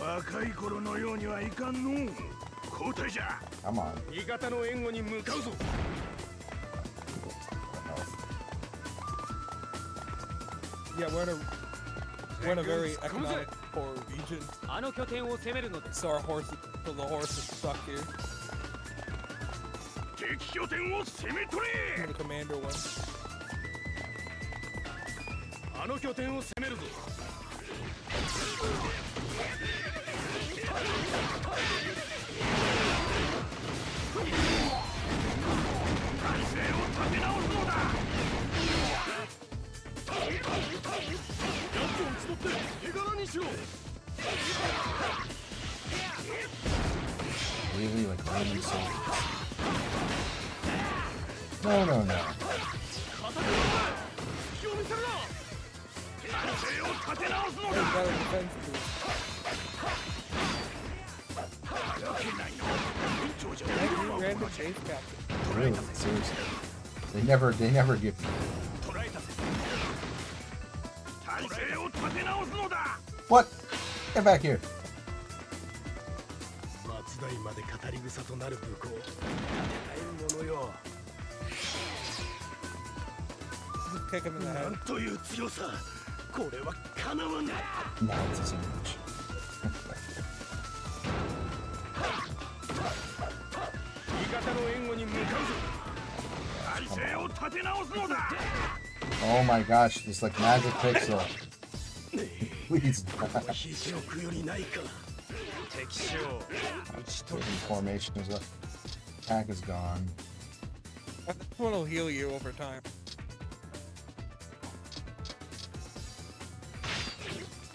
若い頃のようにはいかんの交代じゃ Come on. 味方の援護に向かうぞ Yeah, we're in a very economic poor region, あの拠点を攻めるのです so the horse is stuck here. 敵拠点を攻め取れ And the commander wins. あの拠点を攻めるぞ Really, like Roman soldiers. No, no, no. 気を見せるな体勢を立て直すの There's だ better defense boost. わけないの延長じゃ Thank you, random chase captain. Really, seriously. They never give me. 捕らえたぜ体勢を立て直すのだ What? Get back here. 松代まで語り草となる武功立てないものよ Just kick him in the な head. んという強さこれはかなわない No, it's a image. 味方の援護に向かうぞ体勢を立て直すのだ Oh my gosh, this like magic pixel. Please. 肘をくよりないか敵将打ち取る Formation is up. Attack is gone. This one will heal you over time.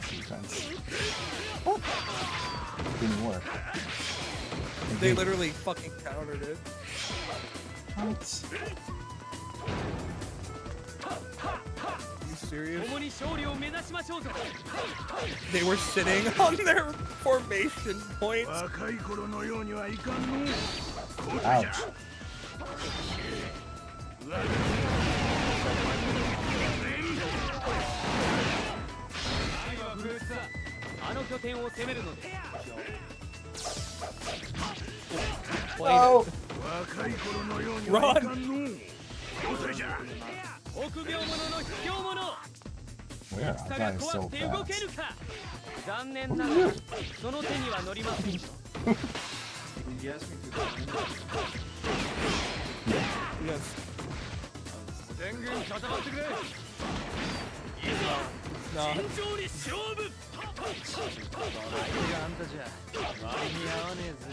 Defense. What? Didn't work. They literally fucking countered it. What? You serious? 共に勝利を目指しましょうぞ They were sitting on their formation points. 若い頃のようにはいかんの Ouch. あの拠点を攻めるのです Oh! 若い頃のようにはいかんの交代じゃ 臆病者の卑怯者 Where? 草 I が thought it was 怖 so くて動け fast. るか残念ながらその手には乗りませんよ Did you ask me to defend? Yes. 全軍固まってくれ No. 慎重に勝負相手があんたじゃ割に合わねえぜ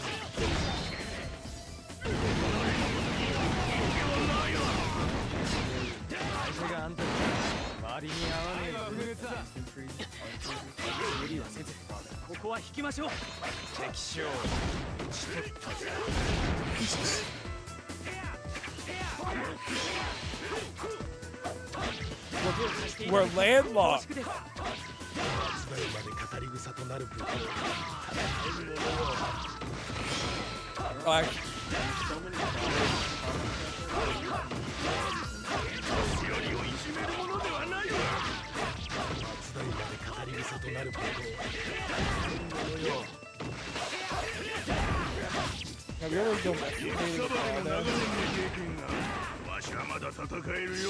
相手があんたじゃ割に合わねえぜ無理はせずここは引きましょう敵将打ち取ったぜ Jesus. We're landlocked. 松代まで語り草となる武功 Like, よりをいじめるものではないわ松代まで語り草となる武功 have you ever done 戦 that? 場の長年の経験がわしはまだ戦えるよ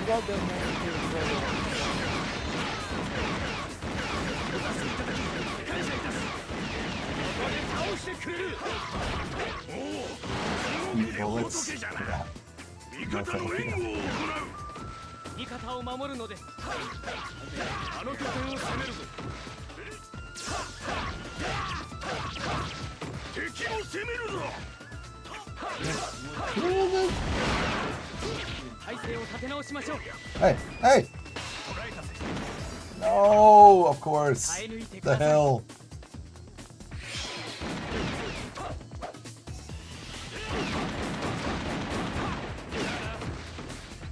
Well done, man. Bullets. Yeah. No thank you. 味方を守るのです。あの拠点を攻めるぞ。敵も攻めるぞ。体勢を立て直しましょう。Hey, hey! No, of course. The hell?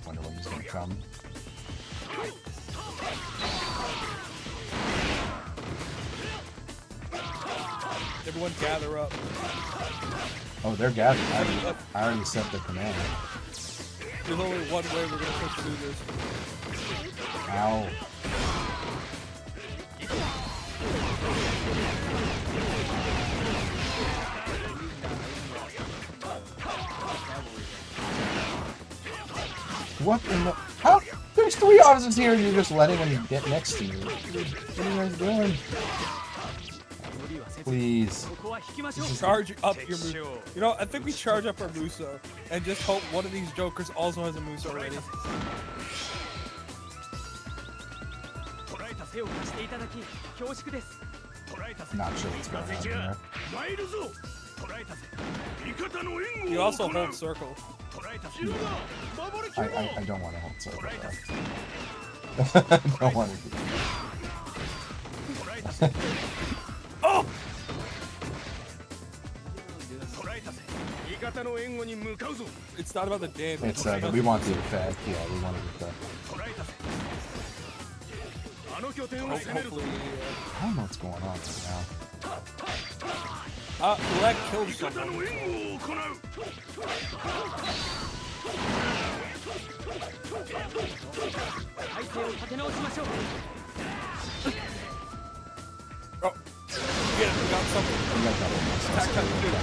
Wonder when he's gonna come. Everyone gather up. Oh, they're gathered. I already sent the command. There's only one way we're gonna push through this. Ow. What in the... How? There's 3 officers here and you're just letting them get next to me. What are you guys doing? Please. Charge up your Muso. You know, I think we charge up our Muso and just hope one of these jokers also has a Muso ready. Not sure what's going on there. You also hold circle. I don't want to hold circle. I don't want to do that. Oh! It's not about the damage. It's we want the effect. Yeah, we want the effect. Hopefully, I don't know what's going on right now. Black killed someone. Oh, yeah, we got something. We got that one. Attack time to do it.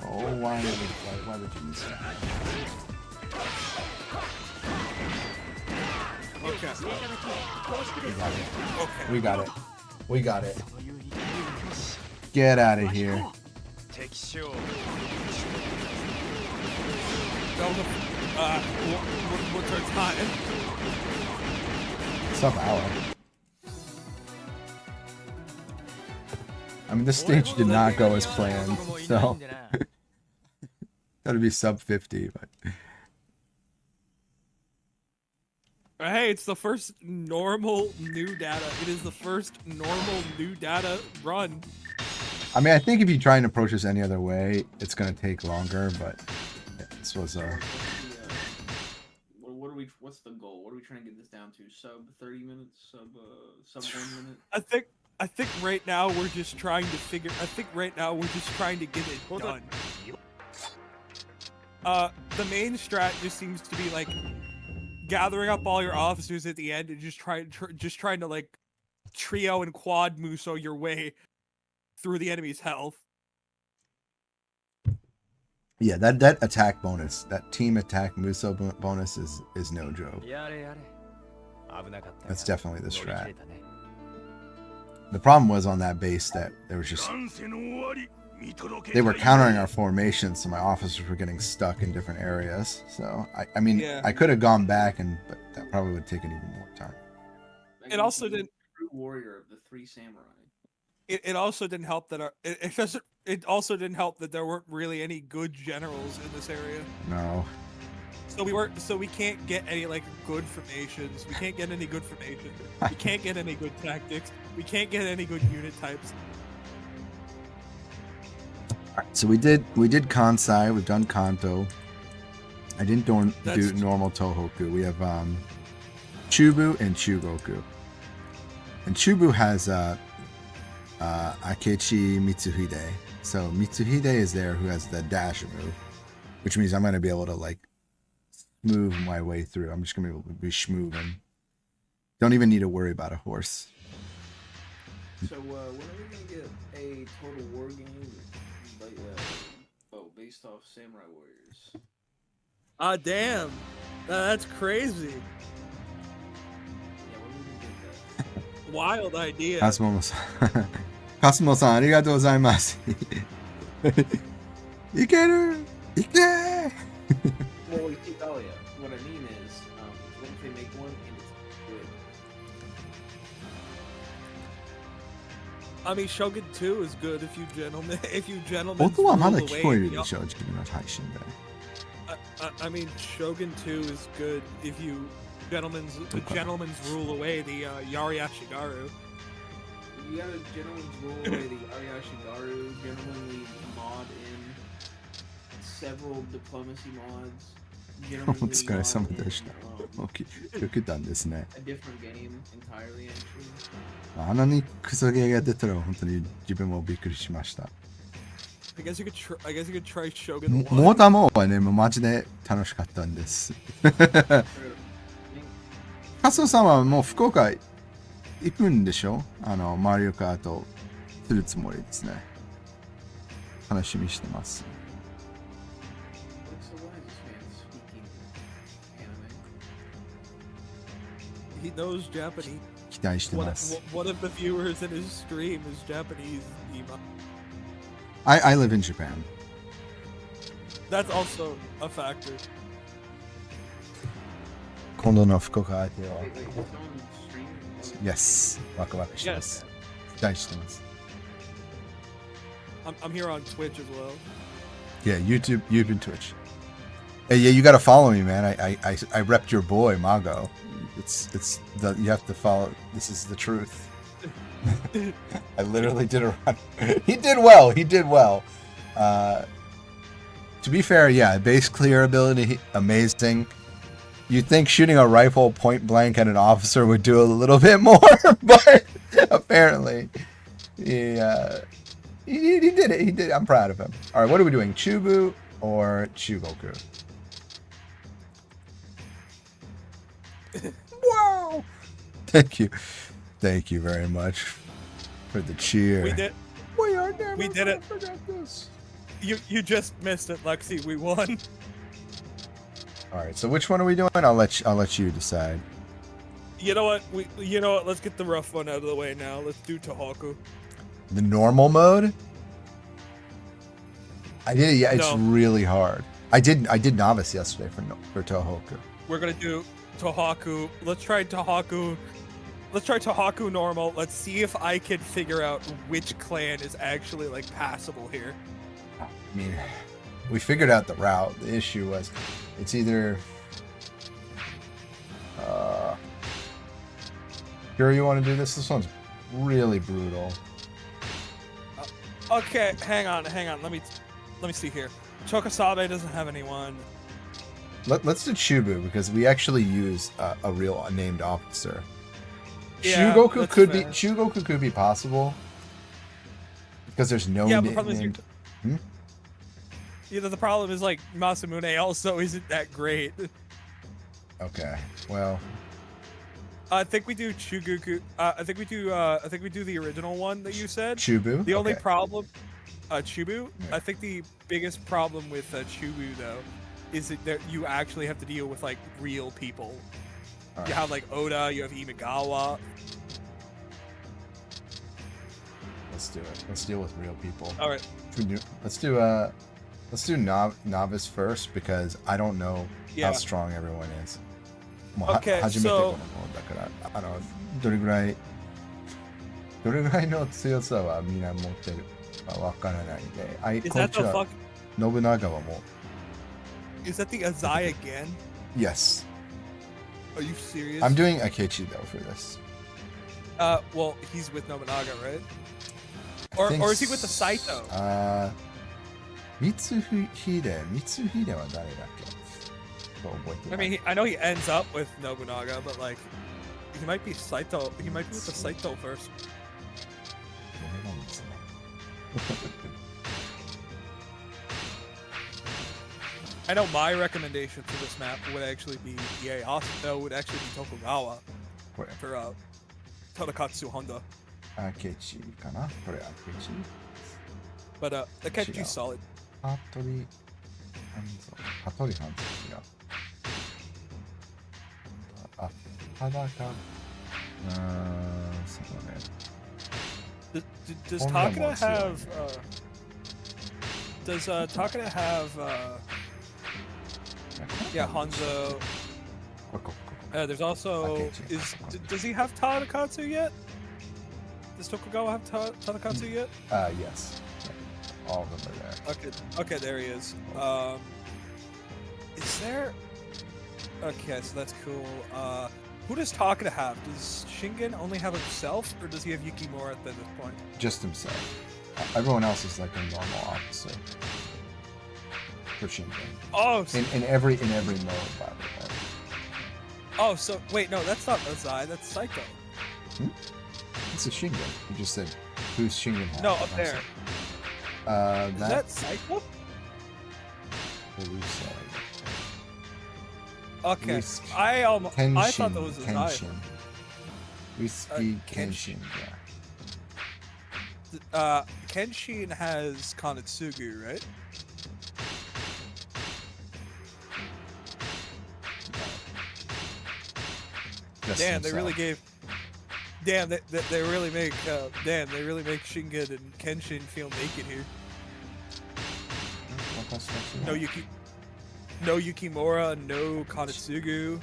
Oh, why would you use that? Okay. We got it. We got it. Get out of here. What's our time? Some hour. I mean, this stage did not go as planned, so gotta be sub 50, but hey, it's the first normal new data. It is the first normal new data run. I mean, I think if you try and approach this any other way, it's gonna take longer, but yeah, this was What's the goal? What are we trying to get this down to? Sub 30 minutes? Sub 1 minute? I think right now we're just trying to get it done. The main strat just seems to be like gathering up all your officers at the end and just trying to like trio and quad Muso your way through the enemy's health. yeah, that attack bonus, that team attack Muso bonus is no joke. That's definitely the strat. The problem was on that base that there was just they were countering our formation, so my officers were getting stuck in different areas. So I mean, Yeah. I could have gone back, but that probably would have taken even more time. It also didn't. True warrior of the 3 samurai. It also didn't help that it also didn't help that there weren't really any good generals in this area. No. So we can't get any like good formations. We can't get any good formation. We can't get any good tactics. We can't get any good unit types. Alright, so we did Kansai, we've done Kanto. I didn't do normal Tohoku. We have Chubu and Chugoku. And Chubu has Akechi Mitsuhide. So Mitsuhide is there who has the dash move, which means I'm going to be able to like smooth my way through. I'm just going to be able to be schmooving. Don't even need to worry about a horse. So, when are we going to get a total war game based off Samurai Warriors? Ah, damn. That's crazy. wild idea. カスモさん。カスモさん、ありがとうございます。いけるいけ Well, you see, oh yeah. What I mean is, what if they make one and it's good? I mean, Shogun 2 is good if you gentlemen 音はまだ rule 聞こえる away でしょ、自分の配信で。I mean, Shogun 2 is good if you gentlemen's rule away the Yari Ashigaru. You gotta gentleman's rule away the Ariashigaru, gentlemanly mod in several diplomacy mods. お疲れ様でした。受けたんですね。A different game entirely, actually. あんなにクソゲーが出たら本当に自分もびっくりしました。I guess you could try Shogun 1. モーターモーはね、もうマジで楽しかったんです。カスオさんはもう福岡行くんでしょ？マリオカートするつもりですね。楽しみにしてます。So why is this man speaking anime? He knows Japanese. 期待してます。One of the viewers in his stream is Japanese. I live in Japan. That's also a factor. 今度の福岡相手は Wait, it's on stream? Yes ワクワクしてます。期待してます。I'm here on Twitch as well. Yeah, YouTube and Twitch. Hey, yeah, you gotta follow me, man. I repped your boy Mago. It's you have to follow. This is the truth. I literally did a run. He did well. To be fair, yeah, base clear ability, amazing. You'd think shooting a rifle point blank at an officer would do a little bit more, but apparently, he did it. He did. I'm proud of him. All right, what are we doing? Chubu or Chugoku? Wow! Thank you very much for the cheer. We did. We are never We did it. Forget this. You just missed it, Lexi. We won. All right. So which one are we doing? I'll let you decide. You know what? Let's get the rough one out of the way now. Let's do Tohoku. The normal mode. I did it. Yeah, it's No. really hard. I did novice yesterday for Tohoku. We're gonna do Tohaku. Let's try Tohaku. Let's try Tohaku normal. Let's see if I can figure out which clan is actually like passable here. I mean, we figured out the route. The issue was, it's either. Sure, you want to do this? This one's really brutal. Okay, hang on. Let me see here. Chokosabe doesn't have anyone. Let's do Chubu because we actually use a real named officer. Yeah, Shugoku that's could fair. Shugoku could be possible because there's no Yeah, but the problem is named. Yeah, the problem is like Masamune also isn't that great. Okay, well, I think we do Chugoku. I think we do the original one that you said. Chubu. The only Okay. problem, Chubu. Yeah. I think the biggest problem with Chubu though is that you actually have to deal with like real people. All You right. have like Oda, you have Imagawa. Let's do it. Let's deal with real people. All right. Let's do novice first because I don't know Yeah. how strong everyone is. もう Okay, 初めてこの so- ものだからどれぐらいの強さはみんな持ってるかわからないんで、Is こっ that ち the は fuck? 信長はも Is that the Azai again? う Yes. Are you serious? I'm doing Akechi though for this. Well, he's with Nobunaga, right? I think Or is he with the Saito? 光秀は誰だっけ覚えて I ない mean, I know he ends up with Nobunaga, but like, he might be Saito. He might be with the Saito first. これなんですね I know my recommendation for this map would actually be Ieyasu. Would actually be Tokugawa これ for Tadakatsu Honda. 明智かなこれ明智 But Akechi's Yeah. solid. 服部半蔵違うあ裸そうね。Does Honda Takeda wants to have? Does Takeda have? Yeah, Hanzo. There's also does he have Tadakatsu yet? Does Tokugawa have Tadakatsu yet? Yes. All of them are there. Okay, there he is. Is there? Okay, so that's cool. Who does Takeda have? Does Shingen only have himself, or does he have Yukimura at this point? Just himself. Everyone else is like a normal officer. For Shingen. Oh, so, In every mode, by the way. oh, so wait, no, that's not Ozai, that's Psycho. It's a Shingen. You just said, who's Shingen? No, up there. Is that Psycho? Okay, I thought that was Ozai. Whiskey Kenshin, yeah. Kenshin has Kanetsugu, right? Damn, they really gave. Damn, they really make. Damn, they really make Shingen and Kenshin feel naked here. No Yukimura, no Kanetsugu.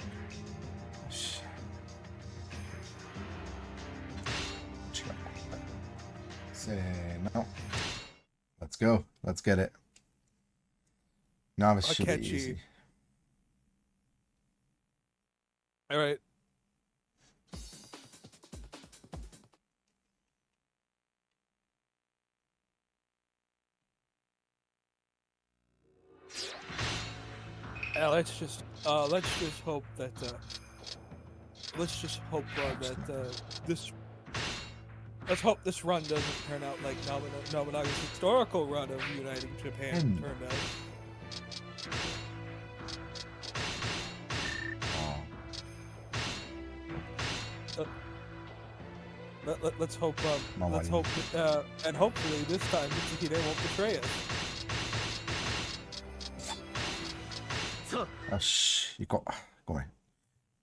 No. Let's go. Let's get it. Novice should be easy. All right. Let's just hope that let's hope this run doesn't turn out like Nobunaga's historical run of uniting Japan turned out. Let's hope and hopefully this time Mitsuhide won't betray us. よし、行こう。ごめん。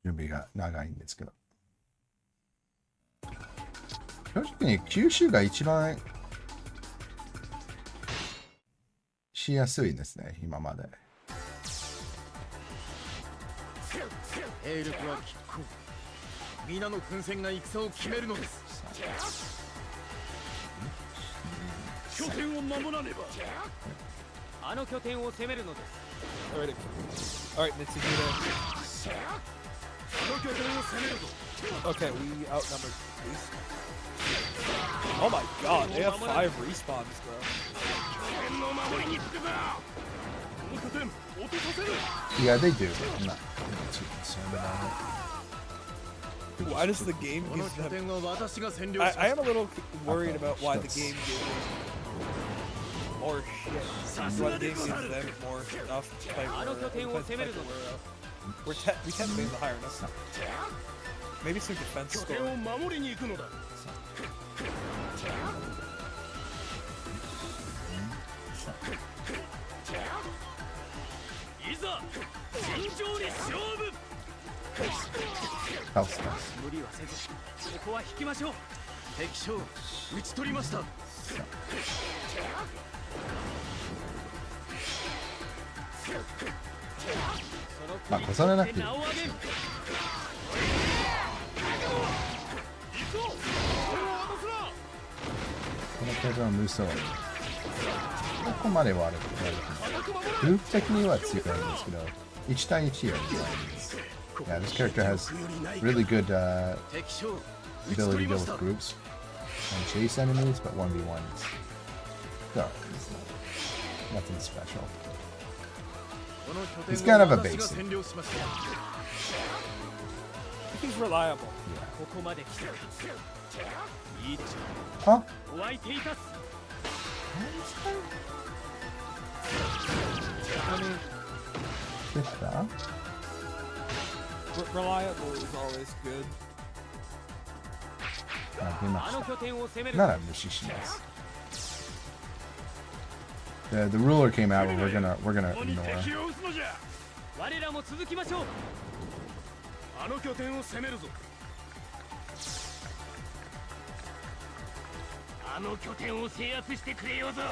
準備が長いんですけど。正直に九州が一番しやすいですね、今まで。兵力は拮抗。皆の奮戦が戦を決めるのです。拠点を守らねば。あの拠点を攻めるのです。Alright, Mitsuhide. Okay, we outnumbered. Oh my god, they have 5 respawns, bro. Yeah, they do. I'm not too concerned about it. Why does the game give them... I am a little worried about why the game gives them more shit. Why the game gives them more stuff to fight we tend to be the higher enough. Maybe some defense score. House. ここは引きましょう。敵将討ち取りました。まあ、重ねなくていい。このページは無双。ここまではある。グループ的には強いんですけど、1対1より強いんです。Yeah, this character has really good ability to deal with groups and chase enemies, but 1v1s. So, nothing special. He's kind of a basic. He's reliable. Yeah. Huh? Reliable is always good. The ruler came out, but we're gonna ignore. あの拠点を制圧してくれようぞ。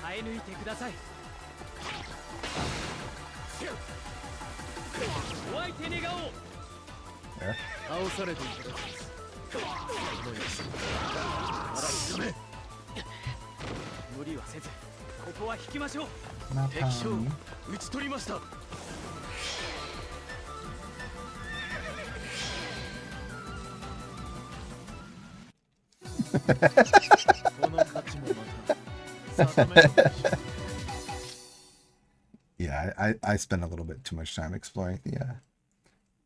耐え抜いてください。お相手願おう。 There. 倒されていただきます。無理はせず、ここは引きましょう。敵将討ち取りました。この勝ちもまた定めの勝ち。 Yeah, I spend a little bit too much time exploring the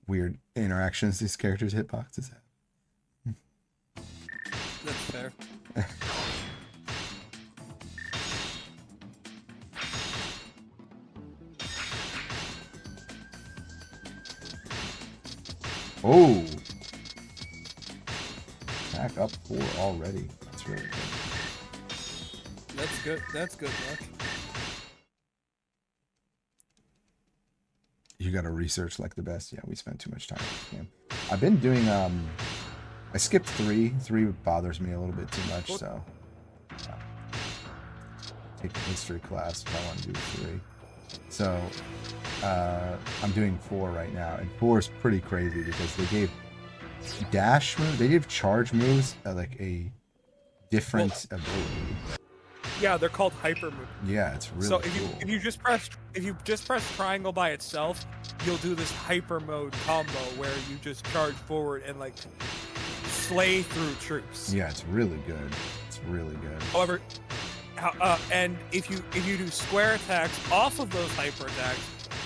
weird interactions these characters' hitboxes have. That's fair. Oh! Back up 4 already. That's really good. That's good. That's good luck. You gotta research like the best. Yeah, we spent too much time with this game. I've been doing, I skipped 3. 3 bothers me a little bit too much, so. Take a history class if I want to do 3. So, I'm doing 4 right now, and 4 is pretty crazy because they gave dash moves, they gave charge moves like a different ability. Yeah, they're called hyper moves. Yeah, it's really So cool. if you just press triangle by itself, you'll do this hyper mode combo where you just charge forward and like slay through troops. Yeah, it's really good. It's really good. However, and if you do square attacks off of those hyper attacks,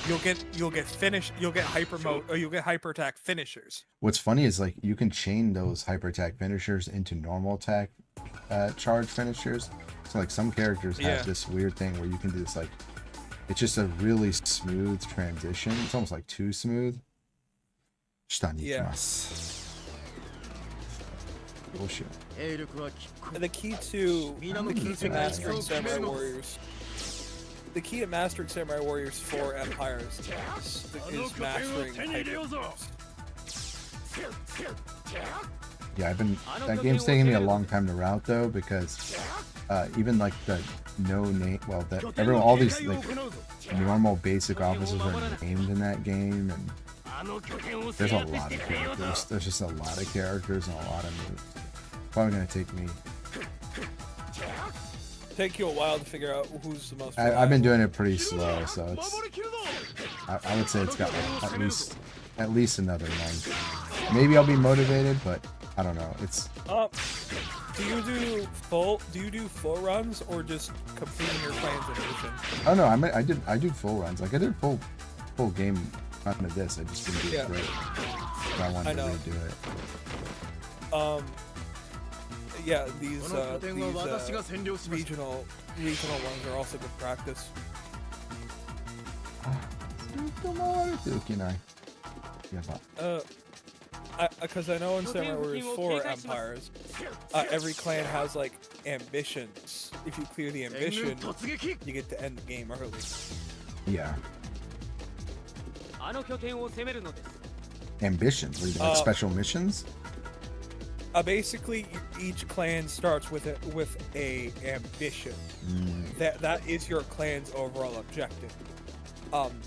you'll get hyper mode or you'll get hyper attack finishers. What's funny is like you can chain those hyper attack finishers into normal attack charge finishers. So like some characters have this weird thing where you can do this like it's just a really smooth transition. It's almost like too smooth. Yeah. Bullshit. And the key to mastering Samurai Warriors. The key to mastering Samurai Warriors 4 Empires is mastering hyper moves. Yeah, that game's taking me a long time to route though because even like the all these like normal basic officers are named in that game, and there's a lot of characters. There's just a lot of characters and a lot of moves. Probably gonna take me. Take you a while to figure out who's the most. I've been doing it pretty slow, so it's. I would say it's got like at least another month. Maybe I'll be motivated, but I don't know. It's. Do you do full runs or just completing your plans in mission? Oh no, I do full runs. Like I did full game run of this. I just didn't do it great. So I wanted to redo it. Yeah, these regional ones are also good practice. Because I know in Samurai Warriors 4 Empires, every clan has like ambitions. If you clear the ambition, you get to end the game early. Yeah. Ambitions? What do you like special missions? Basically, each clan starts with a ambition. That is your clan's overall objective.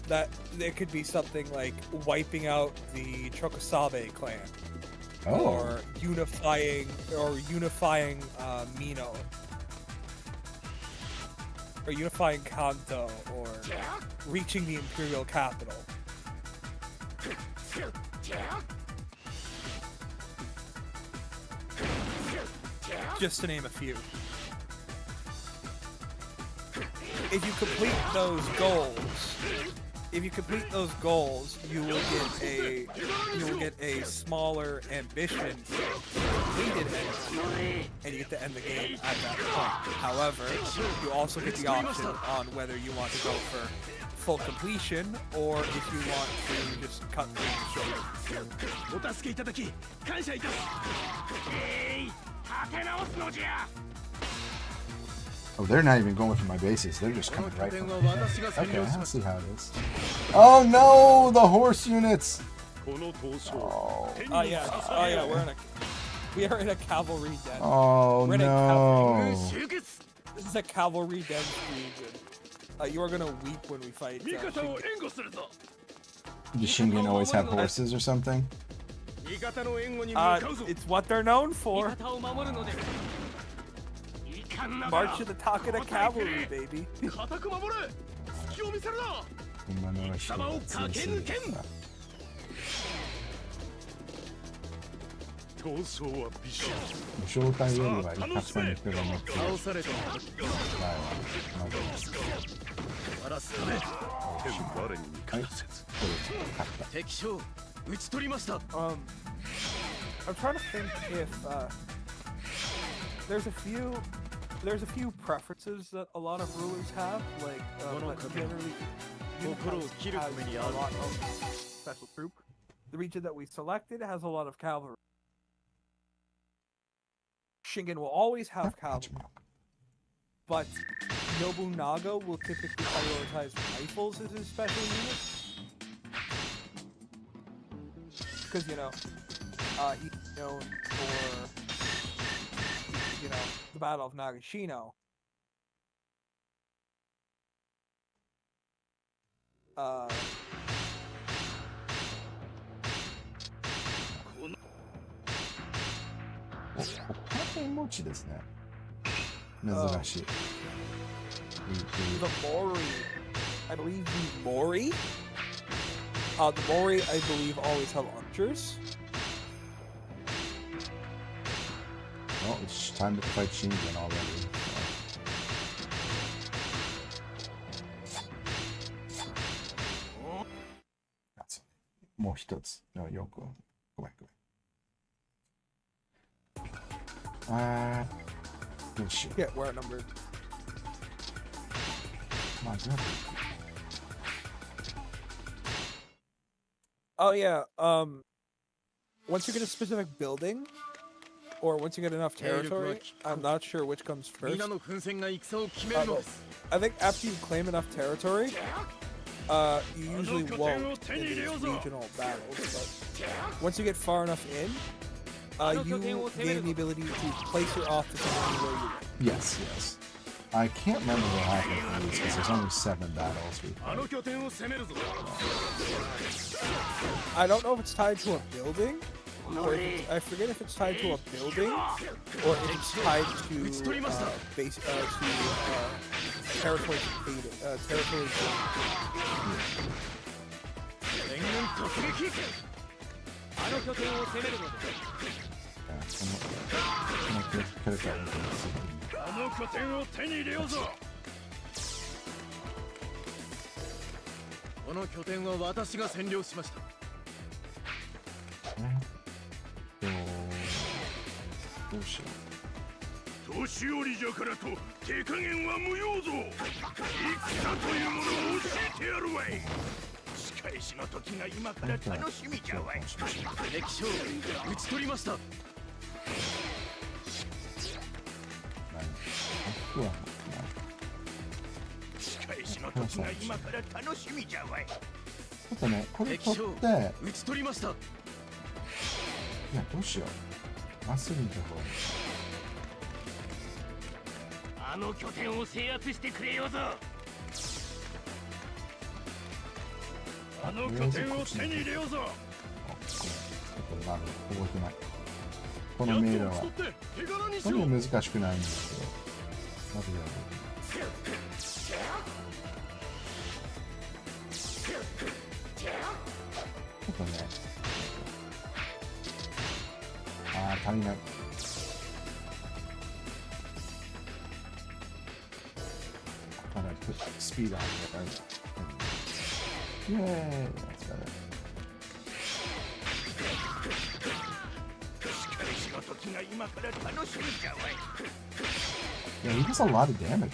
That it could be something like wiping out the Chokosabe clan, or unifying Mino, or unifying Kanto, or reaching the imperial capital. Just to name a few. If you complete those goals, you will get a smaller ambition completed end, and you get to end the game at that point. However, you also get the option on whether you want to go for full completion or if you want to just cut things short. Oh, they're not even going for my bases. They're just coming right from Okay, I'll see how it is. Oh no, the horse units. Oh, Oh yeah, we are in a cavalry den. oh We're in a no. This is a cavalry den region. You are gonna weep when we fight. Does Shingen always have horses or something? It's what they're known for. March to the Takeda cavalry, baby. 今のは人が強すぎるな。武将隊よりはたくさんの人が乗っている。前はまだです。はい、これ勝った。 I'm trying to think if there's a few preferences that a lot of rulers have, like but generally has a lot of special troop. The region that we selected has a lot of cavalry. Shingen will always have cavalry, but Nobunaga will typically prioritize rifles as his special unit. Because, you know, he's known for, you know, the Battle of Nagashino. Mochi ですね。珍しい。The Mori, I believe the Mori. The Mori, I believe, always have archers. Well, it's time to fight Shingen already. That's もう一つ。よく。ごめん。どうしよう。 Yeah, we're outnumbered. まあ、じゃあ Oh yeah, once you get a specific building, or once you get enough territory, I'm not sure which comes first. I think after you claim enough territory, you usually won't in these regional battles, but once you get far enough in, you gain the ability to place your office anywhere you want. Yes, yes. I can't remember what happened for these because there's only 7 battles we I don't know if it's tied to a building, or I forget if it's tied to a building, or if it's tied to territory territory. Put speed on it, right? Yay, that's better. Yeah, he does a lot of damage.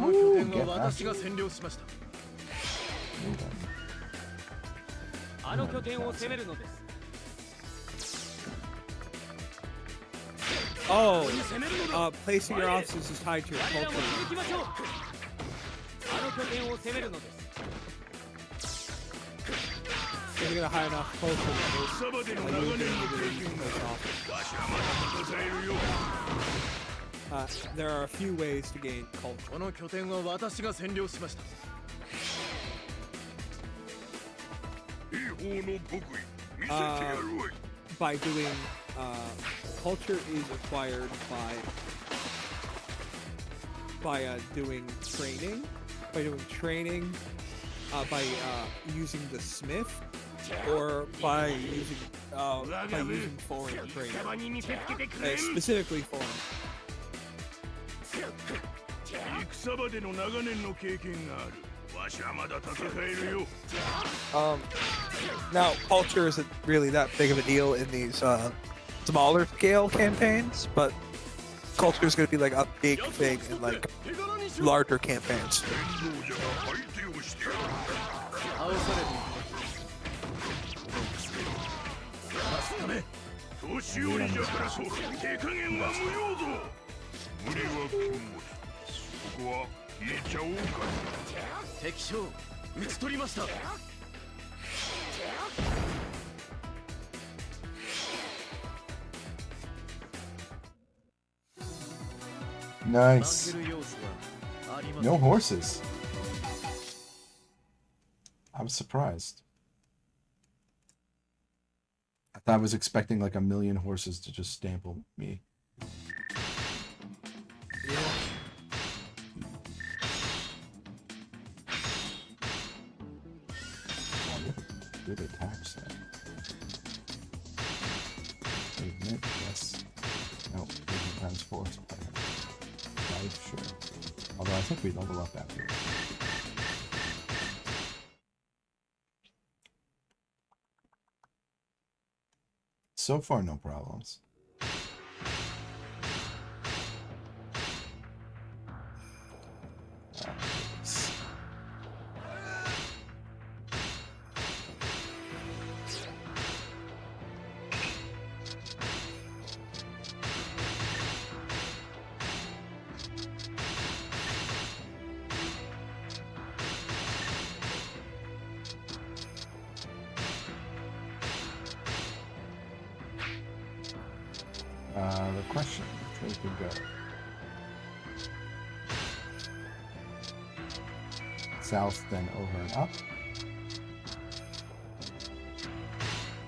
Ooh, get that. あの拠点を攻めるのです Oh, placing your offices is tied to your 我らも culture. 続きましょうあの拠点を攻めるのです If you're gonna hide enough culture, there are a few ways to gain culture. この拠点は私が占領しました By doing culture is acquired by doing training, by using the smith, or by using foreign training, specifically foreign. 戦場での長年の経験があるわしはまだ戦えるよ Now, culture isn't really that big of a deal in these smaller scale campaigns, but culture is going to be like a big thing in like larger campaigns. 倒されてため年寄りじゃからと手加減は無用ぞ無理は禁物ここは入れちゃおうか敵将討ち取りました Nice. 負ける要素はありません No horses. I was surprised. I thought I was expecting like a million horses to just stample me. Good attacks there. Wait a minute, yes. No, times 4 is better. 5, sure. Although I think we level up after. So far, no problems. The question, which way to go? South, then over and up.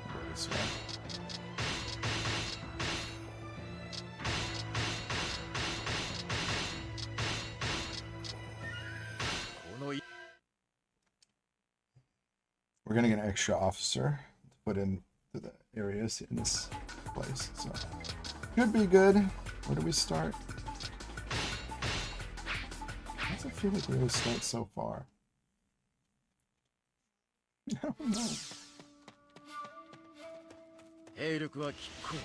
Go this way. We're gonna get an extra officer to put in to the areas in this place, so could be good. Where do we start? How does it feel like we always start so far? I don't know. 兵力は拮抗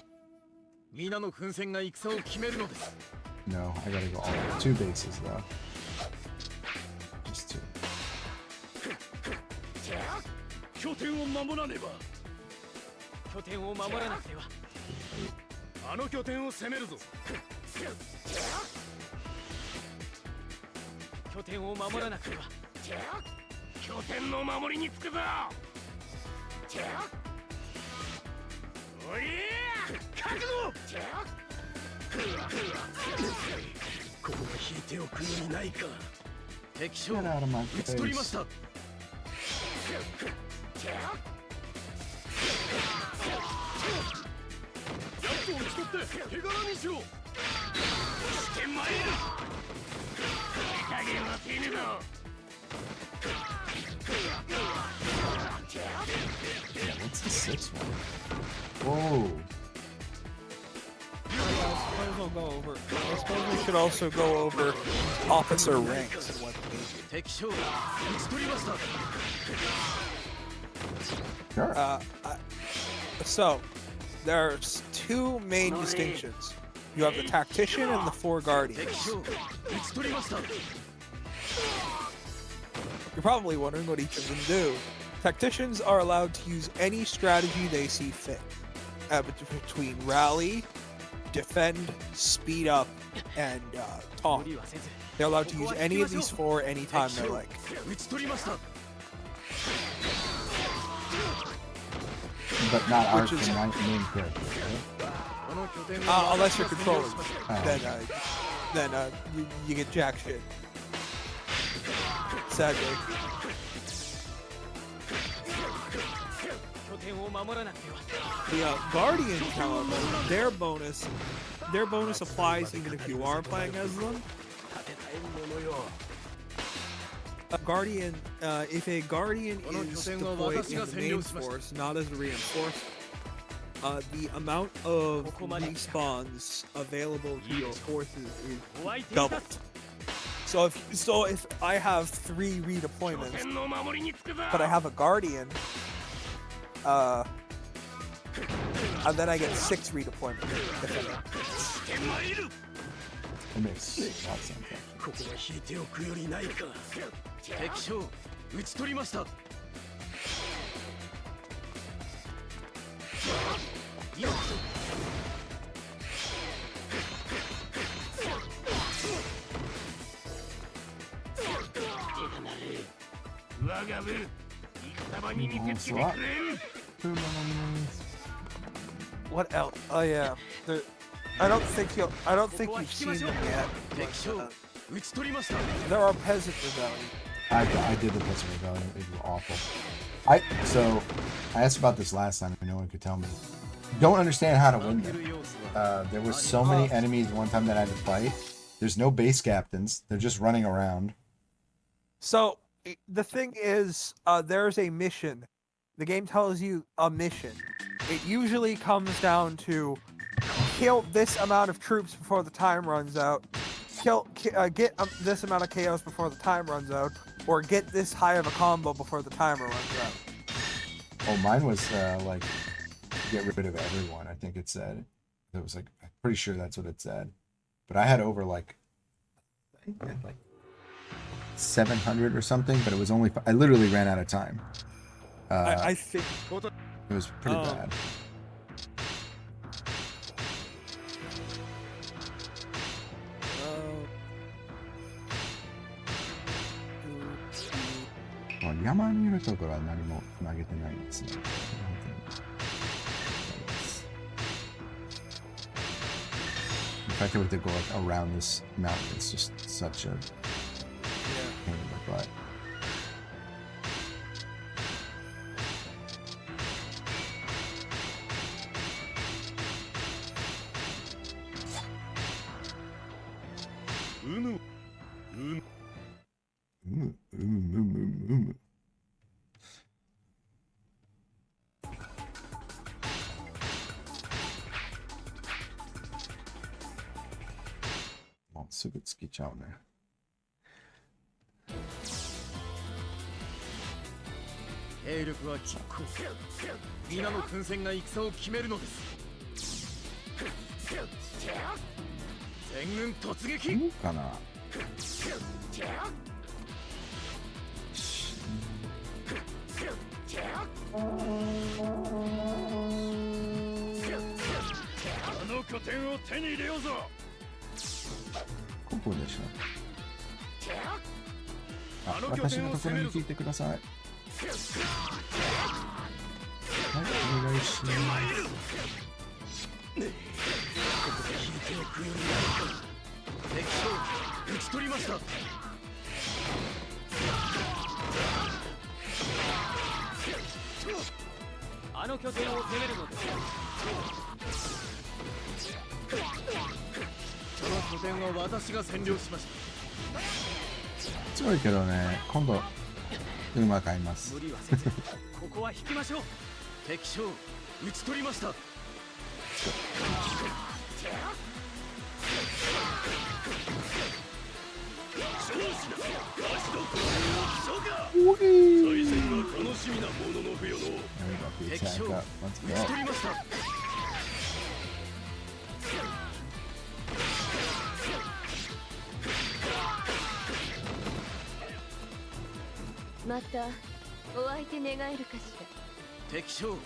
皆の奮戦が戦を決めるのです No, I gotta go all two bases though. Just two. 拠点を守らねば拠点を守らなくてはあの拠点を攻めるぞ拠点を守らなくては拠点の守りにつくぞおりゃ覚悟ここが引いておくのにないか敵将 Get out of my 討ち取りま face. したやつを打ち取って手柄にしろしてまいる手加減はせぬぞ Yeah, what's the 6th one? Whoa. I suppose we should also go over officer ranks and what they do. 敵将討ち取りました Sure. So, there's two main distinctions. You have the tactician and the four 敵 guardians. 将討ち取りました You're probably wondering what each of them do. Tacticians are allowed to use any strategy they see fit, between rally, defend, speed up, and taunt. They're allowed to use any of these four anytime they like. But not our Which is- main character, right? Unless you're controlling, then you get jack shit. Sadly. The Guardians, however, their bonus applies even if you are playing as them. A Guardian, if a Guardian is deployed in the main force, not as a reinforcement, the amount of respawns available to your forces is doubled. So if I have 3 redeployments, but I have a Guardian, and then I get 6 redeployments. It makes a lot of sense. ここは引いておくよりないか。敵将討ち取りました。よっ。我が部戦場に見せつけてくれん。 What else? Oh yeah, I don't think you've seen them yet. There are peasant rebellions. I did the Peasant Rebellion. It was awful. So I asked about this last time, and no one could tell me. Don't understand how to win them. There were so many enemies one time that I had to fight. There's no base captains. They're just running around. So the thing is, there's a mission. The game tells you a mission. It usually comes down to kill this amount of troops before the time runs out, get this amount of chaos before the time runs out, or get this high of a combo before the timer runs out. Oh, mine was like get rid of everyone. I think it said. It was like I'm pretty sure that's what it said. But I had over like 700 or something. But it was only I literally ran out of time. I think It was pretty bad. Oh, 山にいるところは何も投げてないんですね。In fact, I would have to go like around this mountain. It's just such a pain in the butt. Ooh. もうすぐつけちゃうね。兵力は拮抗。皆の奮戦が戦を決めるのです。全軍突撃。いいかな。あの拠点を手に入れようぞ。ここでしょ。あ、私のところに聞いてください。はい、お願いします。敵将討ち取りました。あの拠点を攻めるのです。その拠点は私が占領しました。強いけどね、今度馬買います。無理はせず、ここは引きましょう。敵将討ち取りました。敵将討ち取りました。またお相手願えるかしら。敵将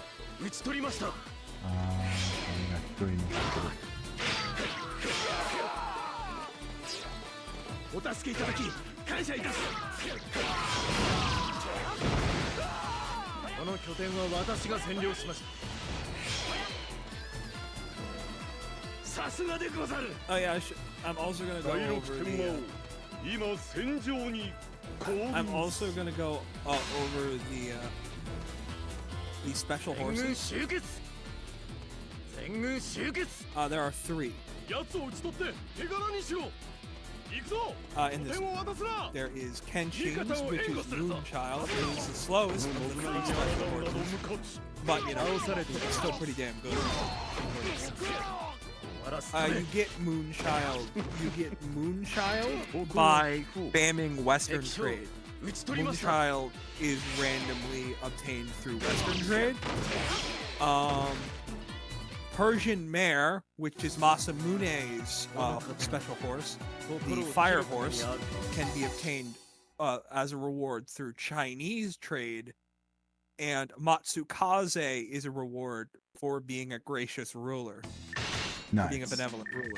討ち取りました。ああ、これが一人のお助けいただき感謝いたす。この拠点は私が占領しました。さすがでござる。 Oh yeah, I'm also gonna go over the. 今戦場に I'm also gonna go over the special 全軍 horses. 集結。全軍集結。 There are 3. 奴を討ち取って手柄にしろ。行くぞ。 In this, 拠点を渡すな。 there is Kenshin's, which is Moonchild. It is the slowest of the 3 special horses, but you know, it's still pretty damn good. You get Moonchild. You get Moonchild by spamming Western trade. Moonchild is randomly obtained through Western trade. Persian Mare, which is Masamune's special horse, the fire horse, can be obtained as a reward through Chinese trade. And Matsukaze is a reward for being a gracious ruler. Nice. Being a benevolent ruler.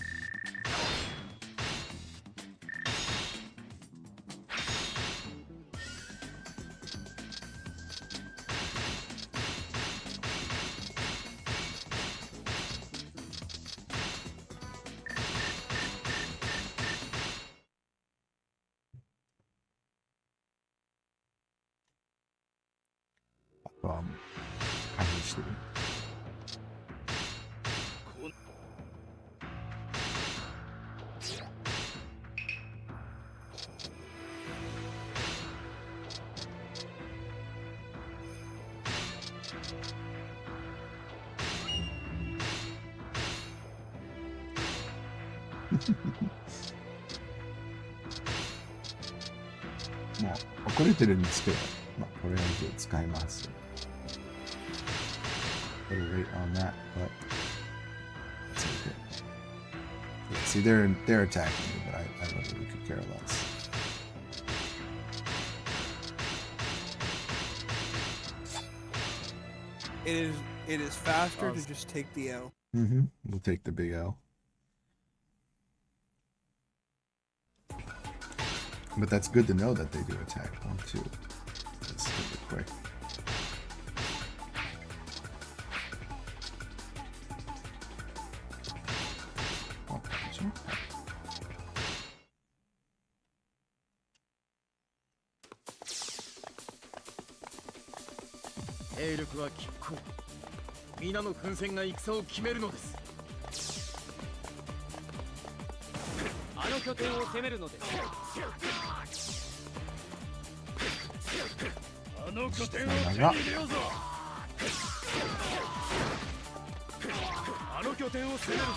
Well, 遅れてるんですけど、まあ、これを使います。A little wait on that, but it's okay. See, they're attacking me, but I literally could care less. It is faster to just take the L. We'll take the big L. But that's good to know that they do attack 1, 2. Let's take it quick. Oh, sure. 兵力は拮抗。皆の奮戦が戦を決めるのです。あの拠点を攻めるのです。あの拠点を手に入れようぞ。あの拠点を攻めるぞ。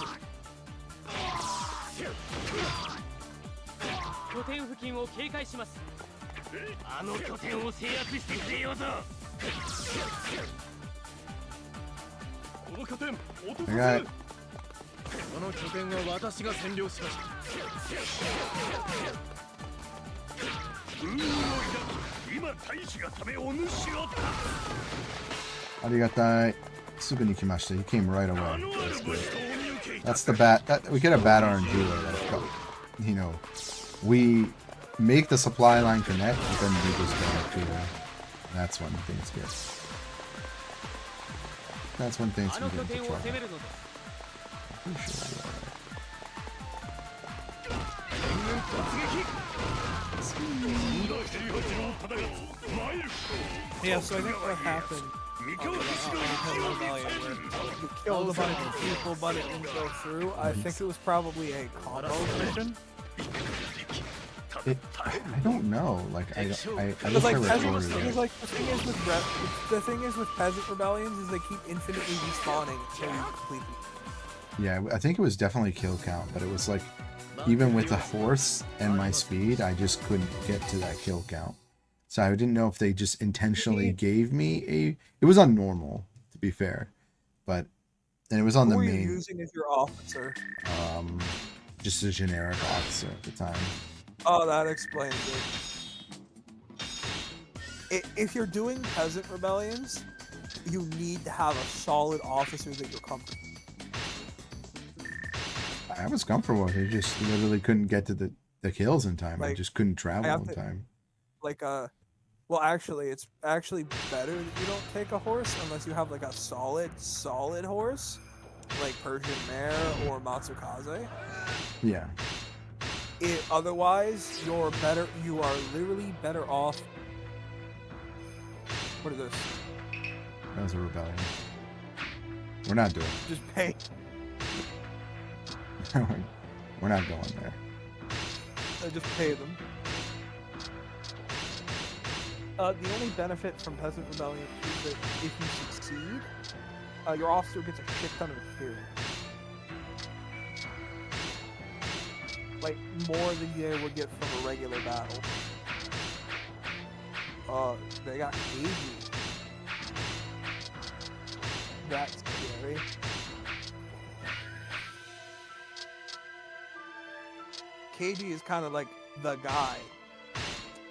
拠点付近を警戒します。あの拠点を制圧してくれようぞ。この拠点落とさせる。この拠点は私が占領しました。運を抱き、今大使がためお主を。ありがたい。すぐに来ました。He came right away. That's good. That's the bat. We get a bad RNG where, like, you know, we make the supply line connect, but then we just go to. That's when things get. That's when things can get into trouble. Pretty sure we are. Yeah, so I think what happened you killed a bunch of people, but it didn't go through. I think it was probably a combo mission. I don't know. Like I wish I recorded it. Like the thing is with peasant rebellions is they keep infinitely respawning until you complete them. Yeah, I think it was definitely kill count, but it was like even with the horse and my speed, I just couldn't get to that kill count. So I didn't know if they just intentionally gave me a. It was on normal, to be fair, but and it was on the main. Who were you using as your officer? Just a generic officer at the time. Oh, that explains it. If you're doing peasant rebellions, you need to have a solid officer that you're comfortable. I was comfortable. They just literally couldn't get to the kills in time. I Like, just couldn't travel have in to- time. Like well, actually, it's actually better that you don't take a horse unless you have like a solid horse, like Persian mare or Matsukaze. Yeah. Otherwise, you are literally better off. What is this? That was a rebellion. We're not doing Just pay. it. We're not going there. Just pay them. The only benefit from Peasant Rebellion is that if you succeed, your officer gets a shit ton of experience. Like, more than you would get from a regular battle. They got Bbg. That's scary. KG is kind of like the guy.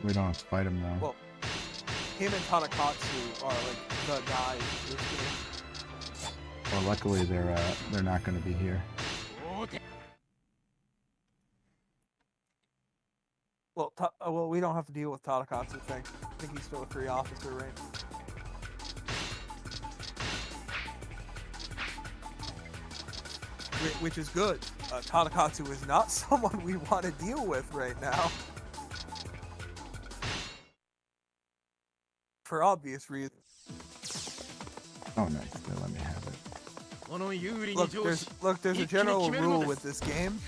We don't have to fight him now. Well, him and Tanakatsu are like the guys in this game. Well, luckily they're not going to be here. Well, we don't have to deal with Tanakatsu. I think he's still a free officer, right? Which is good. Tanakatsu is not someone we want to deal with right now. For obvious reasons. Oh, nice. They let me have it. There's a general rule with this game.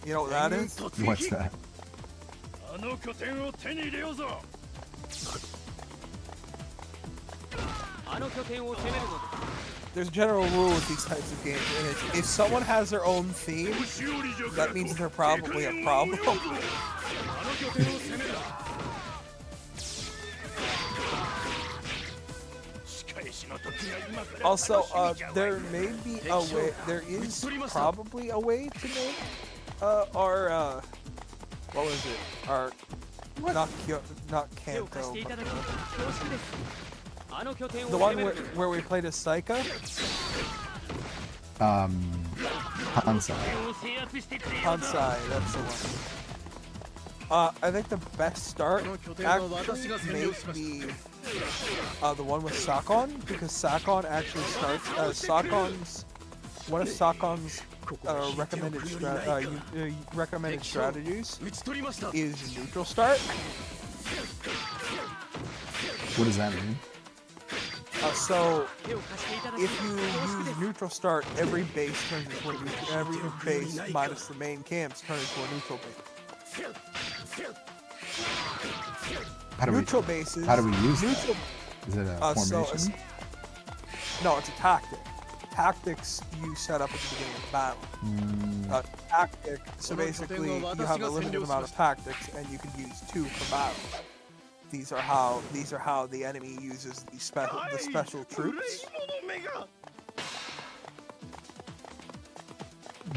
You know what that is? What's that? There's a general rule with these types of games, and it's, if someone has their own theme, that means they're probably a problem. Also, there may be a way. There is probably a way to make our what was it? Our not Kanto. The one where we played as Saika? Hansai. Hansai, that's the one. I think the best start actually may be the one with Sakon, because Sakon actually starts Sakon's one of Sakon's recommended strategies is neutral start. What does that mean? So if you use neutral start, every base turns into a neutral. Every base minus the main camps turns into a neutral base. How do we use that? Is it a formation? No, it's a tactic. Tactics you set up at the beginning of the battle. Tactic. So basically, you have a limited amount of tactics, and you can use 2 per battle. These are how the enemy uses the special troops,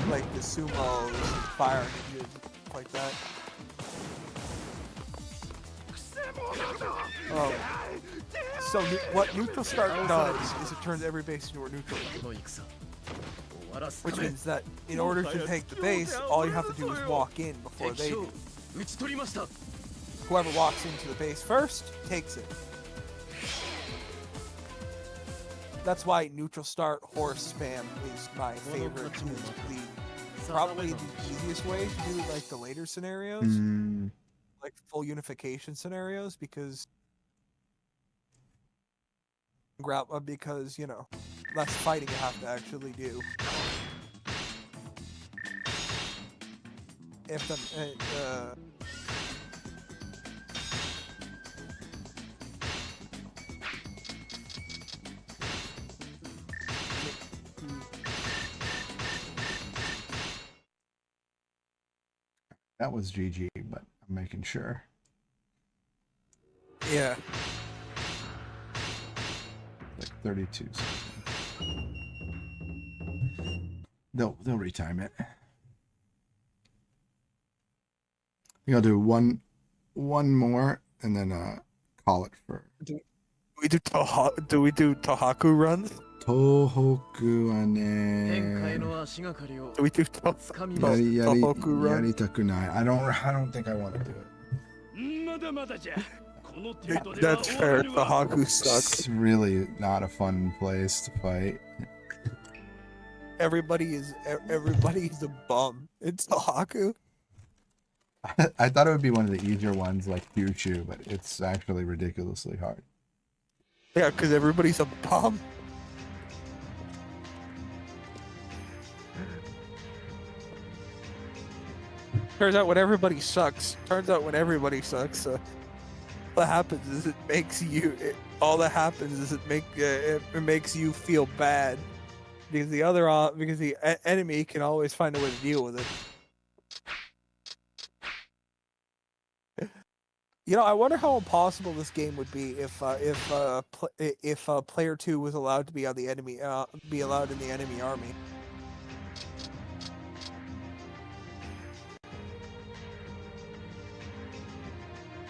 like the sumos, fire ninjas, like that. So what neutral start does is it turns every base into a neutral, which means that in order to take the base, all you have to do is walk in before they do. Whoever walks into the base first takes it. That's why neutral start horse spam is my favorite. Probably the easiest way to do like the later scenarios, like full unification scenarios, because you know, less fighting you have to actually do. If the That was GG, but I'm making sure. Yeah. Like 32 something. They'll retime it. I think I'll do one one more and then call it for We do Tohaku runs? Tohoku wa 天界 ne. の足がかりを Do we do つかみます Tohoku run? Yaritakunai. I don't think I want to do it. まだまだじゃこの程度で That's は終わ fair. るわ Tohaku sucks. It's really not a fun place to fight. Everybody is a bum. It's Tohaku. I thought it would be one of the easier ones like Kyushu, but it's actually ridiculously hard. Yeah, because everybody's a bum. Turns out when everybody sucks. What happens is it makes you. All that happens is it makes you feel bad because the enemy can always find a way to deal with it. You know, I wonder how impossible this game would be if player 2 was allowed to be on the enemy, be allowed in the enemy army.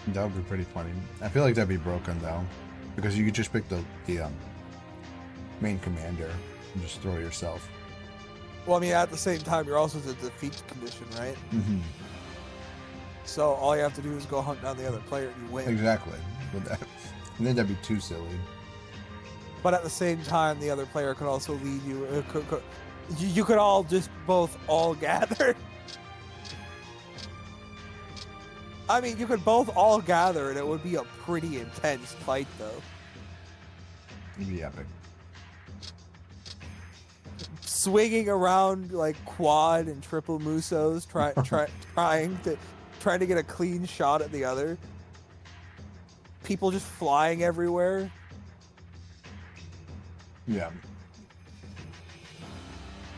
That would be pretty funny. I feel like that'd be broken though, because you could just pick the main commander and just throw yourself. Well, I mean, at the same time, you're also in the defeat condition, right? Mm-hmm. So all you have to do is go hunt down the other player and you win. Exactly. But and then that'd be too silly. But at the same time, the other player could also lead you. You could all just both all gather. I mean, you could both all gather, and it would be a pretty intense fight, though. It'd be epic. Swinging around like quad and triple musos, trying to get a clean shot at the other. People just flying everywhere. Yeah.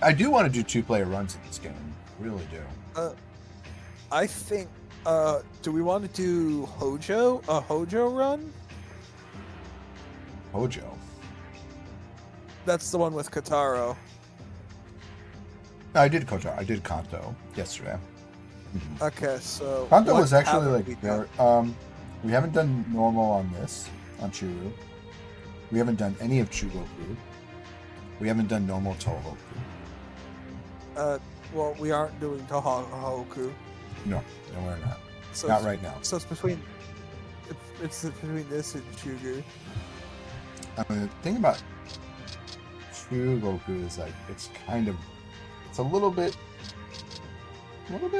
I do want to do 2-player runs in this game. I really do. I think. Do we want to do a Hojo run? Hojo. That's the one with Kataro. No, I did Kojo. I did Kanto yesterday. Okay, so Kanto what was actually haven't we like done? very, we haven't done normal on this, on Churu. We haven't done any of Chugoku. We haven't done normal Tohoku. Well, we aren't doing Tohoku. No, we're not. So Not it's- right now. So it's between between this and Shugu. I mean, the thing about Chugoku is like it's a little bit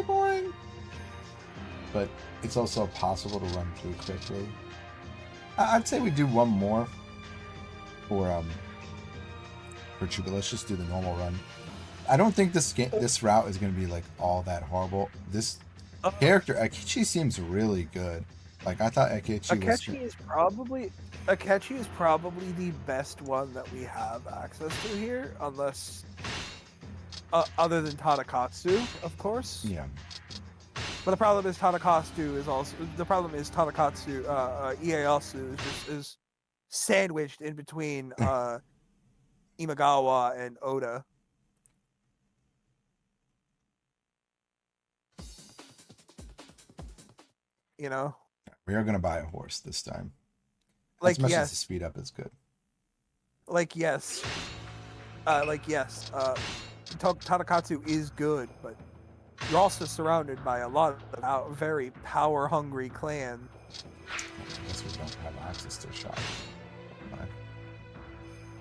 boring, but it's also possible to run through quickly. I'd say we do one more for Chugo. Let's just do the normal run. I don't think this route is going to be like all that horrible. This character Akechi seems really good. Like I thought Akechi is probably the best one that we have access to here, unless other than Tadakatsu, of course. Yeah. But the problem is Tadakatsu Ieyasu is sandwiched in between Imagawa and Oda. You know? We are going to buy a horse this time. Like, as much as yes. the speed up is good. Tadakatsu is good, but you're also surrounded by a lot of very power-hungry clans. I guess we don't have access to a shop.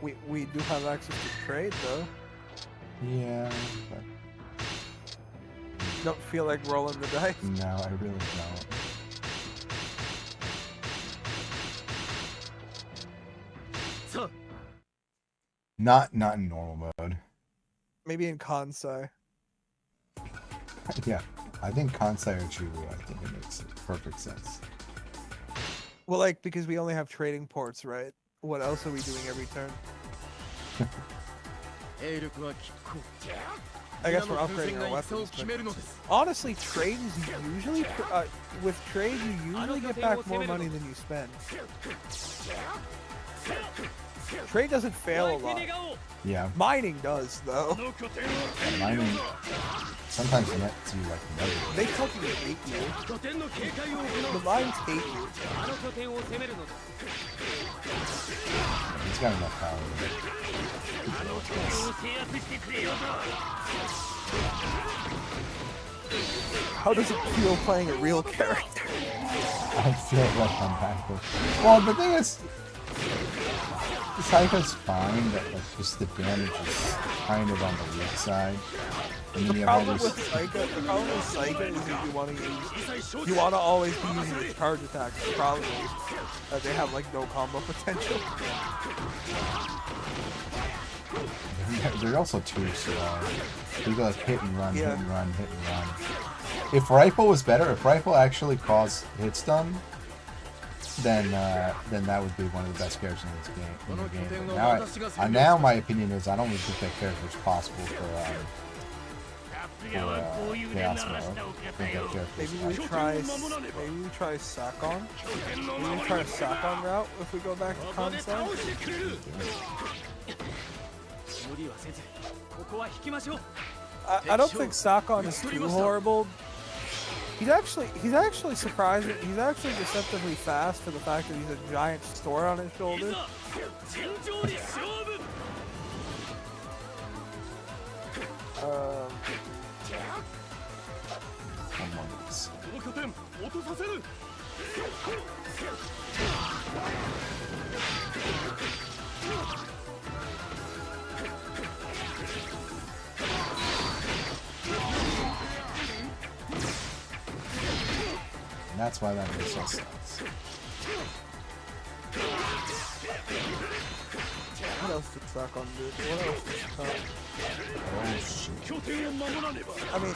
We do have access to trade, though. Yeah, but Don't feel like rolling the dice. no, I really don't. So, Not in normal mode. Maybe in Kansai. Yeah, I think Kansai or Churu, I think it makes perfect sense. Well, like, because we only have trading ports, right? What else are we doing every turn? 兵力は拮抗 I guess 皆 we're の奮 upgrading 戦 our が戦を weapons. 決 But めるのです honestly, trade is usually with trade you usually get back more money than you spend. Trade doesn't fail a lot. Yeah, Mining does, though. この拠点を mining sometimes the nets you like know. They fucking hate you. 拠点の警戒を行 The う mines hate you. あの拠点を攻めるのだ He's got enough power. あの拠点を制圧してくれよと How does it feel playing a real character? I feel like I'm backwards. Well, the thing is, the Psycho's fine, but like just the damage is kind of on the weak side. And then The you have all problem these. with Psycho is that you want to always be using the charge attacks. The problem is that they have like no combo potential. They're also too slow. You go like hit and run, hit Yeah. and run, hit and run. If Rifle was better, if Rifle actually caused hit stun, then that would be one of the best characters in this game. In the game. But now my opinion is I don't even think that character is possible for Chaos Mode. I think that character is Maybe we try Sakon. Maybe we try a Sakon route if we go back to ここで倒 Kansai. してくれる無理はせずここは引きましょう I don't think Sakon is too horrible. He's actually surprising. He's actually deceptively fast for the fact that he's a giant store on his い shoulder. ざ尋常に勝負 Someone's. この拠点落とさせる And that's why that makes sense. What else did Sakon do? What else did Sakon? Oh shit. 拠点を守らねば I mean,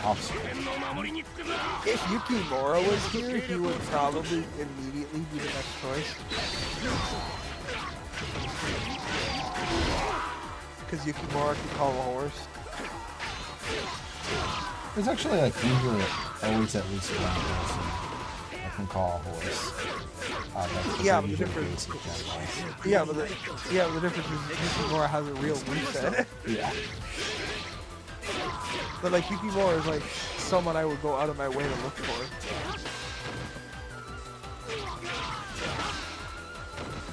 Opposite. 拠点の守りにつくなら if Yukimura was here, he would probably immediately be the next choice. Because Yukimura can call a horse. There's actually like usually always at least one person that can call a horse. That's Yeah, the but the usual difference- basic general. Yeah, but the difference is Yukimura has a real moveset. Yeah. But like Yukimura is like someone I would go out of my way to look for.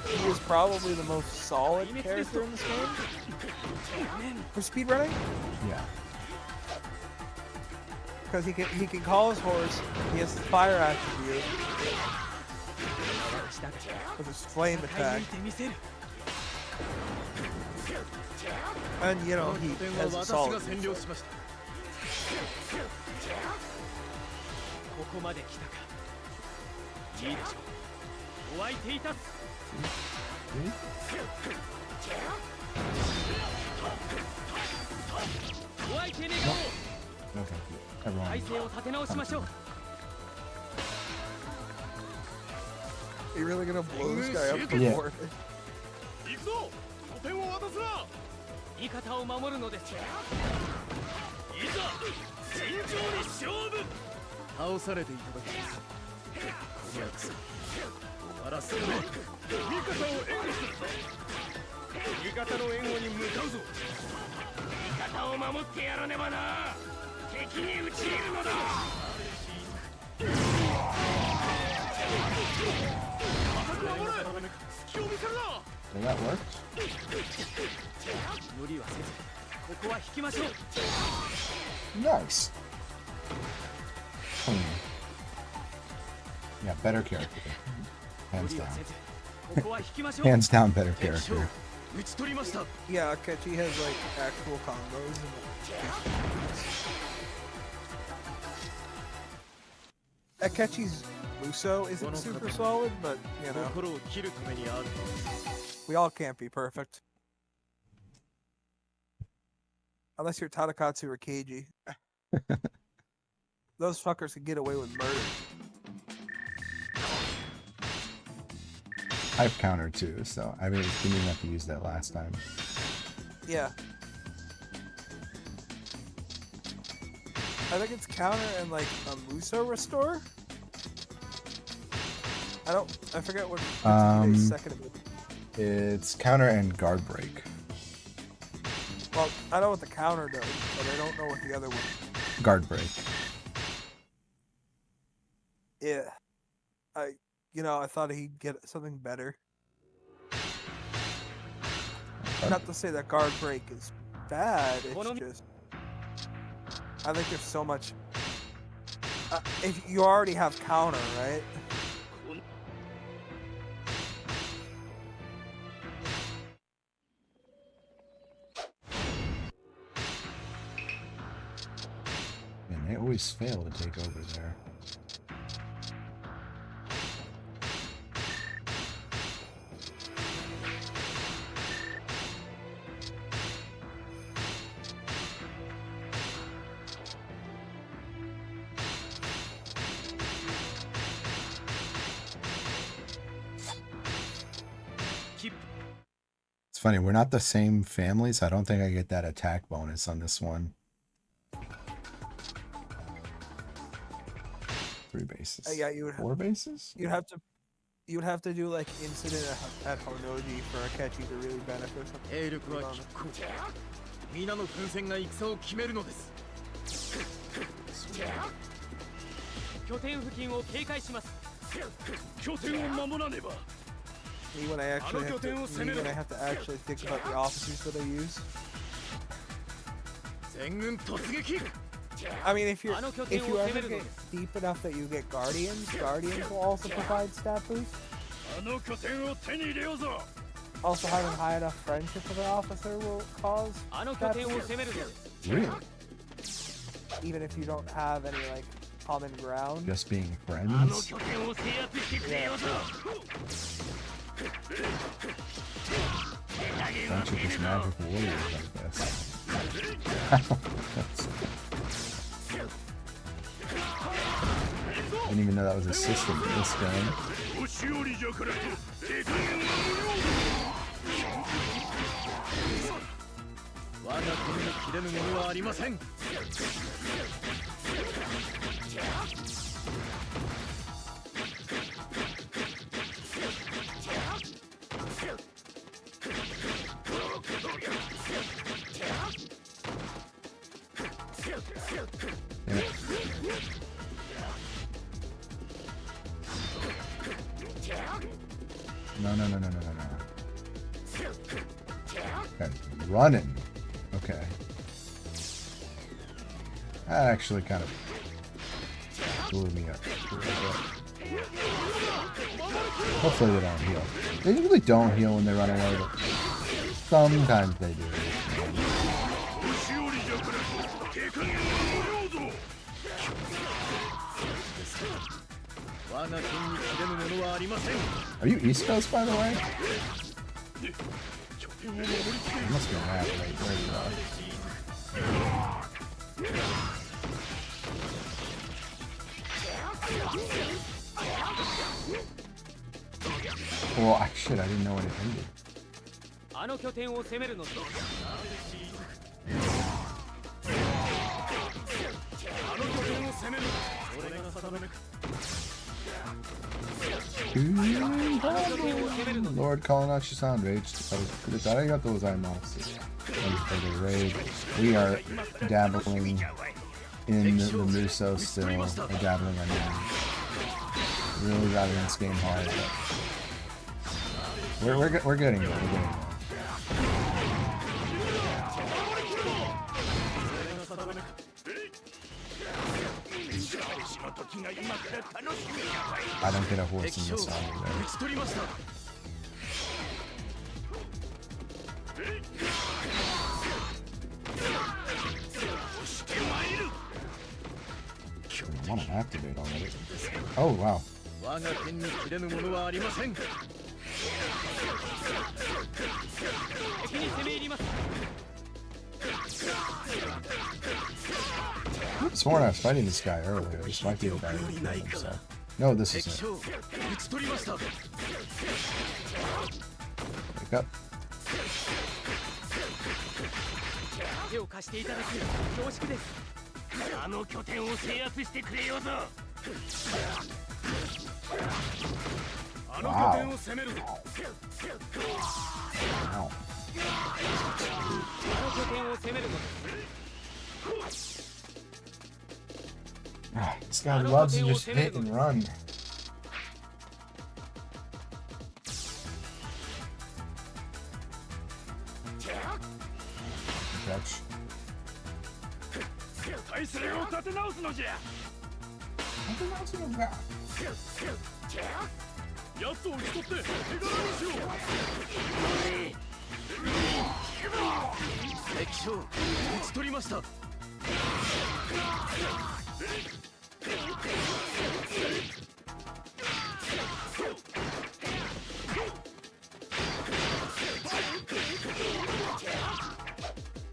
He is probably the most solid character in this game for speedrunning. Yeah. Because he can call his horse, he has the fire attribute, with his flame attack, てみせる and you know, この he 拠点は has a 私 solid が占領し moveset. ましたここまで来たかいいでしょうお相手いたす お相手願おう Okay. Everyone. 体勢を立て直しましょう Are you really gonna blow this guy up Yeah. before? 行くぞ拠点を渡すな味方を守るのですいざ尋常に勝負倒されていただきますこの約束終わらせるね味方を援護する味方の援護に向かうぞ味方を守ってやらねばな敵に討ち入るのだ Did that work? 無理はせずここは引きましょう Nice. Clean. Yeah, better character. 無 Hands 理は down. せずここは引きましょう Hands down, better 敵将 character. 討ち取りました Yeah, Akechi has like actual combos. Akechi's Muso isn't super solid, but you know, 心を切るためにある we all can't be perfect. Unless you're Tadakatsu or Keiji. Those fuckers can get away with murder. I've countered too, so I mean, didn't even have to use that last time. Yeah. I think it's counter and like a Muso restore. I forget what Mitsukide's second ability. It's counter and guard break. Well, I know what the counter does, but I don't know what the other one. Guard break. Yeah. I thought he'd get something better. Not to say that guard break is bad, it's just... I think there's so much... if you already have counter, right? Man, they always fail to take over there. It's funny, we're not the same families. I don't think I get that attack bonus on this one. 3 bases. Yeah, you would 4 bases? You'd have to do like incident at Honoji for Akechi to really benefit from. 兵力は拮抗。皆の奮戦が戦を決めるのです。拠点付近を警戒します。拠点を守らねば。 Me when I have to actually think about the officers that I use. 全軍突撃。 I mean, if you ever get deep enough that you get guardians will also provide stat boost. Also, having high enough friendship with an officer will cause stat boost. Really? Even if you don't have any like common ground. Just being friends? Friendship is magic warriors like this. I didn't even know that was a system in this game. No. Okay, running. Okay. That actually kind of blew me up. Hopefully they don't heal. They usually don't heal when they run away, but sometimes they do. Are you East Coast, by the way? You must be mad right where you are. Oh, shit, I didn't know when it ended. Lord Kalanachi-san, rage. Arigatou gozaimasu. Thank you for the raid. We are dabbling in the Muso still. We're dabbling on it. Really driving this game hard, but we're getting there. I don't get a horse in this song either. I want to activate already. Oh, wow. I could have sworn I was fighting this guy earlier. This might be the guy who killed himself. No, this isn't. Wake up. あの拠点を攻めるぞ。 Wow. あの拠点を攻めるぞ。 Ah, this guy loves to just hit and run. Catch. 体勢を立て直すのじゃ。やつを打ち取って手柄にしろ。敵将討ち取りました。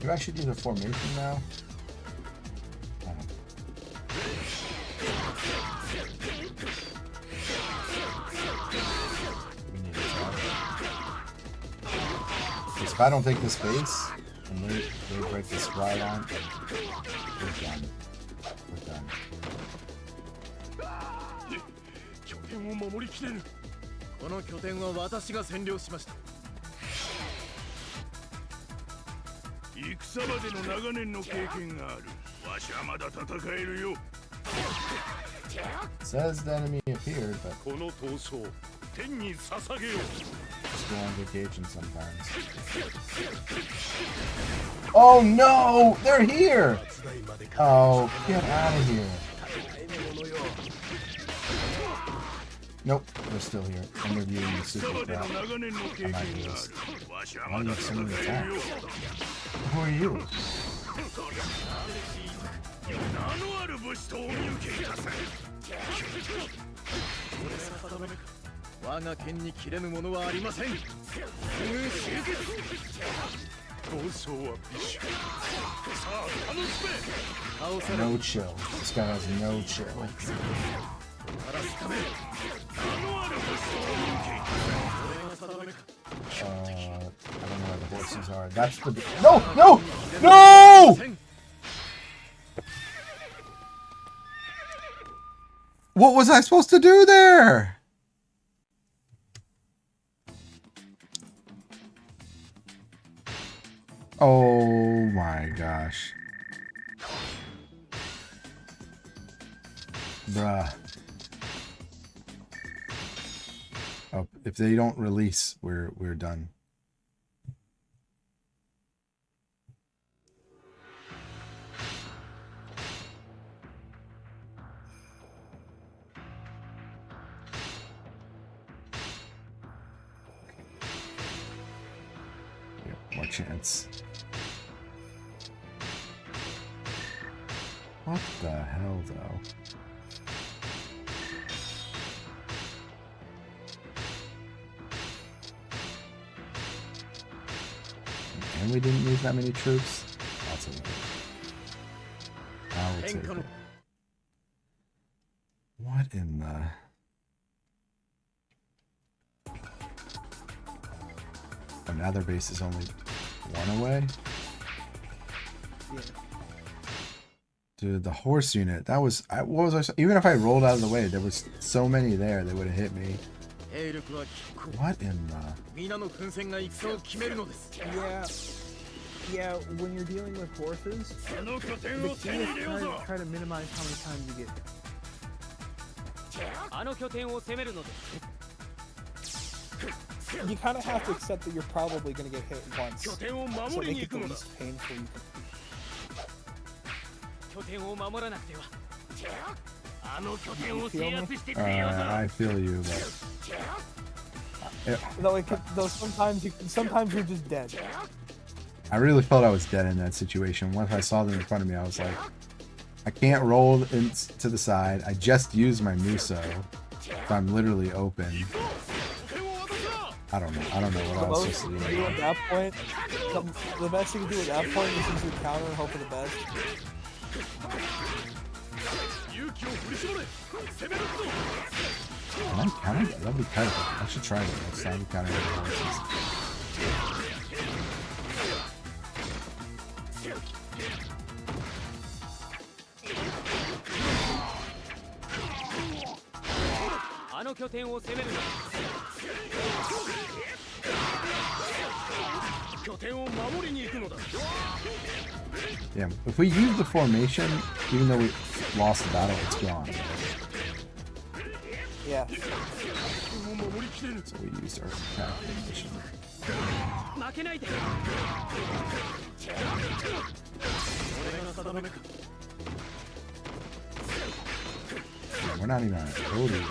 Do I actually do the formation now? We need to try. Because if I don't take this base and they break this right on, we're done. We're done. 拠点を守りきれぬ。この拠点は私が占領しました。 戦までの長年の経験がある。わしはまだ戦えるよ。 Says the enemy appeared, but この闘争、天に捧げよう。 just go on vacation sometimes. Oh no! They're here! Oh, get out of here. Nope, they're still here. I'm reviewing the super crap. I might lose. Why do you have so many attacks? Who are you? 名のある武士とお見受けいたせ。我が剣に切れぬものはありません。闘争は美酒。さあ、楽しめ。 No chill. This guy has no chill. 晴らすため、名のある武士とお見受けいたせ。これが定めか。 I don't know where the horses are. That's the... No! No! No! What was I supposed to do there? Oh my gosh. Bruh. Oh, if they don't release, we're done. More chance. What the hell, though? And we didn't lose that many troops. That's okay. I will take it. What in the... Another base is only one away? Yeah. Dude, the horse unit. That was... what was I... Even if I rolled out of the way, there was so many there, they would have hit me. What in the... Yeah, when you're dealing with horses, the key is try to minimize how many times you get hit. You kind of have to accept that you're probably going to get hit once, so make it the least painful you can. I feel you, but... Though sometimes you're just dead. I really felt I was dead in that situation. Once I saw them in front of me, I was like, I can't roll to the side. I just used my Muso. So I'm literally open. I don't know what I was supposed to do. At that point, the best thing to do at that point is use your counter and hope for the best. Can I counter that? That'd be perfect. I should try it next time. Counter the horses. 拠点を攻めるのだ。拠点を守りに行くのだ。 Yeah, if we use the formation, even though we lost the battle, it's gone. Yeah. So we used our attack formation. 負けないで。俺が定めか。 We're not even on a total yet.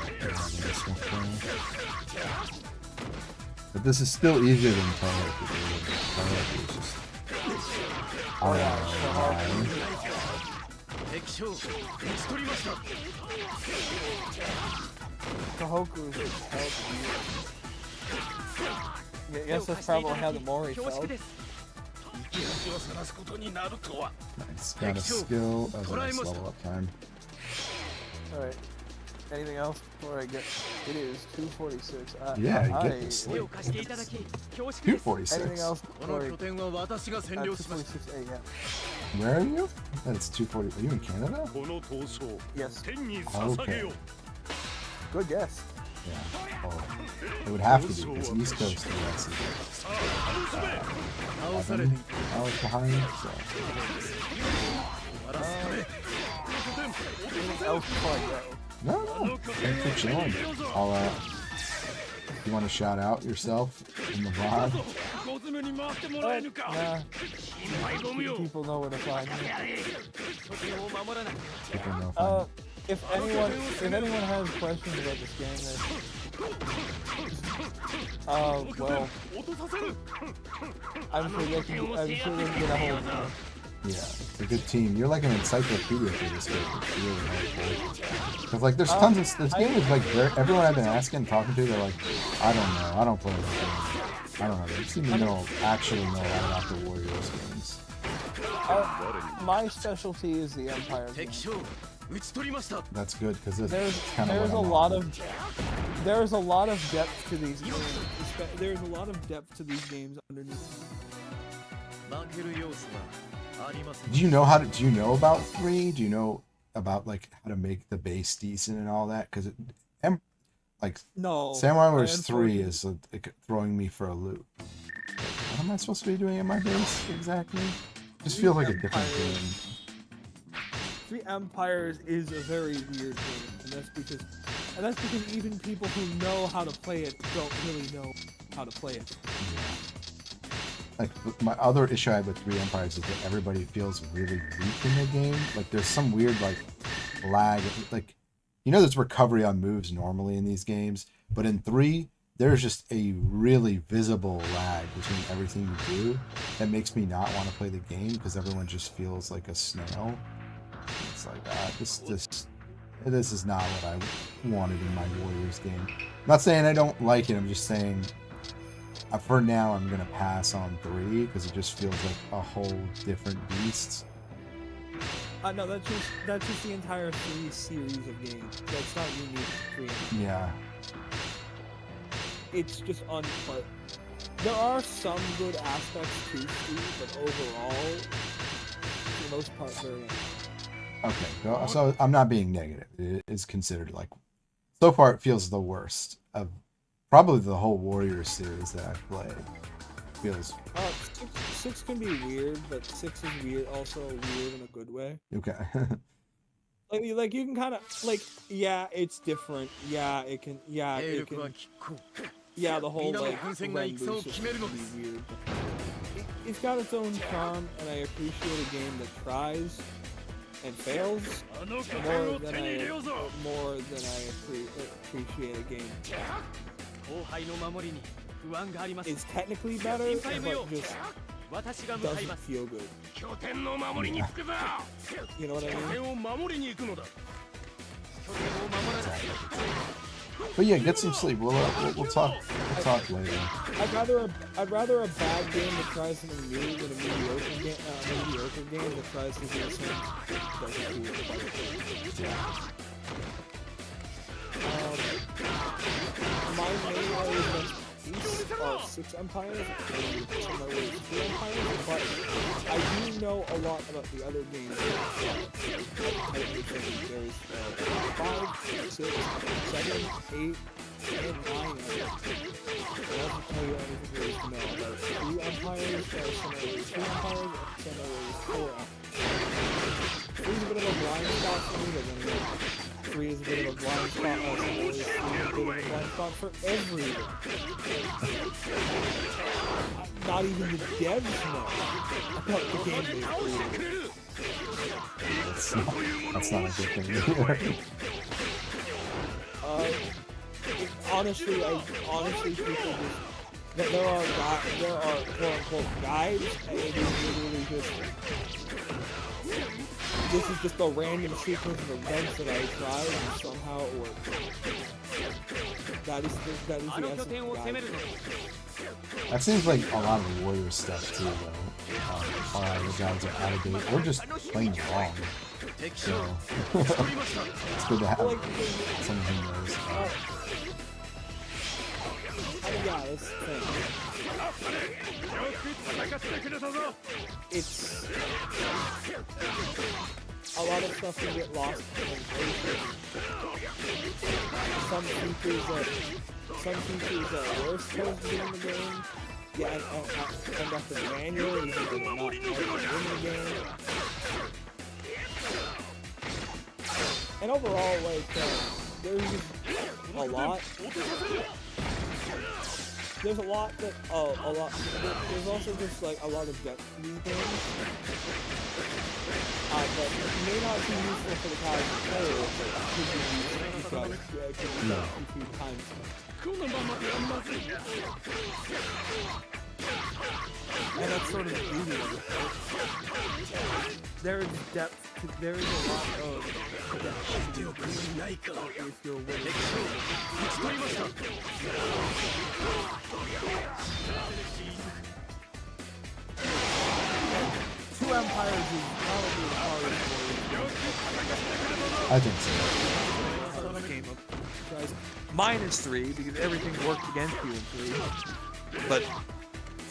But this is still easier than Twilight to do. Twilight is just... Kohoku is just helping you. Yes, that's probably how the Mori felt. Nice. Got a skill as a nice level up time. Alright. Anything else before I get... It is 2:46. Yeah, you get this. 2:46. Anything else before I... 2:46 a.m. Where are you? That's 2:40. Are you in Canada? Yes. Okay. Good guess. Yeah. Oh, it would have to be because East Coast US is 11 hours behind. So. Anything else before I go? No. Thanks for chilling. I'll you want to shout out yourself in the VOD? Nah. People know where to find me. People know If anyone has questions about this game, well, I'm sure they can get a hold of me. Yeah, it's a good team. You're like an encyclopedia for this game. It's really helpful. Because like, there's tons of this game is like everyone I've been asking, talking to, they're like, I don't know, I don't play this game. I don't know. They seem to actually know a lot about the Warriors games. My specialty is the Empire game. That's good because There's a lot of depth to these games. There's a lot of depth to these games underneath. Do you know about 3? Do you know about like how to make the base decent and all that? Because No. Samurai Warriors 3 is like throwing me for a loop. What am I supposed to be doing in my base exactly? Just feels like a different game. 3 Empires is a very weird game, and that's because even people who know how to play it don't really know how to play it. Like, my other issue I have with 3 Empires is that everybody feels really weak in the game. Like, there's some weird, like, lag. Like, you know there's recovery on moves normally in these games, but in 3, there's just a really visible lag between everything you do that makes me not want to play the game because everyone just feels like a snail. It's like, this is not what I wanted in my Warriors game. I'm not saying I don't like it, I'm just saying for now I'm going to pass on 3 because it just feels like a whole different beast. No, that's just the entire 3 series of games. That's not unique to 3. Yeah. It's just unplayed. There are some good aspects to 3, but overall, for the most part, very Okay, so I'm not being negative. It is considered like, so far it feels the worst of probably the whole Warriors series that I've played. Feels. 6 can be weird, but 6 is weird, also weird in a good way. Okay. like you can kind of like, yeah, it's different. Yeah, it can. Yeah, the whole like run boost system can be weird. It's got its own charm, and I appreciate a game that tries and fails more than I appreciate a game. It's technically better, but just doesn't feel good. You know what I mean? But yeah, get some sleep. We'll talk later. I'd rather a bad game that tries something new than a mediocre game that tries to do the same. My main argument Peace are 6 empires, and Samurai Warriors 2 empires, but I do know a lot about the other games. There's 5, 6, 7, 8, and 9 of them. I don't tell you anything there is to know about 2 empires, Samurai Warriors 2 empires, and Samurai Warriors 4 empires. 3 is a bit of a blind spot for me, but then again, 3 is a bit of a blind spot, Samurai Warriors 3 is a bit of a blind spot for everyone. Not even the devs know about the game they created. That's not a good thing. Honestly, people just there are quote unquote guides, and it is literally just this is just a random sequence of events that I tried and somehow it worked. That is the essence of the guide. That seems like a lot of warrior stuff too, though. A lot of the guys are out of date or just plain wrong. So it's good to have someone who knows. Yeah, that's the thing. It's a lot of stuff can get lost in translation. Some features that were supposed to be in the game, end up in the manual, even though they're not in the game. And overall, like, there's a lot. There's a lot that, there's also just, like, a lot of depth to these games. That may not be useful for the casual player, but could be useful because it could be a few times. And that's sort of the beauty of it. There is depth, there is a lot of depth to if you're willing. 2 empires is probably the hardest I think so. guys. -3 because everything worked against you in 3. But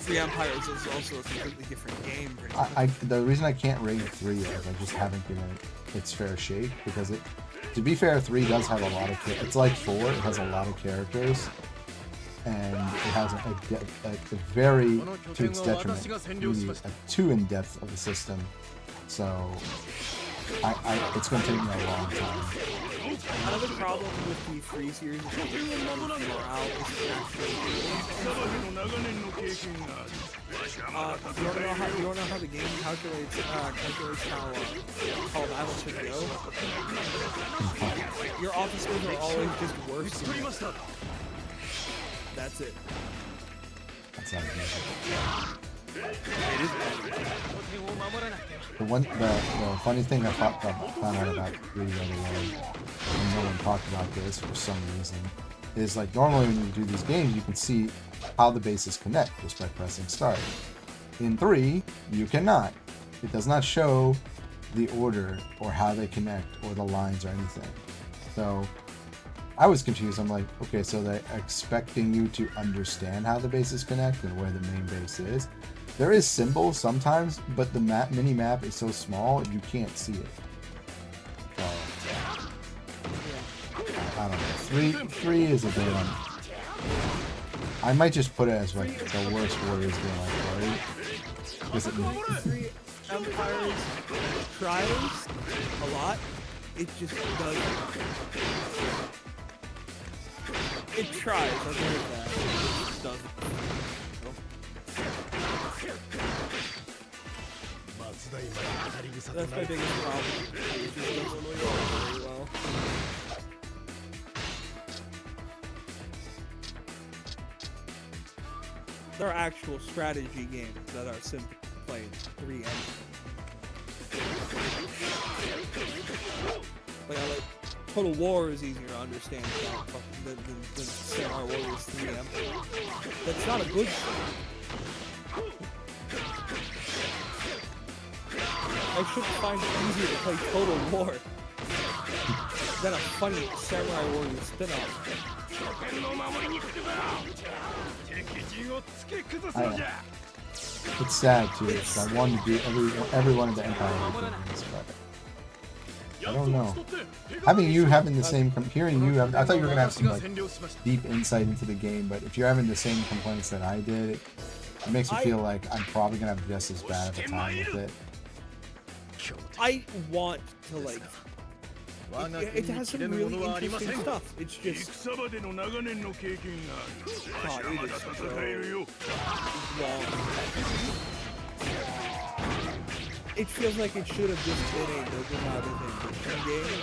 3 empires is also a completely different game. The reason I can't rate 3 is I just haven't given it its fair shake because it. To be fair, 3 does have a lot of. It's like 4. It has a lot of characters, and it has a very, to its detriment, really too in depth of a system. So, it's going to take me a long time. Another problem with the 3 series is that morale is actually you wanna know how the game calculates how battle should go? Your officers are always just worse than you. That's it. That's not good. It is The funny thing I found out about 3 the other day, and no one talked about this for some reason, is like normally when you do these games, you can see how the bases connect just by pressing start. In 3, you cannot. It does not show the order or how they connect or the lines or anything. So I was confused. I'm like, okay, so they're expecting you to understand how the bases connect and where the main base is. There is symbols sometimes, but the mini map is so small you can't see it. So, I don't know. 3 is a good one. I might just put it as like the worst Warriors game I've played. Because it 3 empires tries a lot. It just doesn't. It tries, I'll give it that. It just doesn't. That's my biggest problem. It just doesn't really work very well. There are actual strategy games that are simply played 3 like Total War is easier to understand than Samurai Warriors 3M. That's not a good thing. I shouldn't find it easier to play Total War than a funny Samurai Warriors spin-off. It's sad too. 'Cause I wanted to do every one of the Empire games, but I don't know. Having the same hearing you, I thought you were gonna have some like deep insight into the game, but if you're having the same complaints that I did, it makes me feel like I'm probably gonna have just as bad of a time with it. I want to like. It has some really interesting stuff. It's just. God, it is so long. It feels like it should have just been a Nobunaga Ambition game,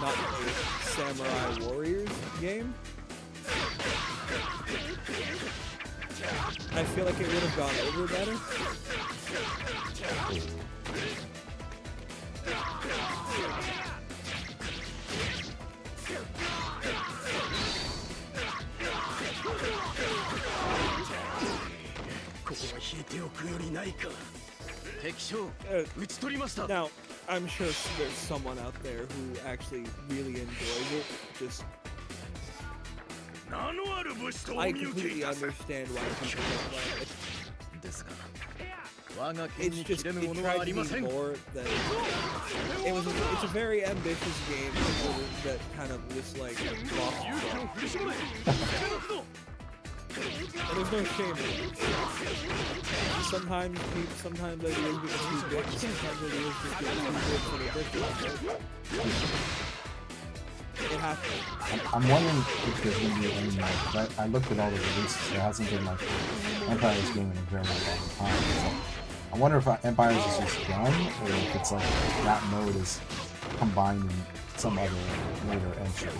not a Samurai Warriors game. I feel like it would have gone over better. Now, I'm sure there's someone out there who actually really enjoys it. Just, I completely understand why people don't like it. It's just, it tried to be more than, it's a very ambitious game that kind of just like lost. And there's no shame in it. Sometimes ideas get too big, sometimes ideas just get too big for the it happens. I'm wondering if there's going to be any like, I looked at all the releases, there hasn't been like Empire's game in a very long time. So I wonder if Empires is just done, or if it's like that mode is combined in some other later entry.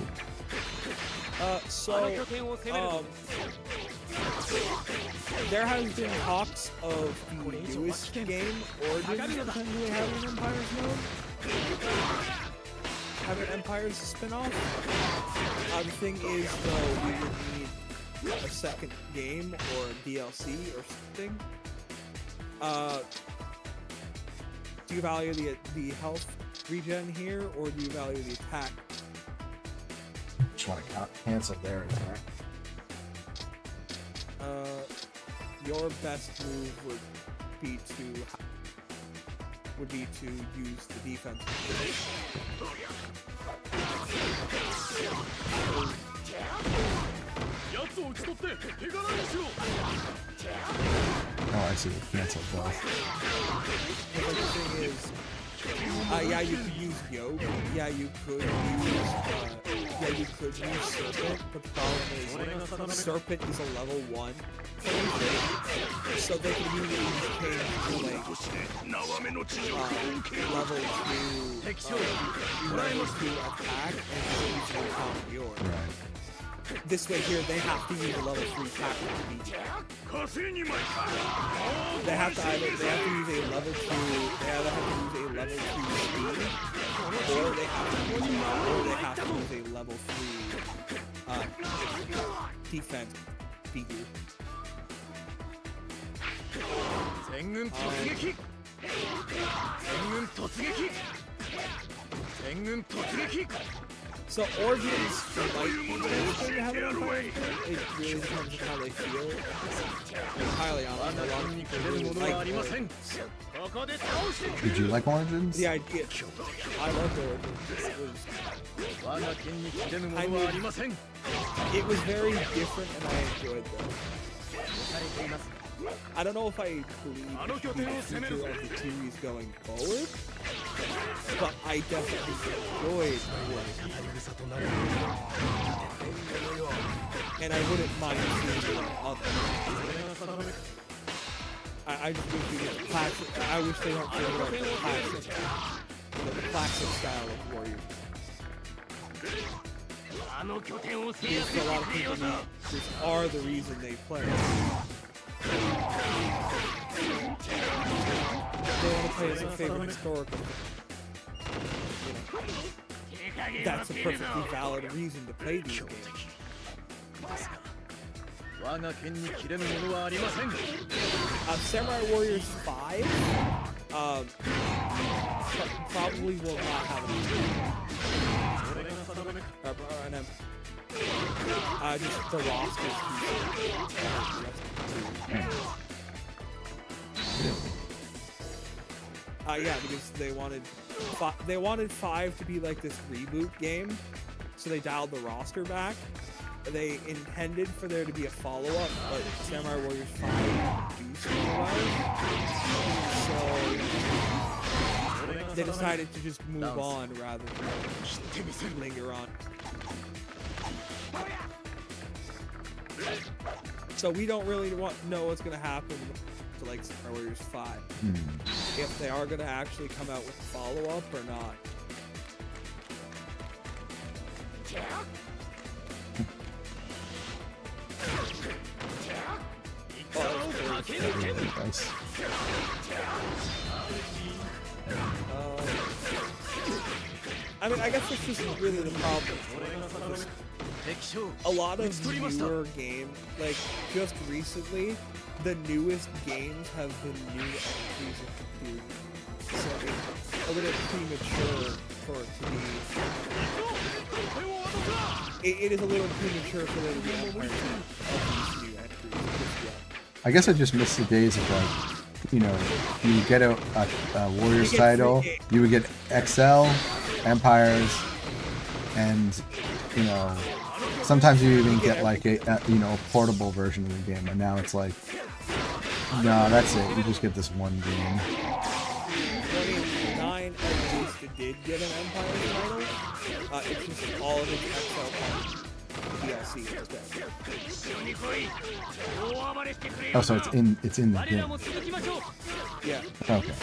There has been talks of the newest game, Origins, potentially having Empires mode. Having Empires spin-off. The thing is, though, we would need a second game or a DLC or something. Do you value the health regen here, or do you value the attack? Just want to cancel theirs, right? Your best move would be to use the defense. Oh, I see. Cancel both. The thing is, yeah, you could use Yoke. Yeah, you could use Serpent, but the problem is Serpent is a level 1. So they can usually change to like level 2 attack and use the counter. This way here, they have to use a level 3 attack to beat you. They have to use a level 2 speed, or they have to use a level 3 defense to beat you. So Origins might be interesting to have an Empire. It really depends on how they feel. Entirely honest, a lot of people really like Origins. Did you like Origins? The idea, I loved Origins. It was very different, and I enjoyed them. I don't know if I believe in the future of the series going forward, but I definitely enjoyed Origins. And I wouldn't mind seeing other. I just wish we get the classic. I wish they don't forget about the classic style of Warriors. Because a lot of people just are the reason they play. They want to play as their favorite historical. That's a perfectly valid reason to play these games. Samurai Warriors 5 probably will not have an Just the roster's yeah, because they wanted 5 to be like this reboot game, so they dialed the roster back. They intended for there to be a follow-up, but Samurai Warriors 5 do so well. So they decided to just move on rather than linger on. So we don't really know what's going to happen to like Samurai Warriors 5. If they are going to actually come out with a follow-up or not. Nice. I mean, I guess this is really the problem. A lot of newer games, like just recently, the newest games have been new entries into the so it's a little premature for it to be. It is a little premature for there to be entries of these new entries. I guess I just missed the days of like, you know, you get a Warriors title, you would get XL, Empires, and you know, sometimes you even get like a you know, portable version of the game. And now it's like, no, that's it. You just get this one game. 9 at least did get an Empire title. It's just all of its XL DLC instead. Oh, so it's in the game. Yeah. Okay.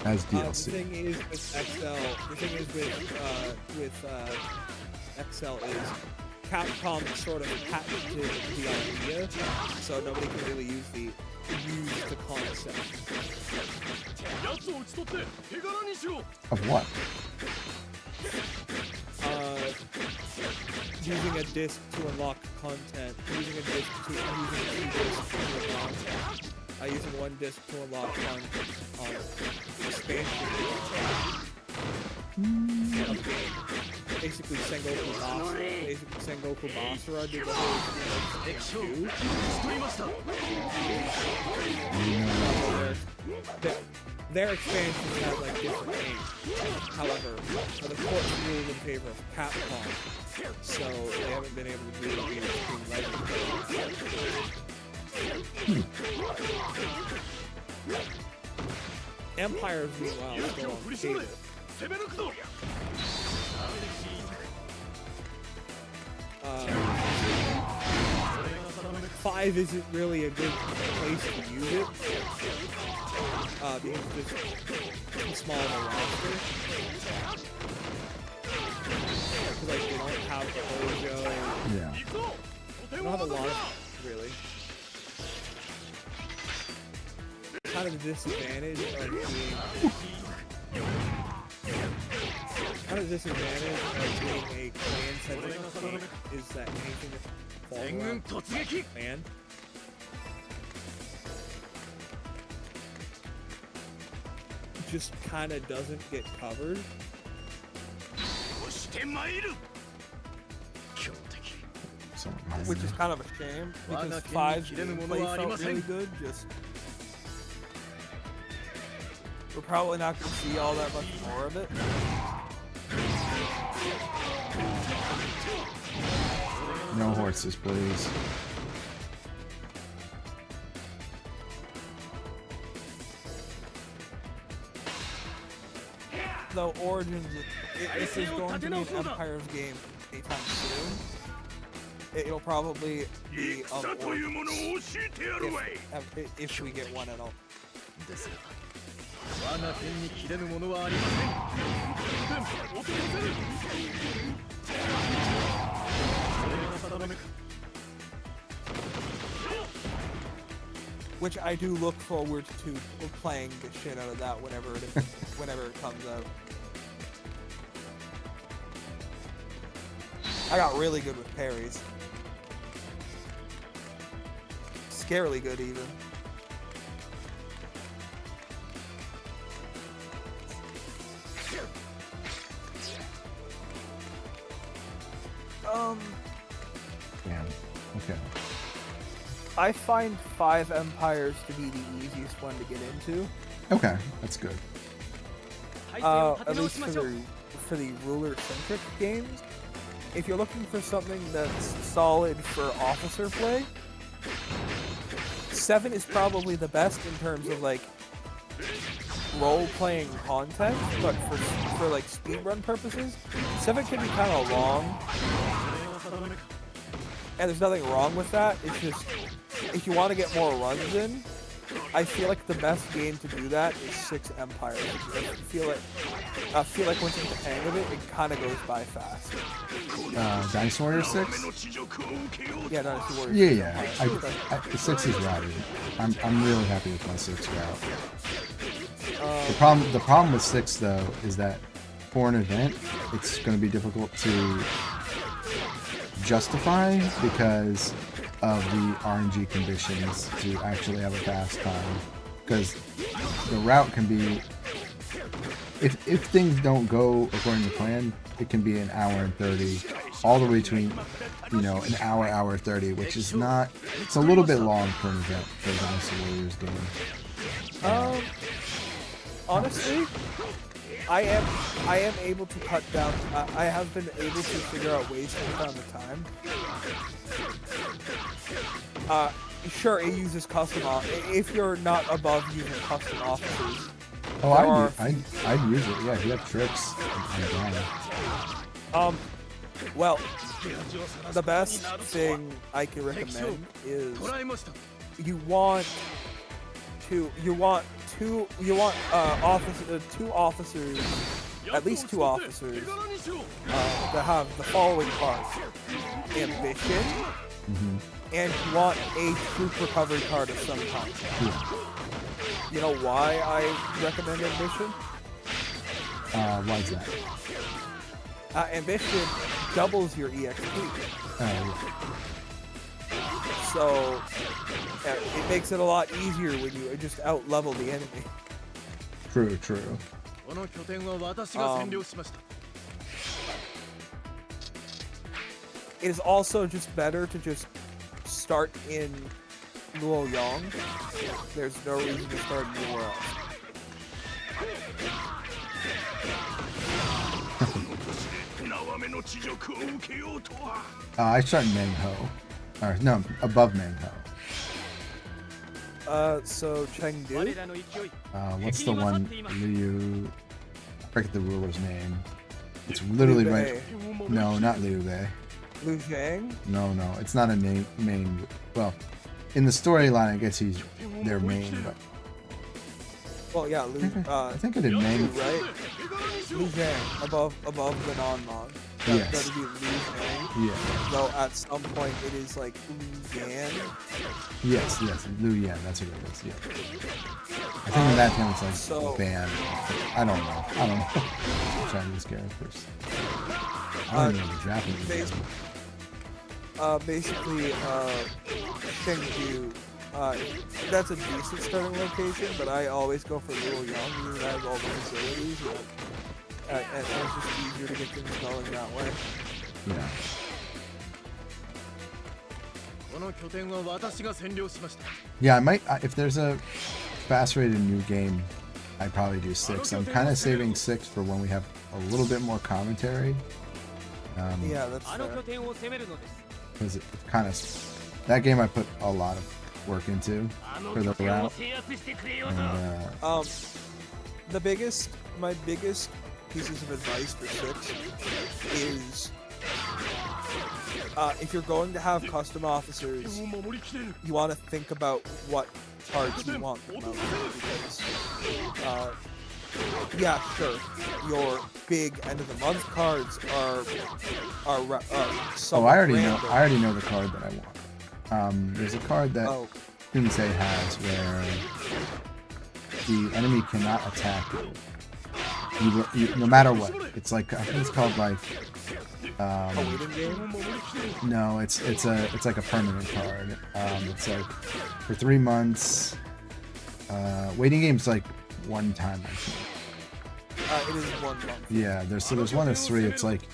As The DLC. thing is with XL, the thing is with XL is Capcom sort of patented the idea, so nobody can really use the concept. Of what? Using a disc to unlock content, using a disc to using one disc to unlock expansion. Basically, Sengoku Basara did the whole thing too. Their expansions have like different names. However, the courts ruled in favor of Capcom, so they haven't been able to do the Extreme Legends. Empires, meanwhile, still on the table. 5 isn't really a good place to use it, because it's too small of a roster. Like, they don't have the Hojo. Yeah. They don't have a lot of really. Kind of the disadvantage of being... Kind of the disadvantage of being a clan-centric game is that anything that falls around clan just kind of doesn't get covered. Which is kind of a shame, because 5's gameplay felt really good, we're probably not going to see all that much more of it. No horses, please. Though Origins, if there's going to be an Empires game anytime soon, it'll probably be of Origins, if we get one at all. Which I do look forward to playing the shit out of that whenever it comes out. I got really good with parries. Scarily good, even. Damn. Okay. I find 5 Empires to be the easiest one to get into. Okay, that's good. At least for the ruler-centric games. If you're looking for something that's solid for officer play, 7 is probably the best in terms of like role-playing content, but for like speedrun purposes, 7 can be kind of long, and there's nothing wrong with that. It's just if you want to get more runs in, I feel like the best game to do that is 6 Empires. I feel like once you get the hang of it, it kind of goes by fast. Dynasty Warrior 6? Yeah, Dynasty Warrior. Yeah. The 6 is routed. I'm really happy with my 6 route. The problem with 6 though is that for an event, it's going to be difficult to justify because of the RNG conditions to actually have a fast time. Because the route can be, if things don't go according to plan, it can be an hour and 30, all the way between, an hour 30, which is not, it's a little bit long for an event for a Dynasty Warriors game. Honestly, I am able to cut down. I have been able to figure out ways to cut down the time. Sure, it uses custom. If you're not above using custom officers. Oh, I'd use it. Yeah, if you have tricks, I'm down. Well, the best thing I can recommend is you want two officers, at least 2 officers, that have the following cards: ambition, and you want a troop recovery card of some kind. You know why I recommend ambition? Why is that? Ambition doubles your EXP. So it makes it a lot easier when you just out-level the enemy. True. It is also just better to just start in Luoyang. There's no reason to start anywhere else. I start Mengho. Or, no, above Mengho. So Chengdu? What's the one? Liu... I forget the ruler's name. It's literally Liu right... No, not Liu Bei. Liu Zhang? No, it's not a main... Well, in the storyline, I guess he's their main, but... Well, yeah, I think I did main... Right? Liu Zhang, above the non-mod. Yes. That'd be Liu Zhang. Yeah. Though at some point it is like Liu Yan. Yes, Liu Yan, that's what it is, yeah. I think in that time it's like banned. I don't know. Chinese characters. I don't know the Japanese name. Basically, Chengdu, that's a decent starting location, but I always go for Luoyang because it has all the facilities, and it's just easier to get things going that way. Yeah. Yeah, I might, if there's a fast-rated new game, I'd probably do 6. I'm kind of saving 6 for when we have a little bit more commentary. Yeah, that's fair. Because it kind of, that game I put a lot of work into for the route. And, my biggest pieces of advice for 6 is if you're going to have custom officers, you want to think about what cards you want them out of, because yeah, sure, your big end of the month cards are somewhat I already random. know the card that I want. There's a card that Sensei has where the enemy cannot attack you no matter what. It's like, I think it's called like no, it's like a permanent card. It's like for 3 months. Waiting game's like 1 time, I think. It is 1 month. Yeah, there's one that's 3. It's like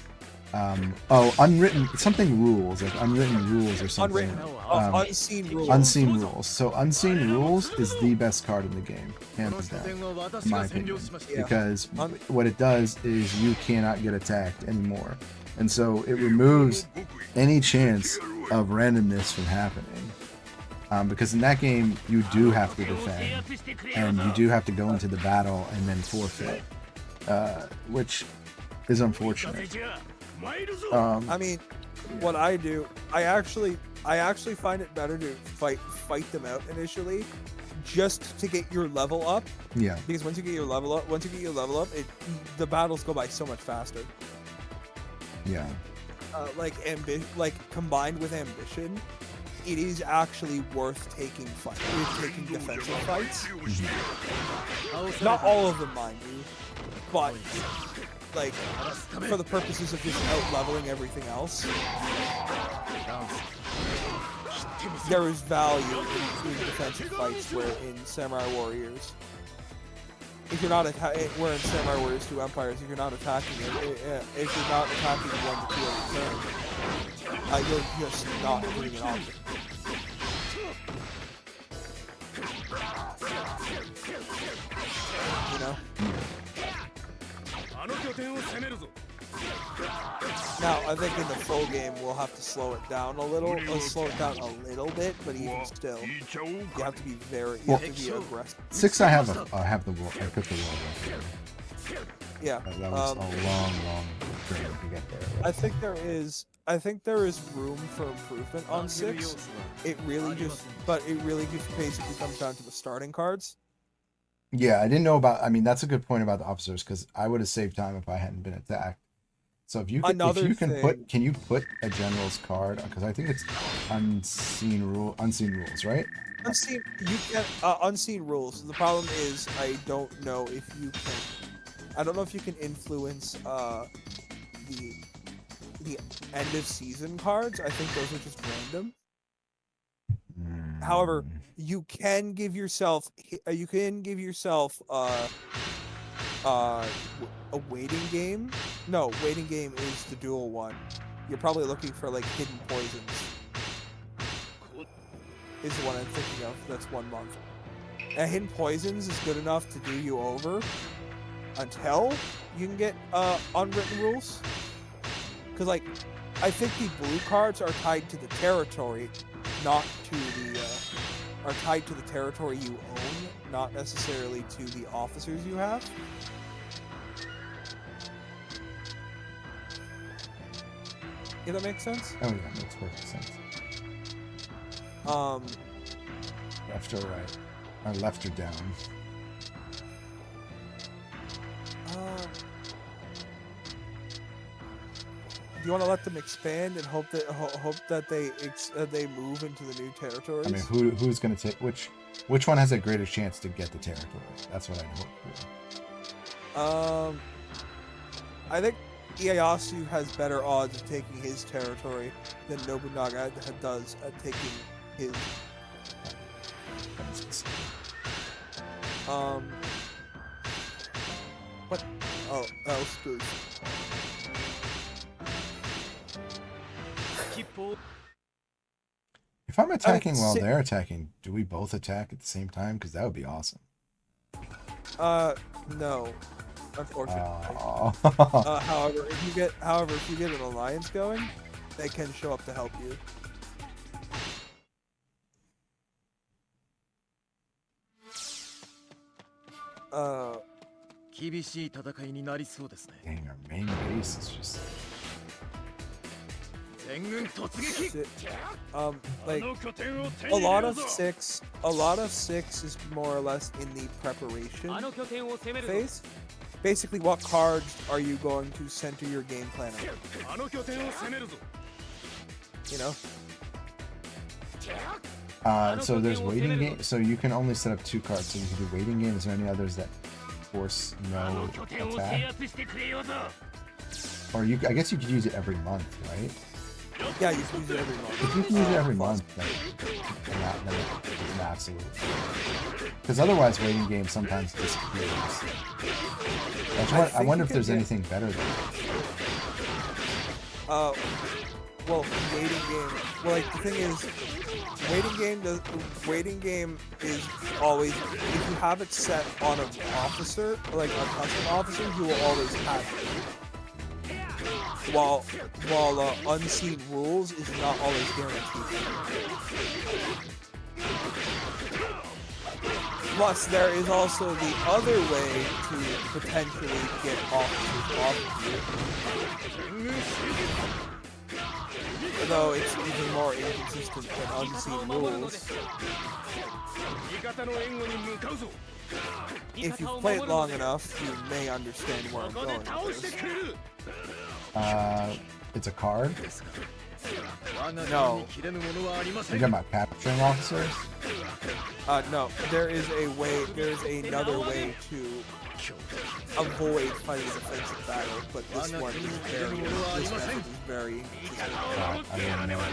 unwritten something rules, like unwritten rules or something. Unseen rules. Unseen rules. So unseen rules is the best card in the game, hands down, in my opinion. Because what it does is you cannot get attacked anymore, and so it removes any chance of randomness from happening. Because in that game you do have to defend, and you do have to go into the battle and then forfeit, which is unfortunate. I mean, what I do, I actually find it better to fight them out initially, just to get your level up. Yeah. Because once you get your level up, the battles go by so much faster. Yeah. Like combined with ambition, it is actually worth taking defensive fights. Mm-hmm. Not all of them, mind you, but like for the purposes of just out leveling everything else, there is value in defensive fights. Where in Samurai Warriors, if you're not where in Samurai Warriors 2 Empires, if you're not attacking if you're not attacking 1 to 2 at a turn, you're just not doing an option. You know? Now, I think in the full game we'll have to slow it down a little, bit, but even still, you have to be aggressive. 6, I have the world. I put the world record. Yeah. That was a long journey to get there. I think there is room for improvement on 6. It really just basically comes down to the starting cards. Yeah, I didn't know about. I mean, that's a good point about the officers, because I would have saved time if I hadn't been attacked. So if you can put a general's card, because I think it's unseen rules, right? Unseen rules. The problem is I don't know if you can influence the end of season cards. I think those are just random. However, you can give yourself a waiting game. No, waiting game is the dual one. You're probably looking for like hidden poisons. Is the one I'm thinking of. That's 1 month. And hidden poisons is good enough to do you over until you can get unwritten rules. Because like, I think the blue cards are tied to the territory, not to are tied to the territory you own, not necessarily to the officers you have. Yeah, that makes sense? Oh yeah, makes perfect sense. Left or right? Or left or down? Do you want to let them expand and hope that they move into the new territories? I mean, who's going to take which one has a greater chance to get the territory? That's what I hope for. I think Ieyasu has better odds of taking his territory than Nobunaga does at taking his. What? Oh, that was good. If I'm attacking while they're attacking, do we both attack at the same time? Because that would be awesome. No, unfortunately. However, if you get an alliance going, they can show up to help you. Dang, our main base is just. Like a lot of six is more or less in the preparation phase. Basically, what cards are you going to center your game plan on? You know. So there's waiting game. So you can only set up 2 cards. So you can do waiting game. Is there any others that force no attack? Or I guess you could use it every month, right? Yeah, you can use it every month. If you can use it every month, then absolutely. Because otherwise, waiting game sometimes disappears. I wonder if there's anything better than that. Well, waiting game. Well, like the thing is, waiting game is always, if you have it set on an officer, like a custom officer, you will always have it. While unseen rules is not always guaranteed. Plus, there is also the other way to potentially get officers off of you. Though it's even more inconsistent than unseen rules. If you've played long enough, you may understand where I'm going with this. It's a card? No. You're talking about capturing officers? No. There's another way to avoid fighting a defensive battle, but this one is very I don't know what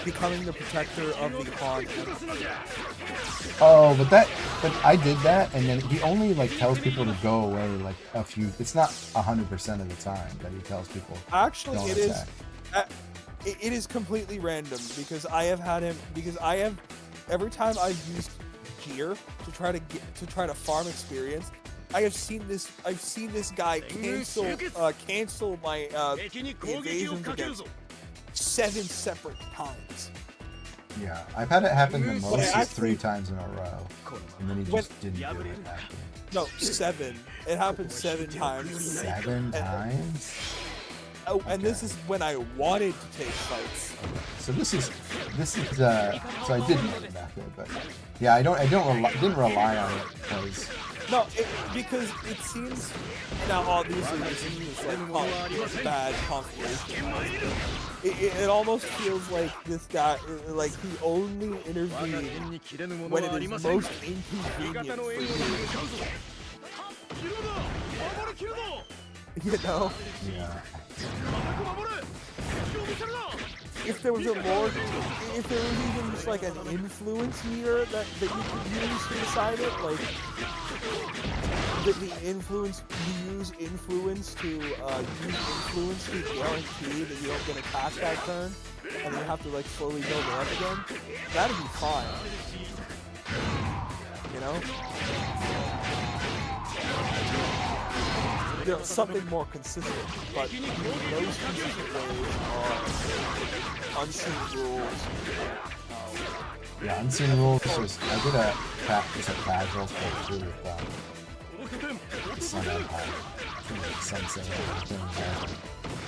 becoming the protector of the pawn. Oh, but I did that, and then he only like tells people to go away like a few. It's not 100% of the time that he tells people. Actually, don't it attack. is. It is completely random because I have had him. Because I have every time I've used gear to try to farm experience, I have seen this. I've seen this guy cancel my evasions against 7 separate times. Yeah, I've had it happen the most is 3 times in a row, and then he just didn't do it. No, 7. It happened 7 times. 7 times? Oh, Okay. and this is when I wanted to take fights. So this is so I did know the method, but yeah, didn't rely on it because No, because it seems now obviously this is like bad confirmation. It almost feels like this guy, like he only intervened when it is most inconvenient for you. You know? yeah. If there was even just like an influence meter that you could use to decide it, like the influence you use influence to guarantee that you don't get attacked that turn, and you have to like slowly build it up again, that'd be fine. You know? You know, something more consistent, but the most consistent ways are unseen rules. Yeah, unseen rules. I did a casual playthrough with Sun Empire. Sunset.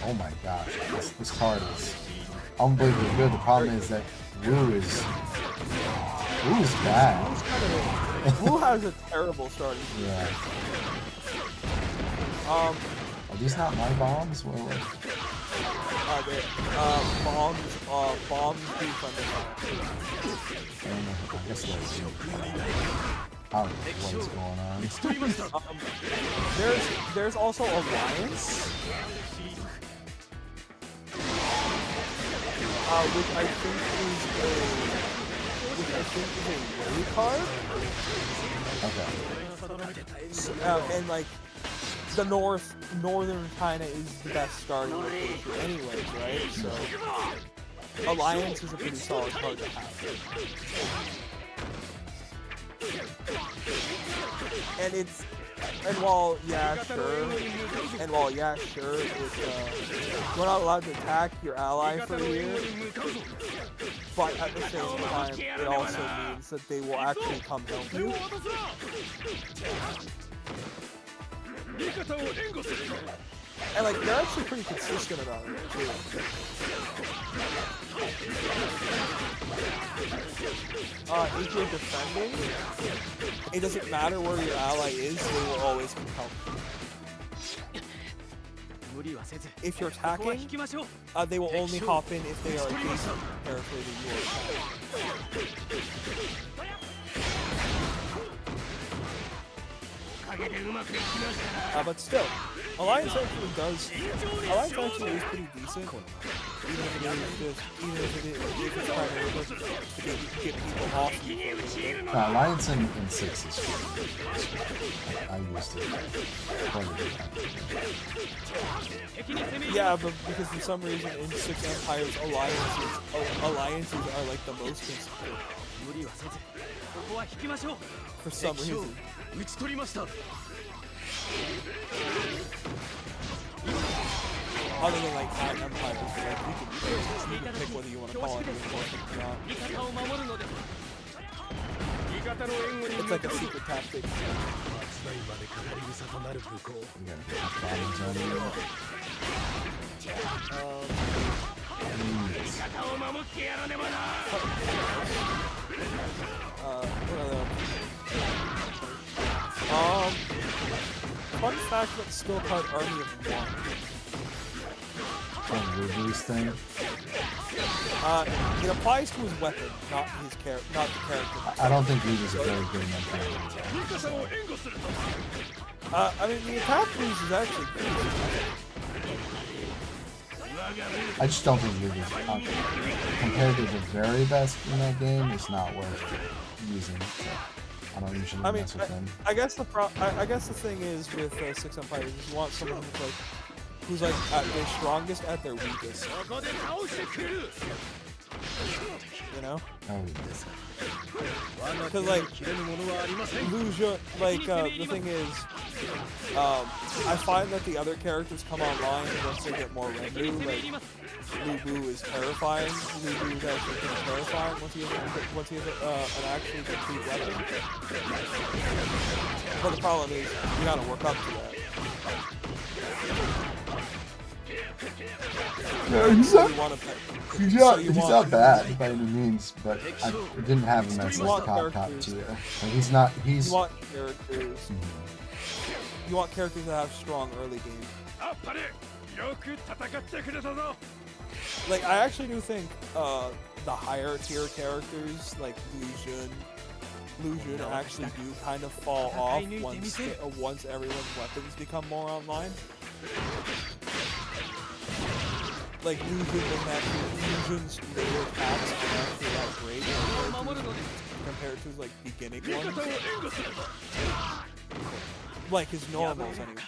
Oh my gosh, this card is unbelievably good. The problem is that Wu is bad. Wu has a terrible starting. Yeah. Are these not my bombs? Bombs do thunder I guess they're I don't know what's going on. there's also Alliance, which I think is a way card. Okay. And like the northern China is the best starting location anyways, right? So Alliance is a pretty solid card to have. And while sure, we're not allowed to attack your ally for a year, but at the same time, it also means that they will actually come help you. And like, they're actually pretty consistent about it, too. If you're defending, it doesn't matter where your ally is, they will always come help you. If you're attacking, they will only hop in if they are adjacent territory to your attack. But still, Alliance actually does. Alliance actually is pretty decent. Even if it's primarily just to get people off you for a little bit. Alliance in 6 is good. I used it quite a bit. Yeah, but because for some reason in 6 Empires, alliances are like the most consistent. For some reason. Other than like Empires, like you can pick whether you want to call it reinforcement or not. It's like a secret tactic. Fun fact about the skill card Army of One. Reverse thing. It applies to his weapon, not the character. I don't think he was a very good enough I mean, the attack boost is actually pretty good. I just don't think Luger's compared to the very best in that game, it's not worth using. So I don't usually mess with him. I guess the thing is with 6 Empires is you want someone who's like at their strongest at their weakest. You know? Because like the thing is, I find that the other characters come online once they get more revenue. Like Lu Bu is terrifying. Lu Bu is actually pretty terrifying once he has an actually complete weapon. But the problem is you gotta work up to that. No, he's not bad by any means, but I didn't have him as like top tier. Like, he's not. He's. You want characters. You want characters that have strong early game. Like I actually do think the higher tier characters like Lu Jun actually do kind of fall off once everyone's weapons become more online. Like Lu Jun's later attacks are actually not great compared to his like beginning ones. Like his normals anyway.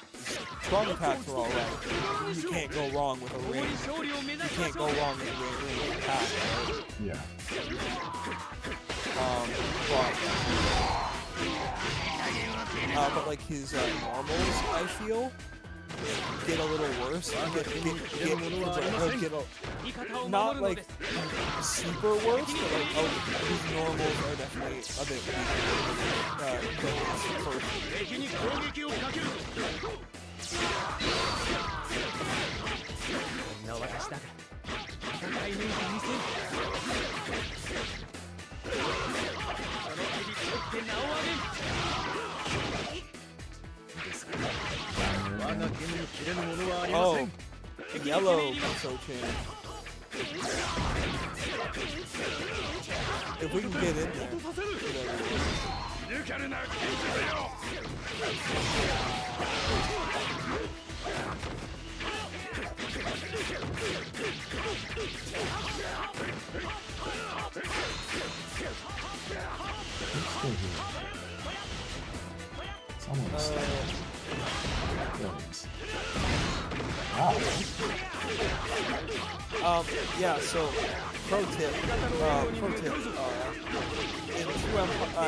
Strong attacks are alright. You can't go wrong with a range. You can't go wrong with a range attack. Yeah. But like his normals, I feel, get a little worse. Not like super worse, but like his normals are definitely a bit Oh, yellow So-Chan. If we can get in there. It's almost wow. Yeah, so pro tip,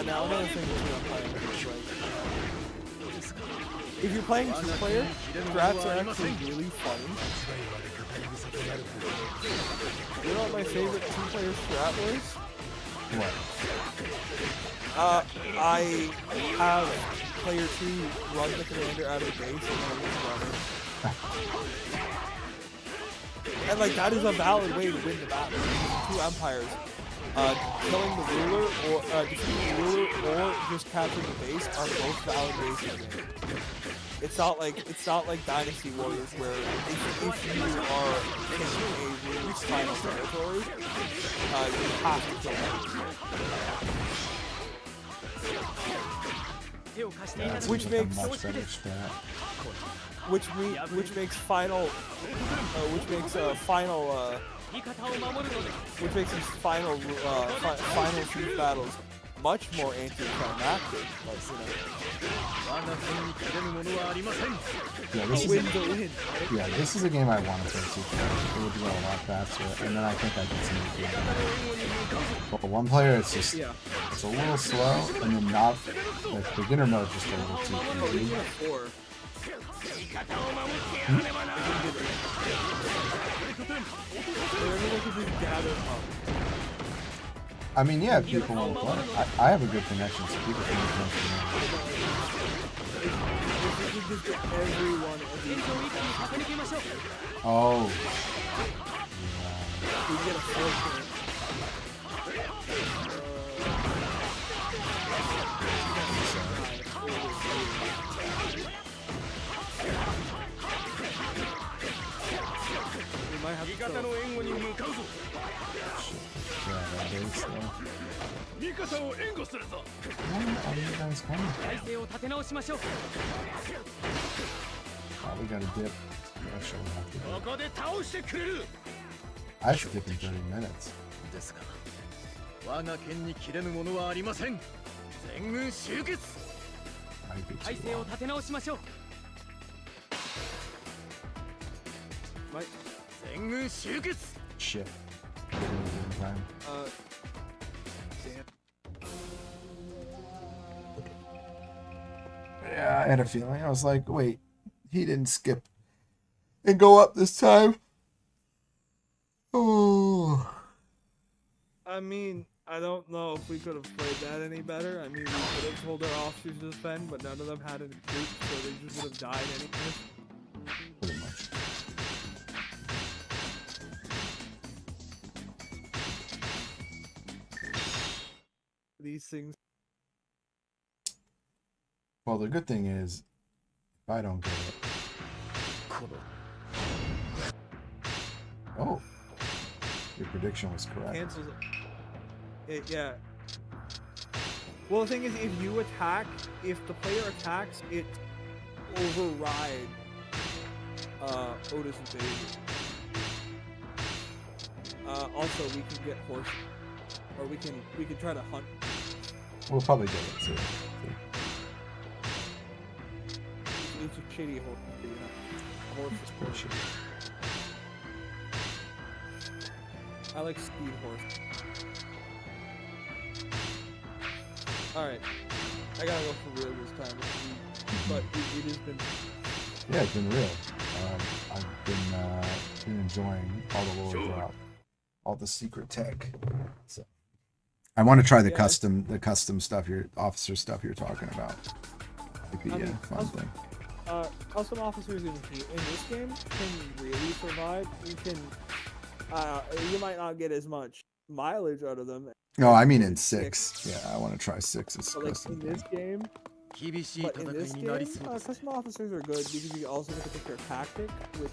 now another thing with 2 Empires is like, if you're playing 2-player, strats are actually really funny. You know what my favorite 2-player strat was? What? I have player 2 run the commander out of the base and then just run it. And like that is a valid way to win the battle. 2 Empires, killing the ruler or defeating the ruler or just capturing the base are both valid ways to win. It's not like Dynasty Warriors where if you are taking a ruler's final territory, you have to kill them. 手を貸していただ That's く Which a makes- much better strat. which makes final final 味方を守るのです which makes these final final few battles much more anticlimactic. Like, 我が手に切れぬものはありません Yeah, this is win to win. yeah, this is a game I want to play too. It would go a lot faster, and then I think I can see it. But one player, it's just Yeah. it's a little slow, and then not like beginner mode just a little too Oh, easy. even at 4. 味方を守ってやらねばな Everyone could just gather up. I mean, yeah, if people want to play. I have a good connection, so people can come to If we could just get everyone at 現 the 状一気に駆け抜けましょう me. Oh. we get a 4 We might have 味 to 方 go. の援護に向かうぞ Yeah, that is slow. 味方を援護するぞ When are you guys coming? 体勢を立て直しましょう Oh, we gotta dip. Yeah, sure, we'll have to こ dip. こで倒してくれる I should dip in 30 minutes. ですが我が剣に切れぬものはありません全軍集結 Might be 体 too 勢を long. 立て直しましょう Might, 全軍集結 Shit. Didn't even time. damn. Yeah, I had a feeling. I was like, wait, he didn't skip and go up this time. Oh. I mean, I don't know if we could have played that any better. I mean, we could have told our officers to defend, but none of them had any troops, so they just would have died anyway. Pretty much. These things. Well, the good thing is, if I don't get it. Oh. Your prediction was correct. Cancels it. Yeah. Well, the thing is, if you attack, if the player attacks, it override Otis' invasion. Also, we can get horses, or we can try to hunt. We'll probably get it too. It's a shitty horse, you know. Horse It's pretty shitty. I like speed horse. Alright. I gotta go for real this time. But it has been. Yeah, it's been real. I've been enjoying all the lore drop, all the secret tech. So I want to try the Yeah, custom stuff, your officer stuff you're talking about. It'd be I mean, fun also- thing. Custom officers in this game can really survive. You can. You might not get as much mileage out of them. No, I mean in 6. Yeah, I want to try 6. It's But like custom in thing. this game, 厳しい but in 戦 this いになり game, そうです custom officers are good because you also get to pick your tactic, which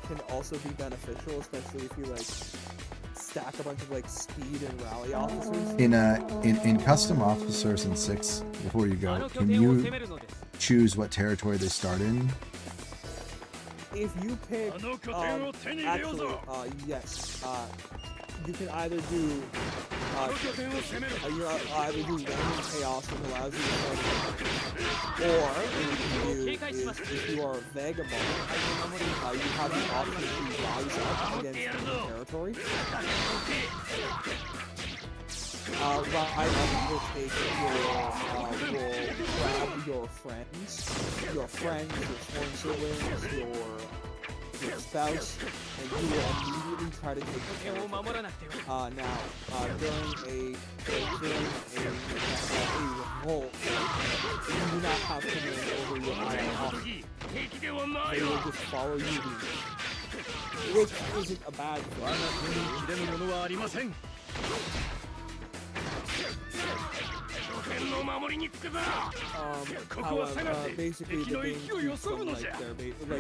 can also be beneficial, especially if you like stack a bunch of like speed and rally officers. In custom officers in 6, before you あ go, の拠 can 点を攻 you めるのです choose what territory they start in? If you pick, あの拠点を手に入れよう actually, ぞ yes, you can either do, あの拠点を攻める you either do random chaos, which allows you to fight, or what you can do is if you are a vagabond, you have the option to rise up against the territory. Rise up will take will grab your friends, your sworn siblings, your spouse, and you will immediately try to take the 拠点を territory. 守らなくては Now, during a revolt, you do not have command over your own officer. 敵ではな They い will わ just follow you, which isn't a bad 我が thing. 手に切れぬものはありません拠点の守りにつくぞ However, basically the game 敵の勢いを keeps 削 them るの like じゃ like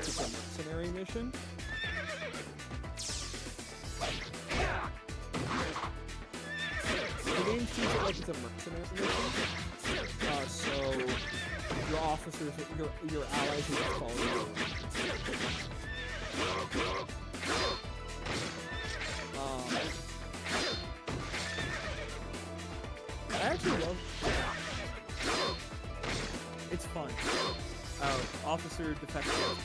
it's a mercenary mission. The game treats it like it's a mercenary mission. So your officers, your allies will just follow you. I actually love. It's fun. Officer defective.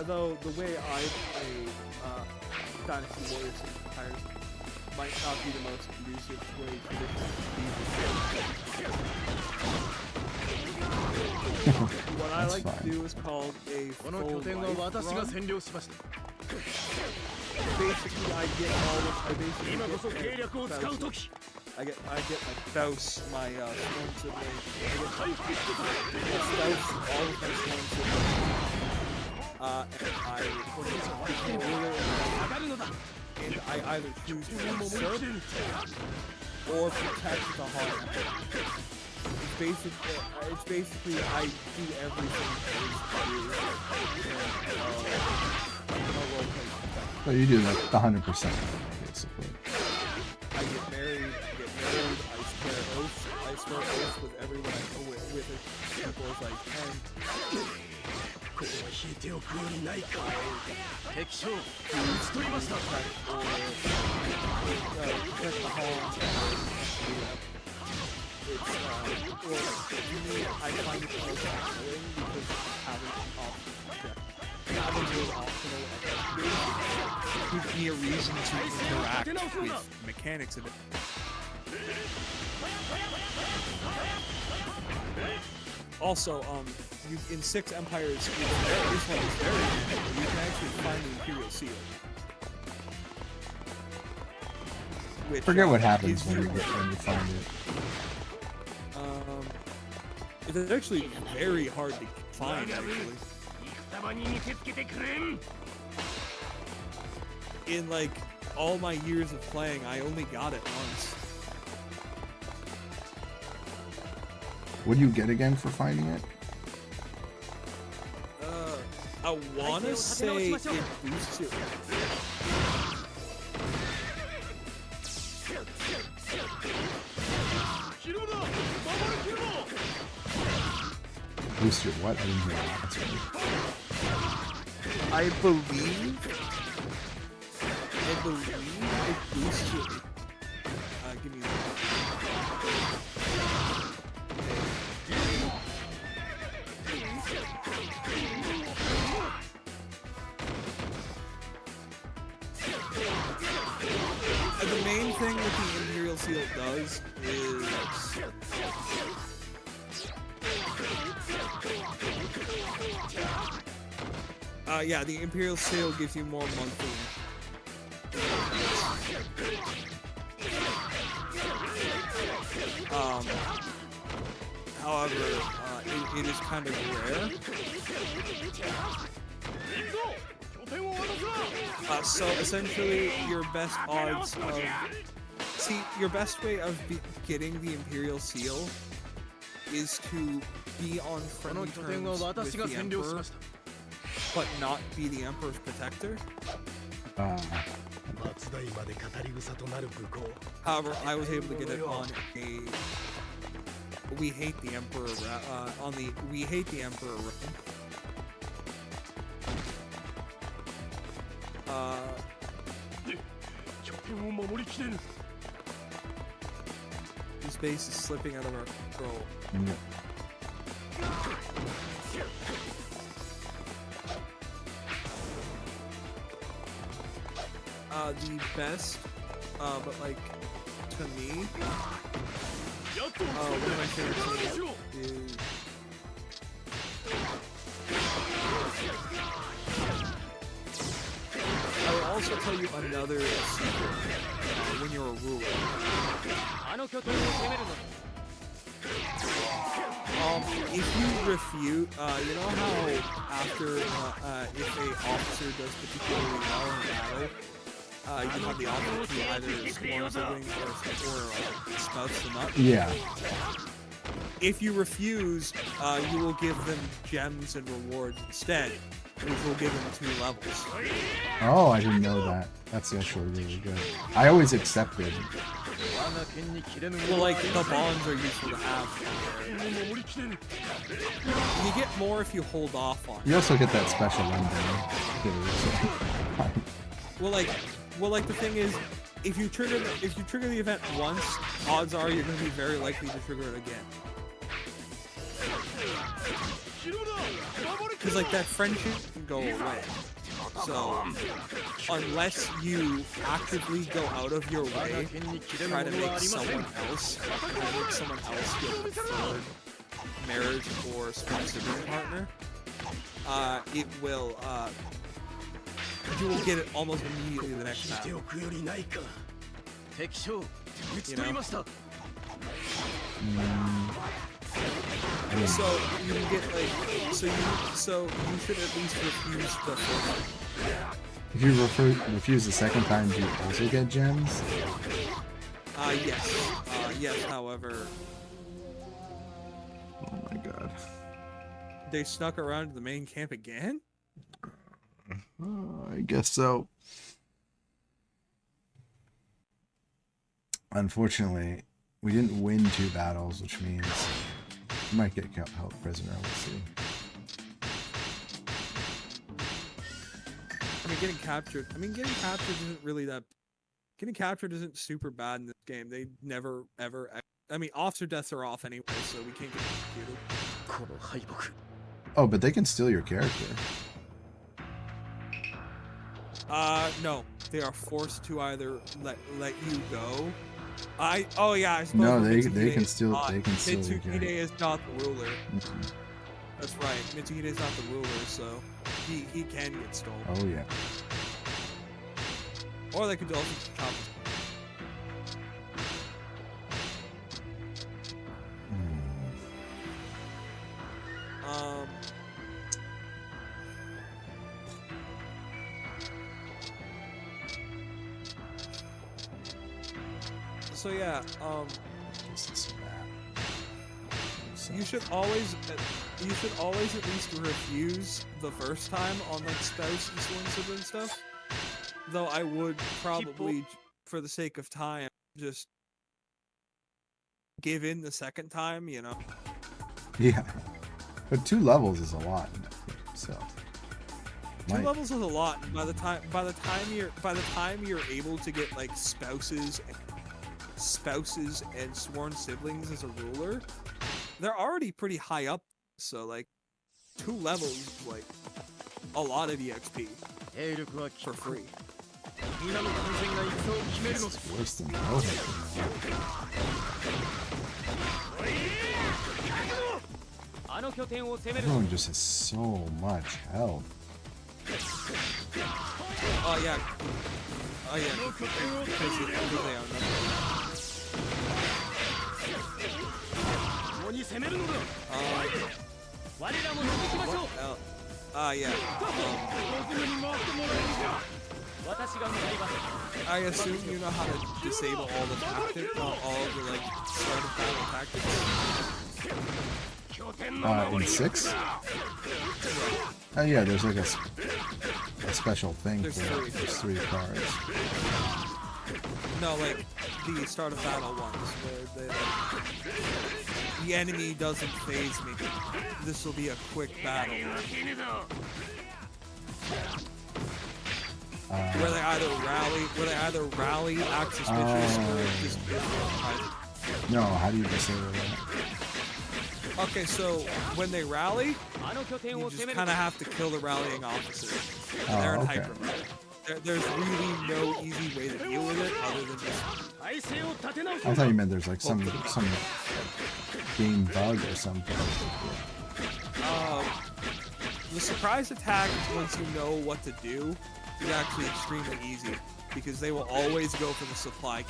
Though the way I play Dynasty Warriors and Empires might not be the most conducive way to what I like to do is called a full life run. Basically, I get my Douse, my Sworn Sibling. I Douse all of my Sworn Siblings. And I either choose to usurp or protect the heart. It's basically I do everything So you do like the 100%, basically. I get married, I swear oaths with everyone I go with as simple as I can. Protect the hall. I find it most fulfilling because having those optional gives me a reason to interact with mechanics of it. Also, in 6 Empires, this one is very good. You can actually find the Imperial Seal. Which, Forget what happens when you find it. It's actually very hard to find, actually. In like all my years of playing, I only got it once. What do you get again for finding it? I wanna say it boosts it. Boost your what? I didn't hear that. That's right. I believe it boosts it. Give me the main thing that the Imperial Seal does is yeah, the Imperial Seal gives you more monthly. However, it is kind of rare. So essentially, your best odds of your best way of getting the Imperial Seal is to be on friendly terms with the Emperor, but not be the Emperor's protector. However, I was able to get it on a We Hate the Emperor on the We Hate the Emperor run. This base is slipping out of our control. The best, but like, to me, one of my favorite things is I will also tell you another secret when you're a ruler. If you refute, you know how after if a officer does particularly well in battle, you have the option to either swarm siblings or spouse them up. Yeah. If you refuse, you will give them gems and rewards instead. which will give him 2 levels. Oh, I didn't know that. That's actually really good. I always accepted. Well, like, the bonds are useful to have. You get more if you hold off on it. You also get that special one day. Well, like the thing is, if you trigger the event once, odds are you're going to be very likely to trigger it again. Because like that friendship can go away. So unless you actively go out of your way to try to make someone else your preferred marriage or sibling partner, it will you will get it almost immediately the next battle. You know? So you can get like so you should at least refuse the first one. If you refuse the second time, do you also get gems? Yes. Yes, however, Oh my god. they snuck around to the main camp again? I guess so. Unfortunately, we didn't win 2 battles, which means we might get held prisoner. We'll see. I mean, getting captured isn't really that. Getting captured isn't super bad in this game. They never, ever. I mean, officer deaths are off anyway, so we can't get executed. Oh, but they can steal your character. No. They are forced to either let you go. Oh yeah, I suppose. No, they Mitsuhide can is steal. not- They can steal your Mitsuhide character. is not the ruler. Mhm. That's right. Mitsuhide is not the ruler, so he can get stolen. Oh yeah. Or they could also chop. So yeah, Just this map. you should always at least refuse the first time on like spouse and sworn sibling stuff. Though I would probably, for the sake of time, just give in the second time, you know. Yeah. But 2 levels is a lot. So. 2 levels is a lot. By the time you're able to get like spouses and sworn siblings as a ruler, they're already pretty high up. So like 2 levels, like a lot of EXP for free. It's worse than Everyone just has so much health. Oh yeah. Because they are yeah. I assume you know how to disable all the tactics, all the like start of battle tactics. In 6? Oh yeah, there's like a special thing There's for it. 3. There's 3 cards. No, like the start of battle ones, where the enemy doesn't phase me. This will be a quick battle. Where they either rally, act suspicious, or just No, how do you disable that? Okay, so when they rally, you just kind of have to kill the rallying officers. They're in okay. hyper mode. There's really no easy way to deal with it other than just. I thought you meant there's like some game bug or something. The surprise attack, once you know what to do, is actually extremely easy because they will always go for the supply.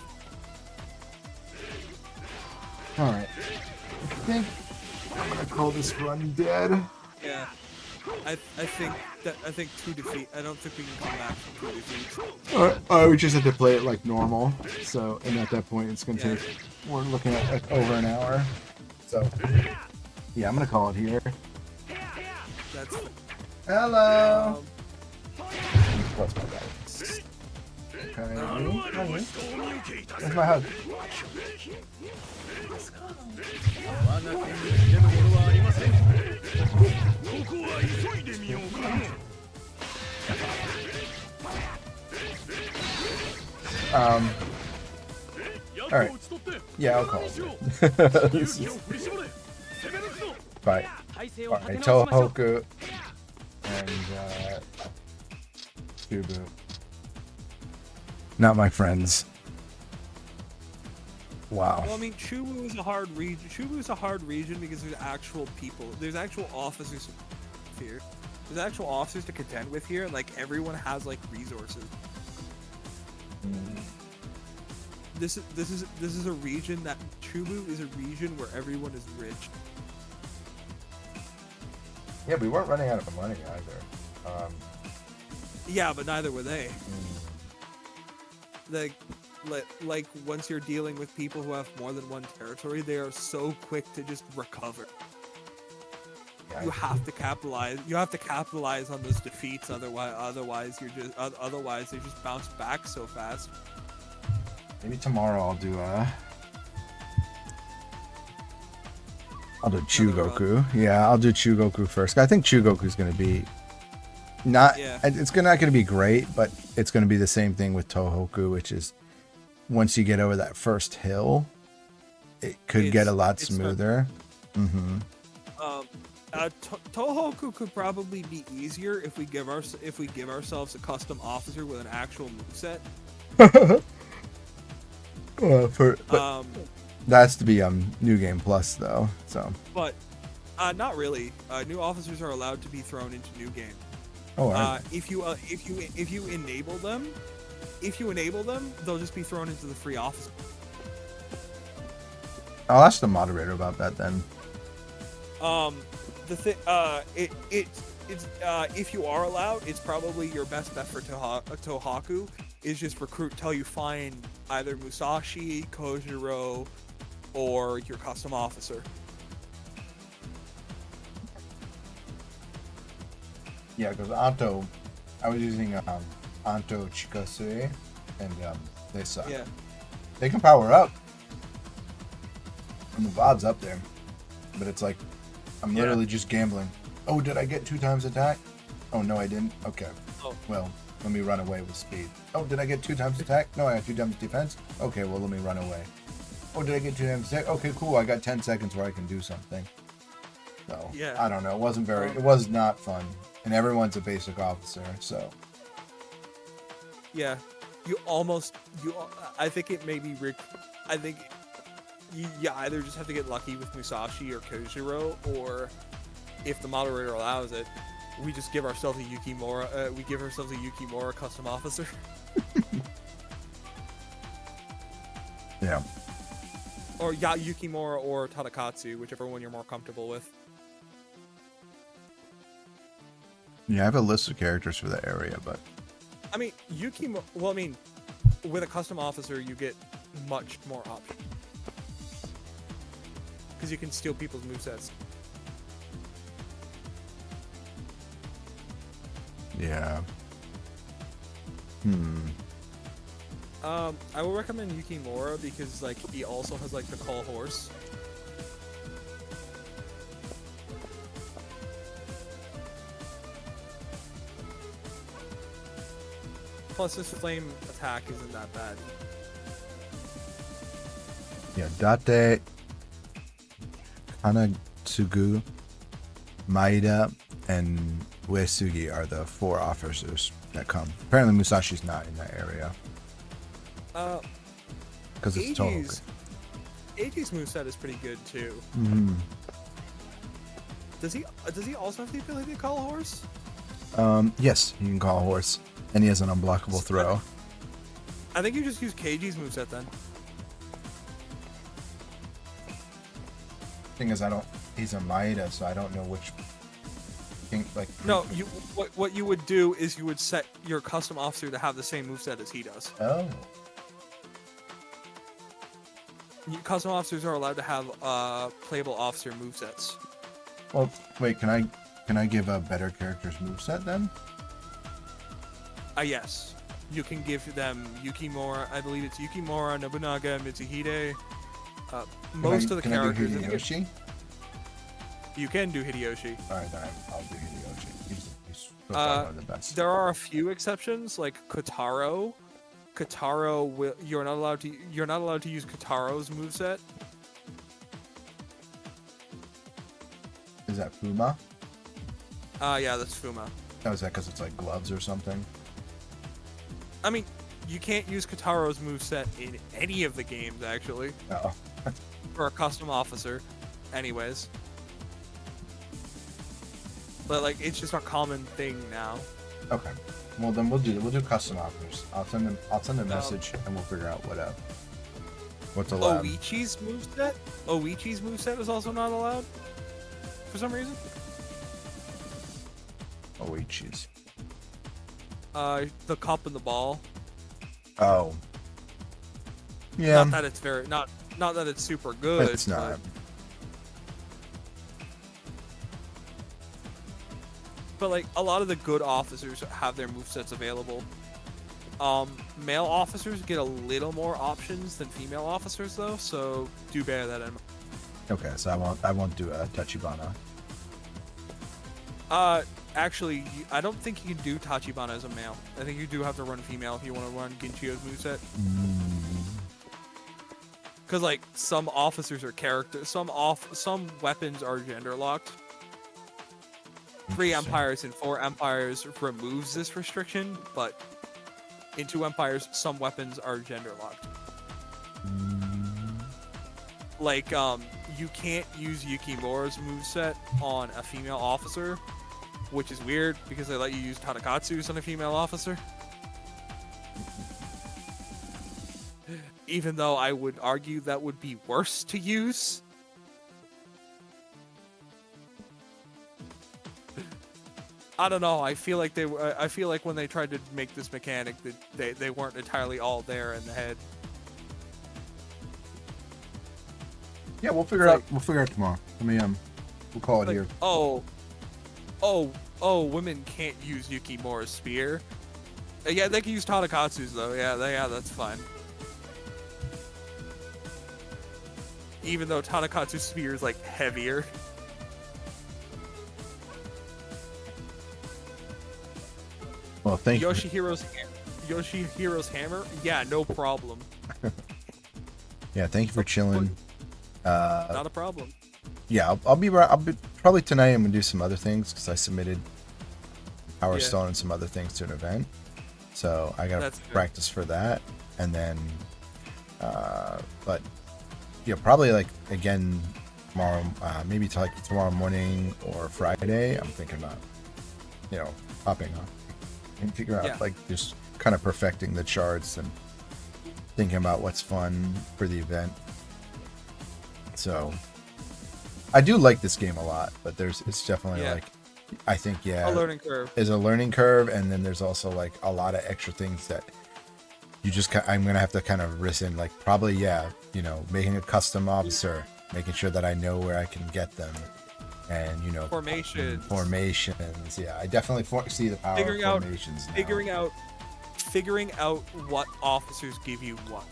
Alright. I think I'm gonna call this run dead. Yeah. I think 2 defeat. I don't think we can come back from 2 defeats. Alright, we just have to play it like normal. So, and at that point, it's gonna take. We're looking at like over an hour. So, yeah, I'm gonna call it here. That's Hello. Um, What's my bag? Okay. Honey? Where's my hug? 我が手に出るものはありません。ここは急いでみようかの。All right. Yeah, I'll call him. This is fine. All right, Tohoku and Kubu. Not my friends. Wow. well, I mean, Chubu is a hard region. Chubu is a hard region because there's actual people. There's actual officers here. There's actual officers to contend with here. Like everyone has like resources. This is a region that Chubu is a region where everyone is rich. Yeah, we weren't running out of money either. Yeah, but neither were they. Like once you're dealing with people who have more than one territory, they are so quick to just recover. Yeah, You have to capitalize. You have to capitalize on those defeats. Otherwise they just bounce back so fast. Maybe tomorrow I'll do Chugoku. Yeah, I'll do Chugoku first. I think Chugoku's gonna be not. Yeah. It's not gonna be great, but it's gonna be the same thing with Tohoku, which is once you get over that first hill, it could get a lot smoother. Tohoku could probably be easier if we give ourselves a custom officer with an actual moveset. But that has to be New Game Plus though. So. But not really. New officers are allowed to be thrown into new game. Oh. Right. If you enable them, they'll just be thrown into the free office. I'll ask the moderator about that then. The thing, if you are allowed, it's probably your best bet for Tohaku is just recruit till you find either Musashi, Kojiro, or your custom officer. Yeah, because Anto, I was using Anto Chikasue, and they suck. Yeah. They can power up. And the VOD's up there. But it's like, I'm literally just gambling. Oh, did I get 2 times attack? Oh, no, I didn't. Okay. Oh. Well, let me run away with speed. Oh, did I get 2 times attack? No, I got 2 times defense. Okay, well, let me run away. Oh, did I get 2 times attack? Okay, cool. I got 10 seconds where I can do something. So, Yeah. I don't know. It was not fun. And everyone's a basic officer, so. Yeah. I think it may be I think you either just have to get lucky with Musashi or Kojiro, or if the moderator allows it, we just give ourselves a Yukimura. We give ourselves a Yukimura custom officer. Yeah. Or Yukimura or Tadakatsu, whichever one you're more comfortable with. Yeah, I have a list of characters for the area, but. I mean, with a custom officer, you get much more options. Because you can steal people's movesets. Yeah. I will recommend Yukimura because, like, he also has, like, the call horse. Plus, his flame attack isn't that bad. Yeah, Date, Kanatsugu, Maeda, and Uesugi are the 4 officers that come. Apparently Musashi's not in that area. Because it's Tohoku. Eiji's moveset is pretty good too. Does he also have the ability to call a horse? Yes, you can call a horse. And he has an unblockable throw. I think you just use Keiji's moveset then. Thing is, he's a Maeda, so I don't know which No, what you would do is you would set your custom officer to have the same moveset as he does. Oh. Custom officers are allowed to have playable officer movesets. Well, wait, can I Can I give a better character's moveset then? Yes. You can give them Yukimura, I believe it's Yukimura, Nobunaga, Mitsuhide. Most of the characters. Can I do Hideyoshi? You can do Hideyoshi. Alright, then I'll do Hideyoshi. He's so far one of the best. There are a few exceptions, like Kotaro. Kotaro you're not allowed to use Kotaro's moveset. Is that Fuma? Yeah, that's Fuma. Oh, is that because it's like gloves or something? I mean, you can't use Kotaro's moveset in any of the games, actually. Oh. For a custom officer. Anyways. But, like, it's just a common thing now. Okay. Well, then we'll do custom offers. I'll send a message and we'll figure out what's allowed. Oichi's moveset? Oichi's moveset is also not allowed? For some reason? Oichi's. The cup and the ball. Oh. Yeah. Not that it's not that it's super good. It's not. But like a lot of the good officers have their movesets available. Male officers get a little more options than female officers though, so do bear that in mind. Okay, so I won't do a Tachibana. Actually, I don't think you can do Tachibana as a male. I think you do have to run female if you want to run Ginchio's moveset. Because like some officers are characters, some weapons are gender locked. 3 Empires and 4 Empires removes this restriction, but in 2 Empires, some weapons are gender locked. Like, you can't use Yukimura's moveset on a female officer, which is weird because they let you use Tadakatsu's on a female officer. Even though I would argue that would be worse to use. I don't know. I feel like when they tried to make this mechanic, that they weren't entirely all there in the head. Yeah, we'll figure it out. We'll figure it out tomorrow. We'll call it here. Women can't use Yukimura's spear. Yeah, they can use Tadakatsu's though. Yeah, that's fine. Even though Tadakatsu's spear is like heavier. Well, thank you. Yoshihiro's hammer? Yeah, no problem. Yeah, thank you for chilling. Not a problem. Yeah, I'll be probably tonight. I'm gonna do some other things because I submitted Power Stone and some other things to an event, so I gotta practice for that. And then, but yeah, probably like again tomorrow, maybe like tomorrow morning or Friday. I'm thinking about popping on and figure out like just kind of perfecting the charts and thinking about what's fun for the event. So I do like this game a lot, but it's definitely like, I think, a learning curve. There's a learning curve, and then there's also like a lot of extra things that I'm gonna have to kind of listen, like probably making a custom officer, making sure that I know where I can get them, and formations. Yeah, I definitely see the power of formations now. Figuring out what officers give you what.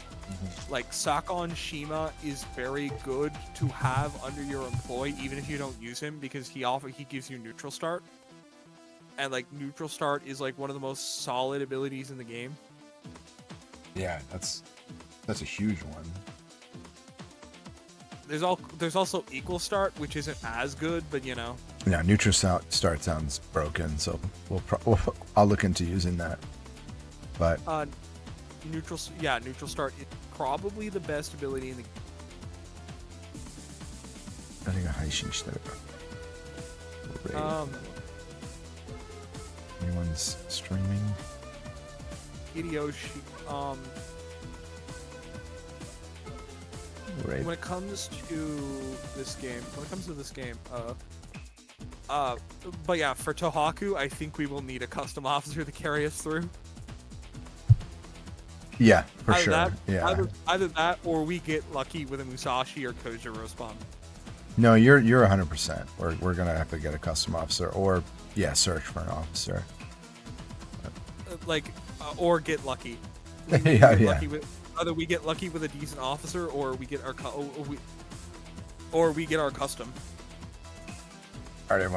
Like Sakon Shima is very good to have under your employ, even if you don't use him, because he gives you neutral start, and like neutral start is like one of the most solid abilities in the game. Yeah, that's a huge one. There's also equal start, which isn't as good, but Yeah, neutral start sounds broken, so I'll look into using that. But neutral start is probably the best ability in the game. I think anyone's streaming? Hideyoshi. When it comes to this game, but yeah, for Tohaku, I think we will need a custom officer to carry us through. Yeah, for sure. Either that, or we get lucky with a Musashi or Kojiro spawn. No, you're 100%. We're gonna have to get a custom officer, or search for an officer. Or get lucky. Either we get lucky with a decent officer, or we get our custom. All right, everyone.